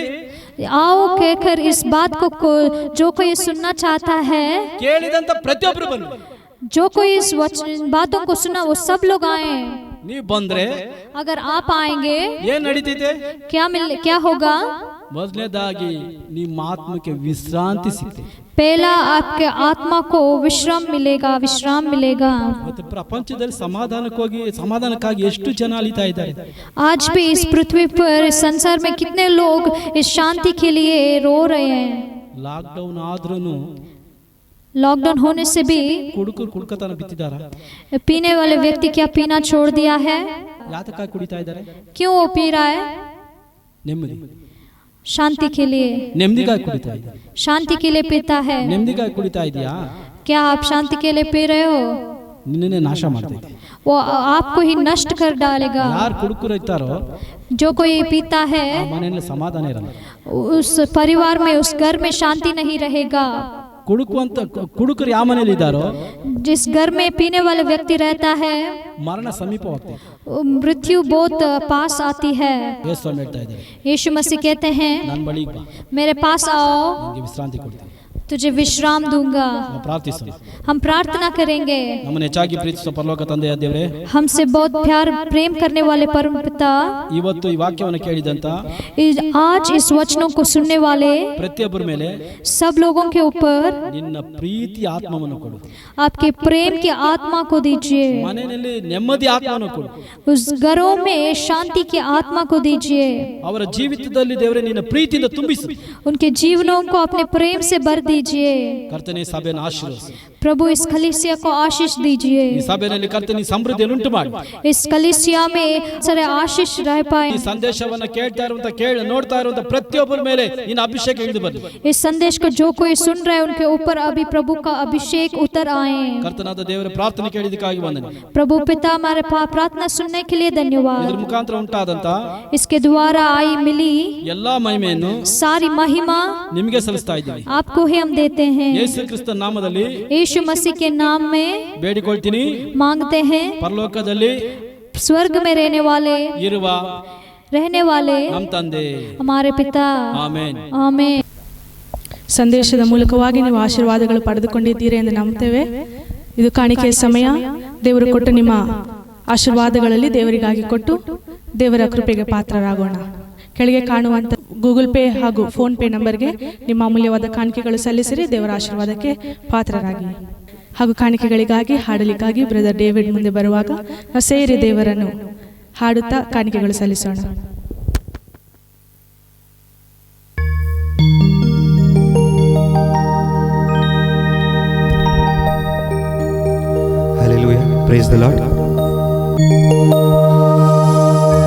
आओ कहकर इस बात को जो कोई सुनना चाहता है, ಕೇಳಿದಂತ ಪ್ರತಿಯೊಬ್ಬರು ಬನ್ನಿ. जो कोई इस बातों को सुना वो सब लोग आए. ನೀವು ಬಂದ್ರೆ अगर आप आएंगे ಏನ್ ನಡೀತಿದೆ? क्या होगा? ಮೊದಲನೇದಾಗಿ ನಿಮ್ಮ ಆತ್ಮಕ್ಕೆ ವಿಶ್ರಾಂತಿ ಸಿಗ್ತದೆ. पहला आपके आत्मा को विश्राम मिलेगा. ಮತ್ತೆ ಪ್ರಪಂಚದಲ್ಲಿ ಸಮಾಧಾನಕ್ಕಾಗಿ ಎಷ್ಟು ಜನ ಅಲಿತಾ ಇದ್ದಾರೆ. आज भी इस पृथ्वी पर इस संसार में कितने लोग इस शांति के लिए रो रहे हैं. ಲಾಕ್ಡೌನ್ ಆದ್ರೂನು लॉकडाउन होने से भी ಕುಡ್ಕತನ ಬಿತ್ತಿದಾರ. पीने वाले व्यक्ति क्या पीना छोड़ दिया है? ಯಾತಕ್ಕಾಗಿ ಕುಡಿತಾ ಇದ್ದಾರೆ? क्यों वो पी रहा है? ನೆಮ್ಮದಿ. शांति के लिए. ನೆಮ್ಮದಿಗಾಗಿ ಕುಡಿತಾ ಇದ್ದಾರೆ. शांति के लिए पीता है. ನೆಮ್ಮದಿಗಾಗಿ ಕುಡಿತಾ ಇದೆಯಾ? क्या आप शांति के लिए पी रहे हो? ನಿನ್ನನ್ನೇ ನಾಶ ಮಾಡ್ತಾ ಇದೆ. वो आपको ही नष्ट कर डालेगा. ಯಾರು ಕುಡುಕರು ಇರ್ತಾರೋ जो कोई पीता है ಆ ಮನೆಯಲ್ಲಿ ಸಮಾಧಾನ ಇರಲ್ಲ. उस परिवार में उस घर में शांति नहीं रहेगा. ಕುಡುಕರು ಯಾವ ಮನೆಯಲ್ಲಿ ಇದ್ದಾರೋ जिस घर में पीने वाले व्यक्ति रहता है ಮರಣ ಸಮೀಪವಾಗ್ತದೆ. मृत्यु बहुत पास आती है. ಯೇಸು ಸ್ವಾಮಿ ಹೇಳ್ತಾ ಇದ್ದಾರೆ, यीशु मसीह कहते हैं ನನ್ನ ಬಳಿಗೆ ಬಾ, मेरे पास आओ, ನಿನಗೆ ವಿಶ್ರಾಂತಿ ಕೊಡ್ತೀನಿ. तुझे विश्राम दूंगा. ನಾವು ಪ್ರಾರ್ಥಿಸೋಣ. हम प्रार्थना करेंगे. ನಮ್ಮನ್ನು ಹೆಚ್ಚಾಗಿ ಪ್ರೀತಿಸುವ ಪರಲೋಕ ತಂದೆಯ ದೇವರೇ, हमसे बहुत प्यार प्रेम करने वाले परम पिता, ಇವತ್ತು ಈ ವಾಕ್ಯವನ್ನು ಕೇಳಿದಂತ आज इस वचनों को सुनने वाले ಪ್ರತಿಯೊಬ್ಬರ ಮೇಲೆ सब लोगों के ऊपर ನಿನ್ನ ಪ್ರೀತಿ ಆತ್ಮವನ್ನು ಕೊಡು. आपके प्रेम की आत्मा को दीजिए. ಮನೆಯಲ್ಲಿ ನೆಮ್ಮದಿ ಆತ್ಮವನ್ನು ಕೊಡು. उस घरों में शांति की आत्मा को दीजिए. ಅವರ ಜೀವಿತದಲ್ಲಿ ದೇವರೇ ನಿನ್ನ ಪ್ರೀತಿಯಿಂದ ತುಂಬಿಸು. उनके जीवनों को अपने प्रेम से भर दीजिए. ಕರ್ತನೇ ಸಭೆಯನ್ನು ಆಶೀರ್ವದಿಸು. प्रभु इस कलीसिया को आशीष दीजिए. ಈ ಸಭೆಯಲ್ಲಿ ಕರ್ತನೇ ಸಮೃದ್ಧಿಯನ್ನು ಉಂಟು ಮಾಡಿ. इस कलीसिया में सारे आशीष रह पाए. ಈ ಸಂದೇಶವನ್ನು ಕೇಳ್ತಾ ಇರುವಂತ ನೋಡ್ತಾ ಇರುವಂತ ಪ್ರತಿಯೊಬ್ಬರ ಮೇಲೆ ನಿನ್ನ ಅಭಿಷೇಕ ಇಳಿದು ಬರಲಿ. इस संदेश को जो कोई सुन रहा है उनके ऊपर अभी प्रभु का अभिषेक उतर आए. ಕರ್ತನಾದ ದೇವರ ಪ್ರಾರ್ಥನೆ ಕೇಳಿದಕ್ಕಾಗಿ ವಂದನೆ. प्रभु पिता हमारे प्रार्थना सुनने के लिए धन्यवाद. ಇದರ ಮುಖಾಂತರ ಉಂಟಾದಂತ इसके द्वारा आई मिली ಎಲ್ಲಾ ಮಹಿಮೆಯನ್ನು सारी महिमा ನಿಮಗೆ ಸಲ್ಲಿಸ್ತಾ ಇದ್ದೀವಿ. आपको ही हम देते हैं. ಯೇಸು ಕ್ರಿಸ್ತನ ನಾಮದಲ್ಲಿ यीशु मसीह के नाम में ಬೇಡಿಕೊಳ್ತೀನಿ. मांगते हैं. ಪರಲೋಕದಲ್ಲಿ स्वर्ग में रहने वाले ನಮ್ಮ ತಂದೆ, हमारे पिता, ಆಮೆನ್. आमेन. ಸಂದೇಶದ ಮೂಲಕವಾಗಿ ನೀವು ಆಶೀರ್ವಾದಗಳು ಪಡೆದುಕೊಂಡಿದ್ದೀರಿ ಎಂದು ನಂಬುತ್ತೇವೆ. ಇದು ಕಾಣಿಕೆಯ ಸಮಯ. ದೇವರು ಕೊಟ್ಟು ನಿಮ್ಮ ಆಶೀರ್ವಾದಗಳಲ್ಲಿ ದೇವರಿಗಾಗಿ ಕೊಟ್ಟು ದೇವರ ಕೃಪೆಗೆ ಪಾತ್ರರಾಗೋಣ. ಕೆಳಗೆ ಕಾಣುವಂತ ಗೂಗಲ್ ಪೇ ಹಾಗೂ ಫೋನ್ ಪೇ ನಂಬರ್ಗೆ ನಿಮ್ಮ ಅಮೂಲ್ಯವಾದ ಕಾಣಿಕೆಗಳು ಸಲ್ಲಿಸಿರಿ. ದೇವರ ಆಶೀರ್ವಾದಕ್ಕೆ ಪಾತ್ರರಾಗಿ. ಹಾಗೂ ಕಾಣಿಕೆಗಳಿಗಾಗಿ ಹಾಡಲಿಕ್ಕಾಗಿ ಬ್ರದರ್ ಡೇವಿಡ್ ಮುಂದೆ ಬರುವಾಗ ನಾವು ಸೇರಿ ದೇವರನ್ನು ಹಾಡುತ್ತಾ ಕಾಣಿಕೆಗಳು ಸಲ್ಲಿಸೋಣ. Hallelujah. Praise the Lord.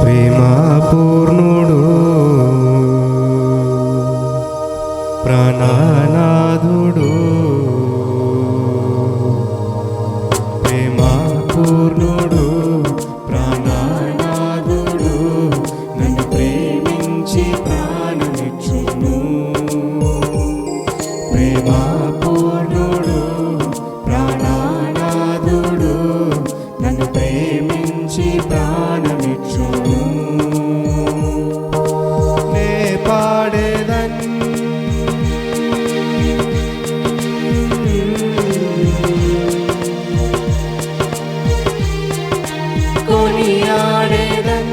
ప్రేమా పూర్ణుడు ప్రాణనాథుడు, ప్రేమా పూర్ణుడు ప్రాణనాథుడు, నన్ను ప్రేమించి ప్రాణమిచ్చును. ప్రేమా పూర్ణుడు ప్రాణనాథుడు, నన్ను ప్రేమించి ప్రాణమిచ్చును. నే పాడేదన్ కొనియాడేదన్,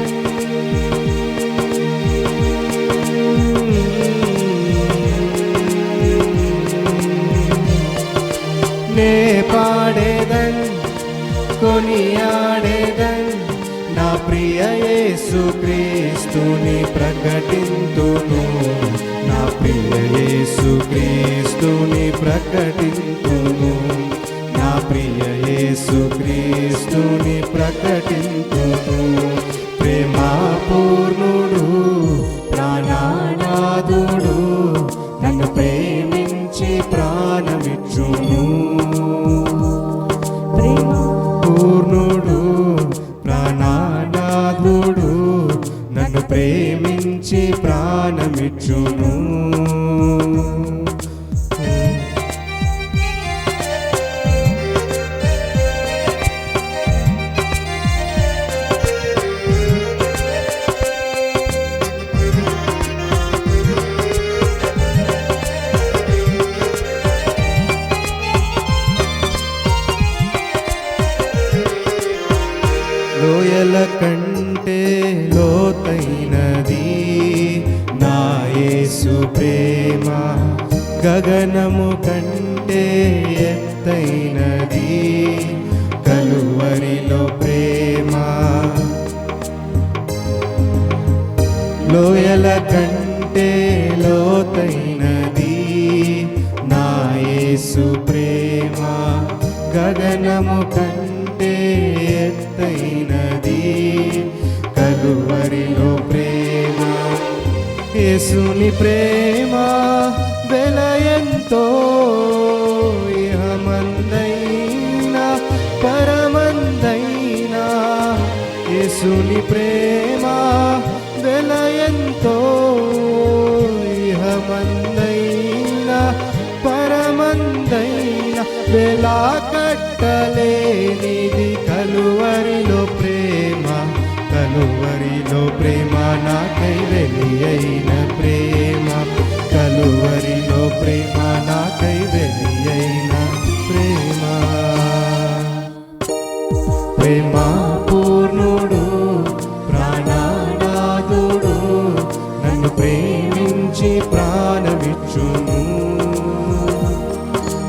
నే పాడేదన్ కొనియాడేదన్, నా ప్రియ యేసుక్రీస్తుని ప్రకటింతును. నా ప్రియ యేసుక్రీస్తుని ప్రకటింతును. నా ప్రియ యేసుక్రీస్తుని ప్రకటింతును. ప్రేమా పూర్ణుడు ప్రాణనాథుడు, నన్ను ప్రేమించి ప్రాణమిచ్చును. పూర్ణుడు ప్రాణనాథుడు, నన్ను ప్రేమించి ప్రాణమిచ్చును. లోయల కంటే లోతైనది నా యేసు ప్రేమ, గగనము కంటే ఎత్తైనది కలువరిలో ప్రేమ. లోయల కంటే లోతైనది నా యేసు ప్రేమ, గగనము కంటే ఎత్తైనది కలువరిలో ప్రేమ. యేసుని ప్రేమ వెలయంతో ఇహమందైనా పరమందైనా. యేసుని ప్రేమ వెలయంతో ఇహమందైనా పరమందైనా. వెలా కట్టలేనిది కలువరిలో ప్రేమ, కలువరిలో ప్రేమ నాకై వెలియైన ప్రేమ, కలువరిలో ప్రేమ నాకై వెలియైన ప్రేమ. ప్రేమా పూర్ణుడు ప్రాణనాథుడు, నన్ను ప్రేమించి ప్రాణమిచ్చును.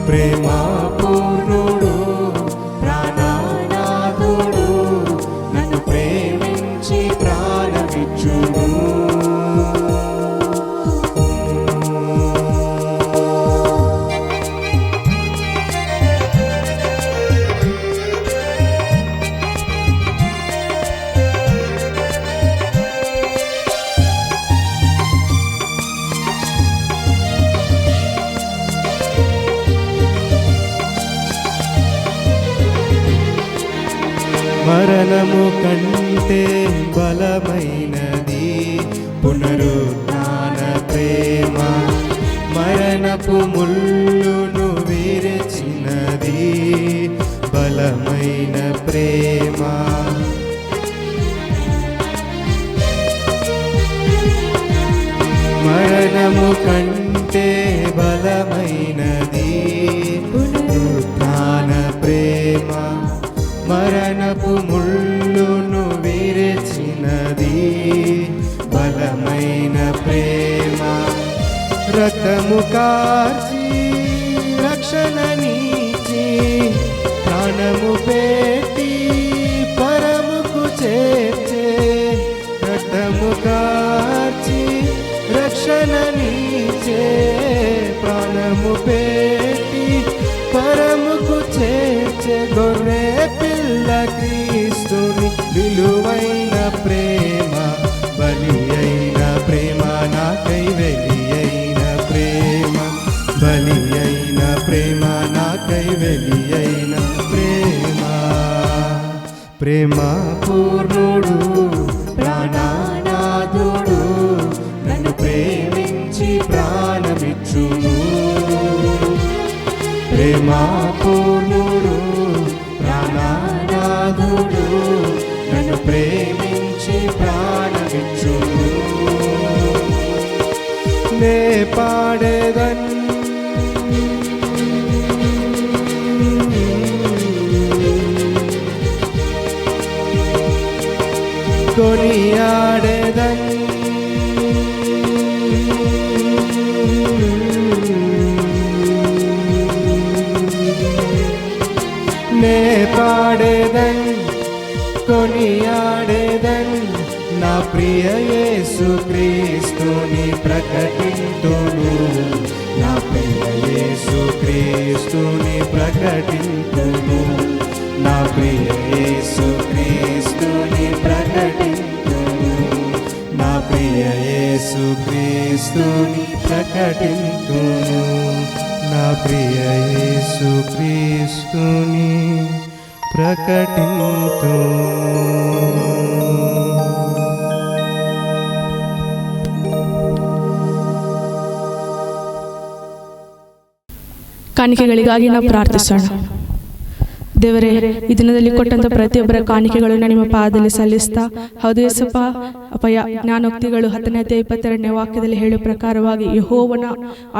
ప్రేమా పూర్ణుడు ప్రాణనాథుడు, నన్ను ప్రేమించి ప్రాణమిచ్చును. మరణము కంటే బలమైనది పునరుత్థాన ప్రేమ, మరణపు ముళ్ళును విరిచినది బలమైన ప్రేమ. మరణము కంటే బలమైనది పునరుత్థాన ప్రేమ, మరణపు ముళ్ళును విరిచినది బలమైన ప్రేమ. రక్తము కార్చి రక్షణనిచ్చి ప్రాణము పెట్టి పరముకు చేర్చే, రక్తము కార్చి రక్షణ నీచే, ప్రాణము పెట్టి పరముకు చేర్చే గొర్రె పిల్ల క్రీస్తుని విలువైన ప్రేమ, బలి అయిన ప్రేమ, నాకై వెలి అయిన ప్రేమ, బలి అయిన ప్రేమ, నాకై వెలి అయిన ప్రేమ. ప్రేమ పూర్ణుడు ప్రాణనాథుడు, నన్ను ప్రేమించి ప్రాణమిచ్చును. ప్రేమ పూర్ణుడు ప్రాణనాథుడు, నన్ను ప్రేమించి ప్రాణమిచ్చును. నే పాడేదన్ కొనియాడేదన్, నే పాడేదన్ కొనియాడేదన్, నా ప్రియ యేసు క్రీస్తుని ప్రకటింతును, నా ప్రియ యేసు క్రీస్తుని ప్రకటింతును, నా ప్రియ యేసు క్రీస్తుని ప్రకటింతును, నా ప్రియ యేసు క్రీస్తుని ప్రకటింతును, నా ప్రియ యేసు క్రీస్తుని ప్రకటింతును. ಕಾಣಿಕೆಗಳಿಗಾಗಿ ನಾವು ಪ್ರಾರ್ಥಿಸೋಣ. ದೇವರೇ, ಈ ದಿನದಲ್ಲಿ ಕೊಟ್ಟಂಥ ಪ್ರತಿಯೊಬ್ಬರ ಕಾಣಿಕೆಗಳನ್ನು ನಿಮ್ಮ ಪಾದದಲ್ಲಿ ಸಲ್ಲಿಸ್ತಾ, ಹೌದು ಯೇಸಪ್ಪ, ಅಪ್ಪ ಜ್ಞಾನೋಕ್ತಿಗಳು 10ನೇ ಅಧ್ಯಾಯ 22ನೇ ವಾಕ್ಯದಲ್ಲಿ ಹೇಳುವ ಪ್ರಕಾರವಾಗಿ ಯೆಹೋವನ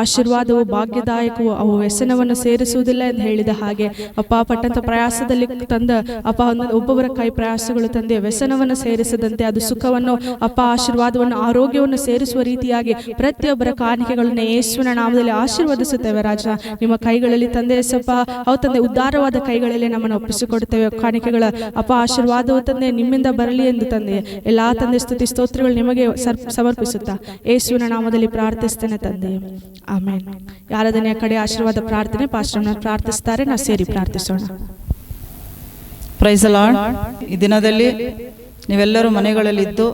ಆಶೀರ್ವಾದವು ಭಾಗ್ಯದಾಯಕವು, ಅವು ವ್ಯಸನವನ್ನು ಸೇರಿಸುವುದಿಲ್ಲ ಎಂದು ಹೇಳಿದ ಹಾಗೆ ಅಪ್ಪ, ಪಟ್ಟಂಥ ಪ್ರಯಾಸದಲ್ಲಿ ತಂದ ಅಪ್ಪ ಒಬ್ಬೊಬ್ಬರ ಕೈ ಪ್ರಯಾಸಗಳು ತಂದೆ ವ್ಯಸನವನ್ನು ಸೇರಿಸದಂತೆ, ಅದು ಸುಖವನ್ನು ಅಪ್ಪ ಆಶೀರ್ವಾದವನ್ನು ಆರೋಗ್ಯವನ್ನು ಸೇರಿಸುವ ರೀತಿಯಾಗಿ ಪ್ರತಿಯೊಬ್ಬರ ಕಾಣಿಕೆಗಳನ್ನು ಯೇಸುವಿನ ನಾಮದಲ್ಲಿ ಆಶೀರ್ವದಿಸುತ್ತೇವೆ. ರಾಜ, ನಿಮ್ಮ ಕೈಗಳಲ್ಲಿ ತಂದೆ ಯೇಸಪ್ಪ, ಅವು ತಂದೆ ಉದ್ಧಾರವಾದ ಕೈಗಳಲ್ಲಿ ನಮ್ಮನ್ನು ಒಪ್ಪಿಸಿಕೊಡುತ್ತೇವೆ. ಕಾಣಿಕೆಗಳ ಅಪ್ಪ ಆಶೀರ್ವಾದವು ತಂದೆ ನಿಮ್ಮಿಂದ ಬರಲಿ ಎಂದು ತಂದೆ ಎಲ್ಲಾ ತಂದೆ ಸ್ತುತಿ ಸ್ತೋತ್ರಗಳು ನಿಮಗೆ ಸಮರ್ಪಿಸುತ್ತಾ ಯೇಸುವಿನ ನಾಮದಲ್ಲಿ ಪ್ರಾರ್ಥಿಸ್ತೇನೆ ತಂದೆ, ಆಮೇನ್. ಯಾರಾಧನೆಯ ಕಡೆ ಆಶೀರ್ವಾದ ಪ್ರಾರ್ಥನೆ ಪಾಸ್ಟರ್ನ ಪ್ರಾರ್ಥಿಸ್ತಾರೆ, ನಾವು ಸೇರಿ ಪ್ರಾರ್ಥಿಸೋಣ. Praise the Lord. ಈ ದಿನದಲ್ಲಿ ನೀವೆಲ್ಲರೂ ಮನೆಗಳಲ್ಲಿದ್ದು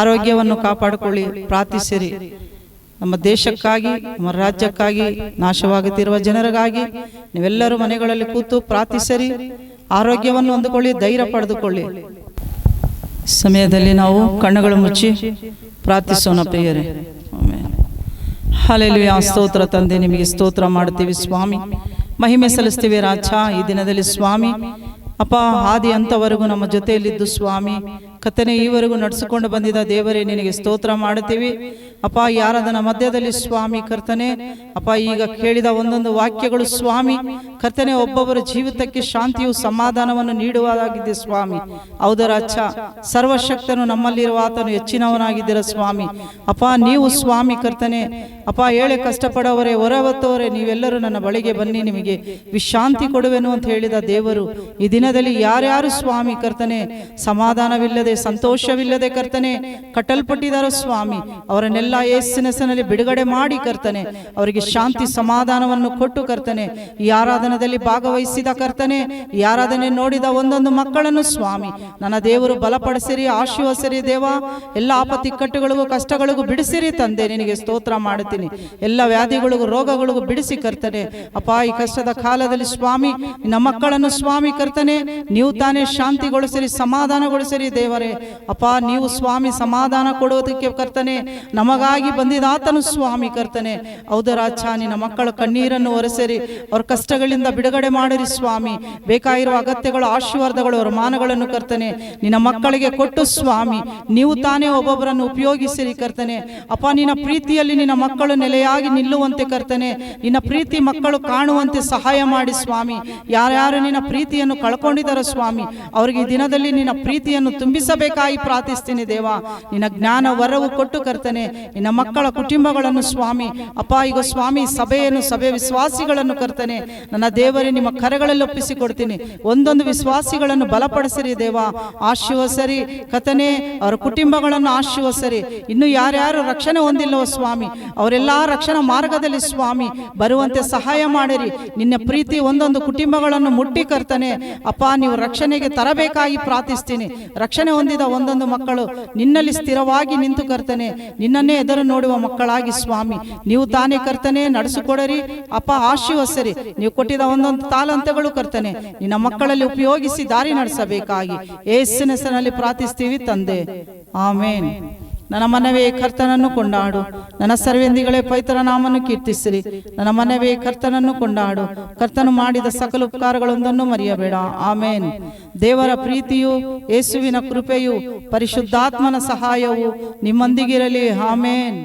ಆರೋಗ್ಯವನ್ನು ಕಾಪಾಡಿಕೊಳ್ಳಿ, ಪ್ರಾರ್ಥಿಸಿರಿ. ನಮ್ಮ ದೇಶಕ್ಕಾಗಿ, ನಮ್ಮ ರಾಜ್ಯಕ್ಕಾಗಿ, ನಾಶವಾಗುತ್ತಿರುವ ಜನರಿಗಾಗಿ ನೀವೆಲ್ಲರೂ ಮನೆಗಳಲ್ಲಿ ಕೂತು ಪ್ರಾರ್ಥಿಸಿರಿ, ಆರೋಗ್ಯವನ್ನು ಹೊಂದಿಕೊಳ್ಳಿ, ಧೈರ್ಯ ಪಡೆದುಕೊಳ್ಳಿ. ಸಮಯದಲ್ಲಿ ನಾವು ಕಣ್ಣುಗಳು ಮುಚ್ಚಿ ಪ್ರಾರ್ಥಿಸೋಣ ಪ್ರಿಯರೇ. ಹಲ್ಲೆಲೂಯಾ. ಸ್ತೋತ್ರ ತಂದೆ, ನಿಮಗೆ ಸ್ತೋತ್ರ ಮಾಡ್ತೀವಿ ಸ್ವಾಮಿ, ಮಹಿಮೆ ಸಲ್ಲಿಸ್ತೀವಿ ರಾಜ. ಈ ದಿನದಲ್ಲಿ ಸ್ವಾಮಿ ಅಪ್ಪ, ಆದಿ ಅಂತವರೆಗೂ ನಮ್ಮ ಜೊತೆಯಲ್ಲಿದ್ದು ಸ್ವಾಮಿ ಕರ್ತನೇ ಈವರೆಗೂ ನಡೆಸಿಕೊಂಡು ಬಂದಿದ್ದ ದೇವರೇ, ನಿನಗೆ ಸ್ತೋತ್ರ ಮಾಡುತ್ತೀವಿ ಅಪ್ಪ. ಯಾರಾದನ ಮಧ್ಯದಲ್ಲಿ ಸ್ವಾಮಿ ಕರ್ತನೆ ಅಪ್ಪ, ಈಗ ಕೇಳಿದ ಒಂದೊಂದು ವಾಕ್ಯಗಳು ಸ್ವಾಮಿ ಕರ್ತನೆ ಒಬ್ಬೊಬ್ಬರ ಜೀವಿತಕ್ಕೆ ಶಾಂತಿಯು ಸಮಾಧಾನವನ್ನು ನೀಡುವುದಾಗಿದೆ ಸ್ವಾಮಿ. ಹೌದರ ಅಚ್ಚ, ಸರ್ವಶಕ್ತನು ನಮ್ಮಲ್ಲಿರುವ ಆತನು ಹೆಚ್ಚಿನವನಾಗಿದ್ದೀರ ಸ್ವಾಮಿ ಅಪ್ಪ. ನೀವು ಸ್ವಾಮಿ ಕರ್ತನೆ ಅಪ್ಪ, ಹೇಳಿ ಕಷ್ಟಪಡೋವರೇ, ಹೊರವತ್ತವರೇ, ನೀವೆಲ್ಲರೂ ನನ್ನ ಬಳಿಗೆ ಬನ್ನಿ, ನಿಮಗೆ ವಿಶ್ರಾಂತಿ ಕೊಡುವೆನು ಅಂತ ಹೇಳಿದ ದೇವರು ಈ ದಿನದಲ್ಲಿ ಯಾರ್ಯಾರು ಸ್ವಾಮಿ ಕರ್ತನೆ ಸಮಾಧಾನವಿಲ್ಲದೆ ಸಂತೋಷವಿಲ್ಲದೆ ಕರ್ತನೆ ಕಟ್ಟಲ್ಪಟ್ಟಿದ್ದಾರೋ ಸ್ವಾಮಿ, ಅವರನ್ನೆಲ್ಲ ಯೇಸುವಿನ ಹೆಸರಿನಲ್ಲಿ ಬಿಡುಗಡೆ ಮಾಡಿ ಕರ್ತನೆ ಅವರಿಗೆ ಶಾಂತಿ ಸಮಾಧಾನವನ್ನು ಕೊಟ್ಟು ಕರ್ತನೆ ಈ ಆರಾಧನದಲ್ಲಿ ಭಾಗವಹಿಸಿದ ಕರ್ತನೆ, ಈ ಆರಾಧನೆ ನೋಡಿದ ಒಂದೊಂದು ಮಕ್ಕಳನ್ನು ಸ್ವಾಮಿ ನನ್ನ ದೇವರು ಬಲಪಡಿಸಿರಿ, ಆಶೀರ್ವದಿಸಿರಿ ದೇವ. ಎಲ್ಲ ಆಪತ್ತಿ ಕಟ್ಟುಗಳಿಗೂ ಕಷ್ಟಗಳಿಗೂ ಬಿಡಿಸಿರಿ ತಂದೆ, ನಿನಗೆ ಸ್ತೋತ್ರ ಮಾಡುತ್ತೀನಿ. ಎಲ್ಲ ವ್ಯಾಧಿಗಳಿಗೂ ರೋಗಗಳಿಗೂ ಬಿಡಿಸಿ ಕರ್ತನೆ ಅಪ್ಪ. ಈ ಕಷ್ಟದ ಕಾಲದಲ್ಲಿ ಸ್ವಾಮಿ ನಮ್ಮ ಮಕ್ಕಳನ್ನು ಸ್ವಾಮಿ ಕರ್ತನೆ ನೀವು ತಾನೇ ಶಾಂತಿಗೊಳಿಸಿರಿ, ಸಮಾಧಾನಗೊಳಿಸಿರಿ ದೇವರೇ ಅಪ್ಪ. ನೀವು ಸ್ವಾಮಿ ಸಮಾಧಾನ ಕೊಡುವುದಕ್ಕೆ ಕರ್ತನೆ ನಮಗಾಗಿ ಬಂದಿದಾತನು ಸ್ವಾಮಿ ಕರ್ತನೆ. ಹೌದರಾಚ, ನಿನ್ನ ಮಕ್ಕಳ ಕಣ್ಣೀರನ್ನು ಒರೆಸಿರಿ, ಅವ್ರ ಕಷ್ಟಗಳಿಂದ ಬಿಡುಗಡೆ ಮಾಡಿರಿ ಸ್ವಾಮಿ. ಬೇಕಾಗಿರುವ ಅಗತ್ಯಗಳು, ಆಶೀರ್ವಾದಗಳು, ಅವರ ಮಾನಗಳನ್ನು ಕರ್ತನೆ ನಿನ್ನ ಮಕ್ಕಳಿಗೆ ಕೊಟ್ಟು ಸ್ವಾಮಿ ನೀವು ತಾನೇ ಒಬ್ಬೊಬ್ಬರನ್ನು ಉಪಯೋಗಿಸಿರಿ ಕರ್ತನೆ ಅಪ್ಪ. ನಿನ್ನ ಪ್ರೀತಿಯಲ್ಲಿ ನಿನ್ನ ಮಕ್ಕಳು ನೆಲೆಯಾಗಿ ನಿಲ್ಲುವಂತೆ ಕರ್ತನೆ, ನಿನ್ನ ಪ್ರೀತಿ ಮಕ್ಕಳು ಕಾಣುವಂತೆ ಸಹಾಯ ಮಾಡಿ ಸ್ವಾಮಿ. ಯಾರ್ಯಾರು ನಿನ್ನ ಪ್ರೀತಿಯನ್ನು ಕಳ್ಕೊಂಡಿದ್ದಾರೋ ಸ್ವಾಮಿ ಅವರಿಗೆ ಈ ದಿನದಲ್ಲಿ ನಿನ್ನ ಪ್ರೀತಿಯನ್ನು ತುಂಬಿಸ ತಿಳಿಸಬೇಕಾಗಿ ಪ್ರಾರ್ಥಿಸ್ತೀನಿ ದೇವ. ನಿನ್ನ ಜ್ಞಾನ ವರವು ಕೊಟ್ಟು ಕರ್ತನೆ ನಿನ್ನ ಮಕ್ಕಳ ಕುಟುಂಬಗಳನ್ನು ಸ್ವಾಮಿ ಅಪ್ಪ ಈಗ ಸ್ವಾಮಿ ಸಭೆ ವಿಶ್ವಾಸಿಗಳನ್ನು ಕರ್ತನೆ ನನ್ನ ದೇವರೇ ನಿಮ್ಮ ಕರೆಗಳಲ್ಲಿ ಒಪ್ಪಿಸಿಕೊಡ್ತೀನಿ. ಒಂದೊಂದು ವಿಶ್ವಾಸಿಗಳನ್ನು ಬಲಪಡಿಸಿರಿ ದೇವ, ಆಶೀರ್ವದಿಸಿರಿ ಕರ್ತನೆ, ಅವರ ಕುಟುಂಬಗಳನ್ನು ಆಶೀರ್ವದಿಸಿರಿ. ಇನ್ನು ಯಾರ್ಯಾರು ರಕ್ಷಣೆ ಹೊಂದಿಲ್ಲವೋ ಸ್ವಾಮಿ ಅವರೆಲ್ಲ ರಕ್ಷಣಾ ಮಾರ್ಗದಲ್ಲಿ ಸ್ವಾಮಿ ಬರುವಂತೆ ಸಹಾಯ ಮಾಡಿರಿ. ನಿನ್ನ ಪ್ರೀತಿ ಒಂದೊಂದು ಕುಟುಂಬಗಳನ್ನು ಮುಟ್ಟಿ ಕರ್ತನೆ ಅಪ್ಪ ನೀವು ರಕ್ಷಣೆಗೆ ತರಬೇಕಾಗಿ ಪ್ರಾರ್ಥಿಸ್ತೀನಿ. ರಕ್ಷಣೆ ಹೊಂದಿದ ಒಂದೊಂದು ಮಕ್ಕಳು ನಿನ್ನಲ್ಲಿ ಸ್ಥಿರವಾಗಿ ನಿಂತು ಕರ್ತನೆ ನಿನ್ನನ್ನೇ ಎದುರು ನೋಡುವ ಮಕ್ಕಳಾಗಿ ಸ್ವಾಮಿ ನೀವು ತಾನೇ ಕರ್ತನೆ ನಡೆಸಿಕೊಡರಿ ಅಪ್ಪ, ಆಶೀರ್ವದಿಸಿರಿ. ನೀವು ಕೊಟ್ಟಿದ ಒಂದೊಂದು ತಾಲಂತಗಳು ಕರ್ತನೆ ನಿನ್ನ ಮಕ್ಕಳಲ್ಲಿ ಉಪಯೋಗಿಸಿ ದಾರಿ ನಡೆಸಬೇಕಾಗಿ ಯೇಸುವಿನ ಹೆಸರಿನಲ್ಲಿ ಪ್ರಾರ್ಥಿಸ್ತೀವಿ ತಂದೆ, ಆಮೇನ್. ನನ್ನ ಮನವೇ ಕರ್ತನನ್ನು ಕೊಂಡಾಡು, ನನ್ನ ಸರ್ವೇಂದಿಗಳೇ ಪವಿತ್ರ ನಾಮವನ್ನು ಕೀರ್ತಿಸಿರಿ. ನನ್ನ ಮನವೇ ಕರ್ತನನ್ನು ಕೊಂಡಾಡು, ಕರ್ತನು ಮಾಡಿದ ಸಕಲ ಉಪಕಾರಗಳೊಂದನ್ನು ಮರೆಯಬೇಡ. ಆಮೇನ್. ದೇವರ ಪ್ರೀತಿಯು, ಯೇಸುವಿನ ಕೃಪೆಯು, ಪರಿಶುದ್ಧಾತ್ಮನ ಸಹಾಯವು ನಿಮ್ಮೊಂದಿಗಿರಲಿ. ಆಮೇನ್.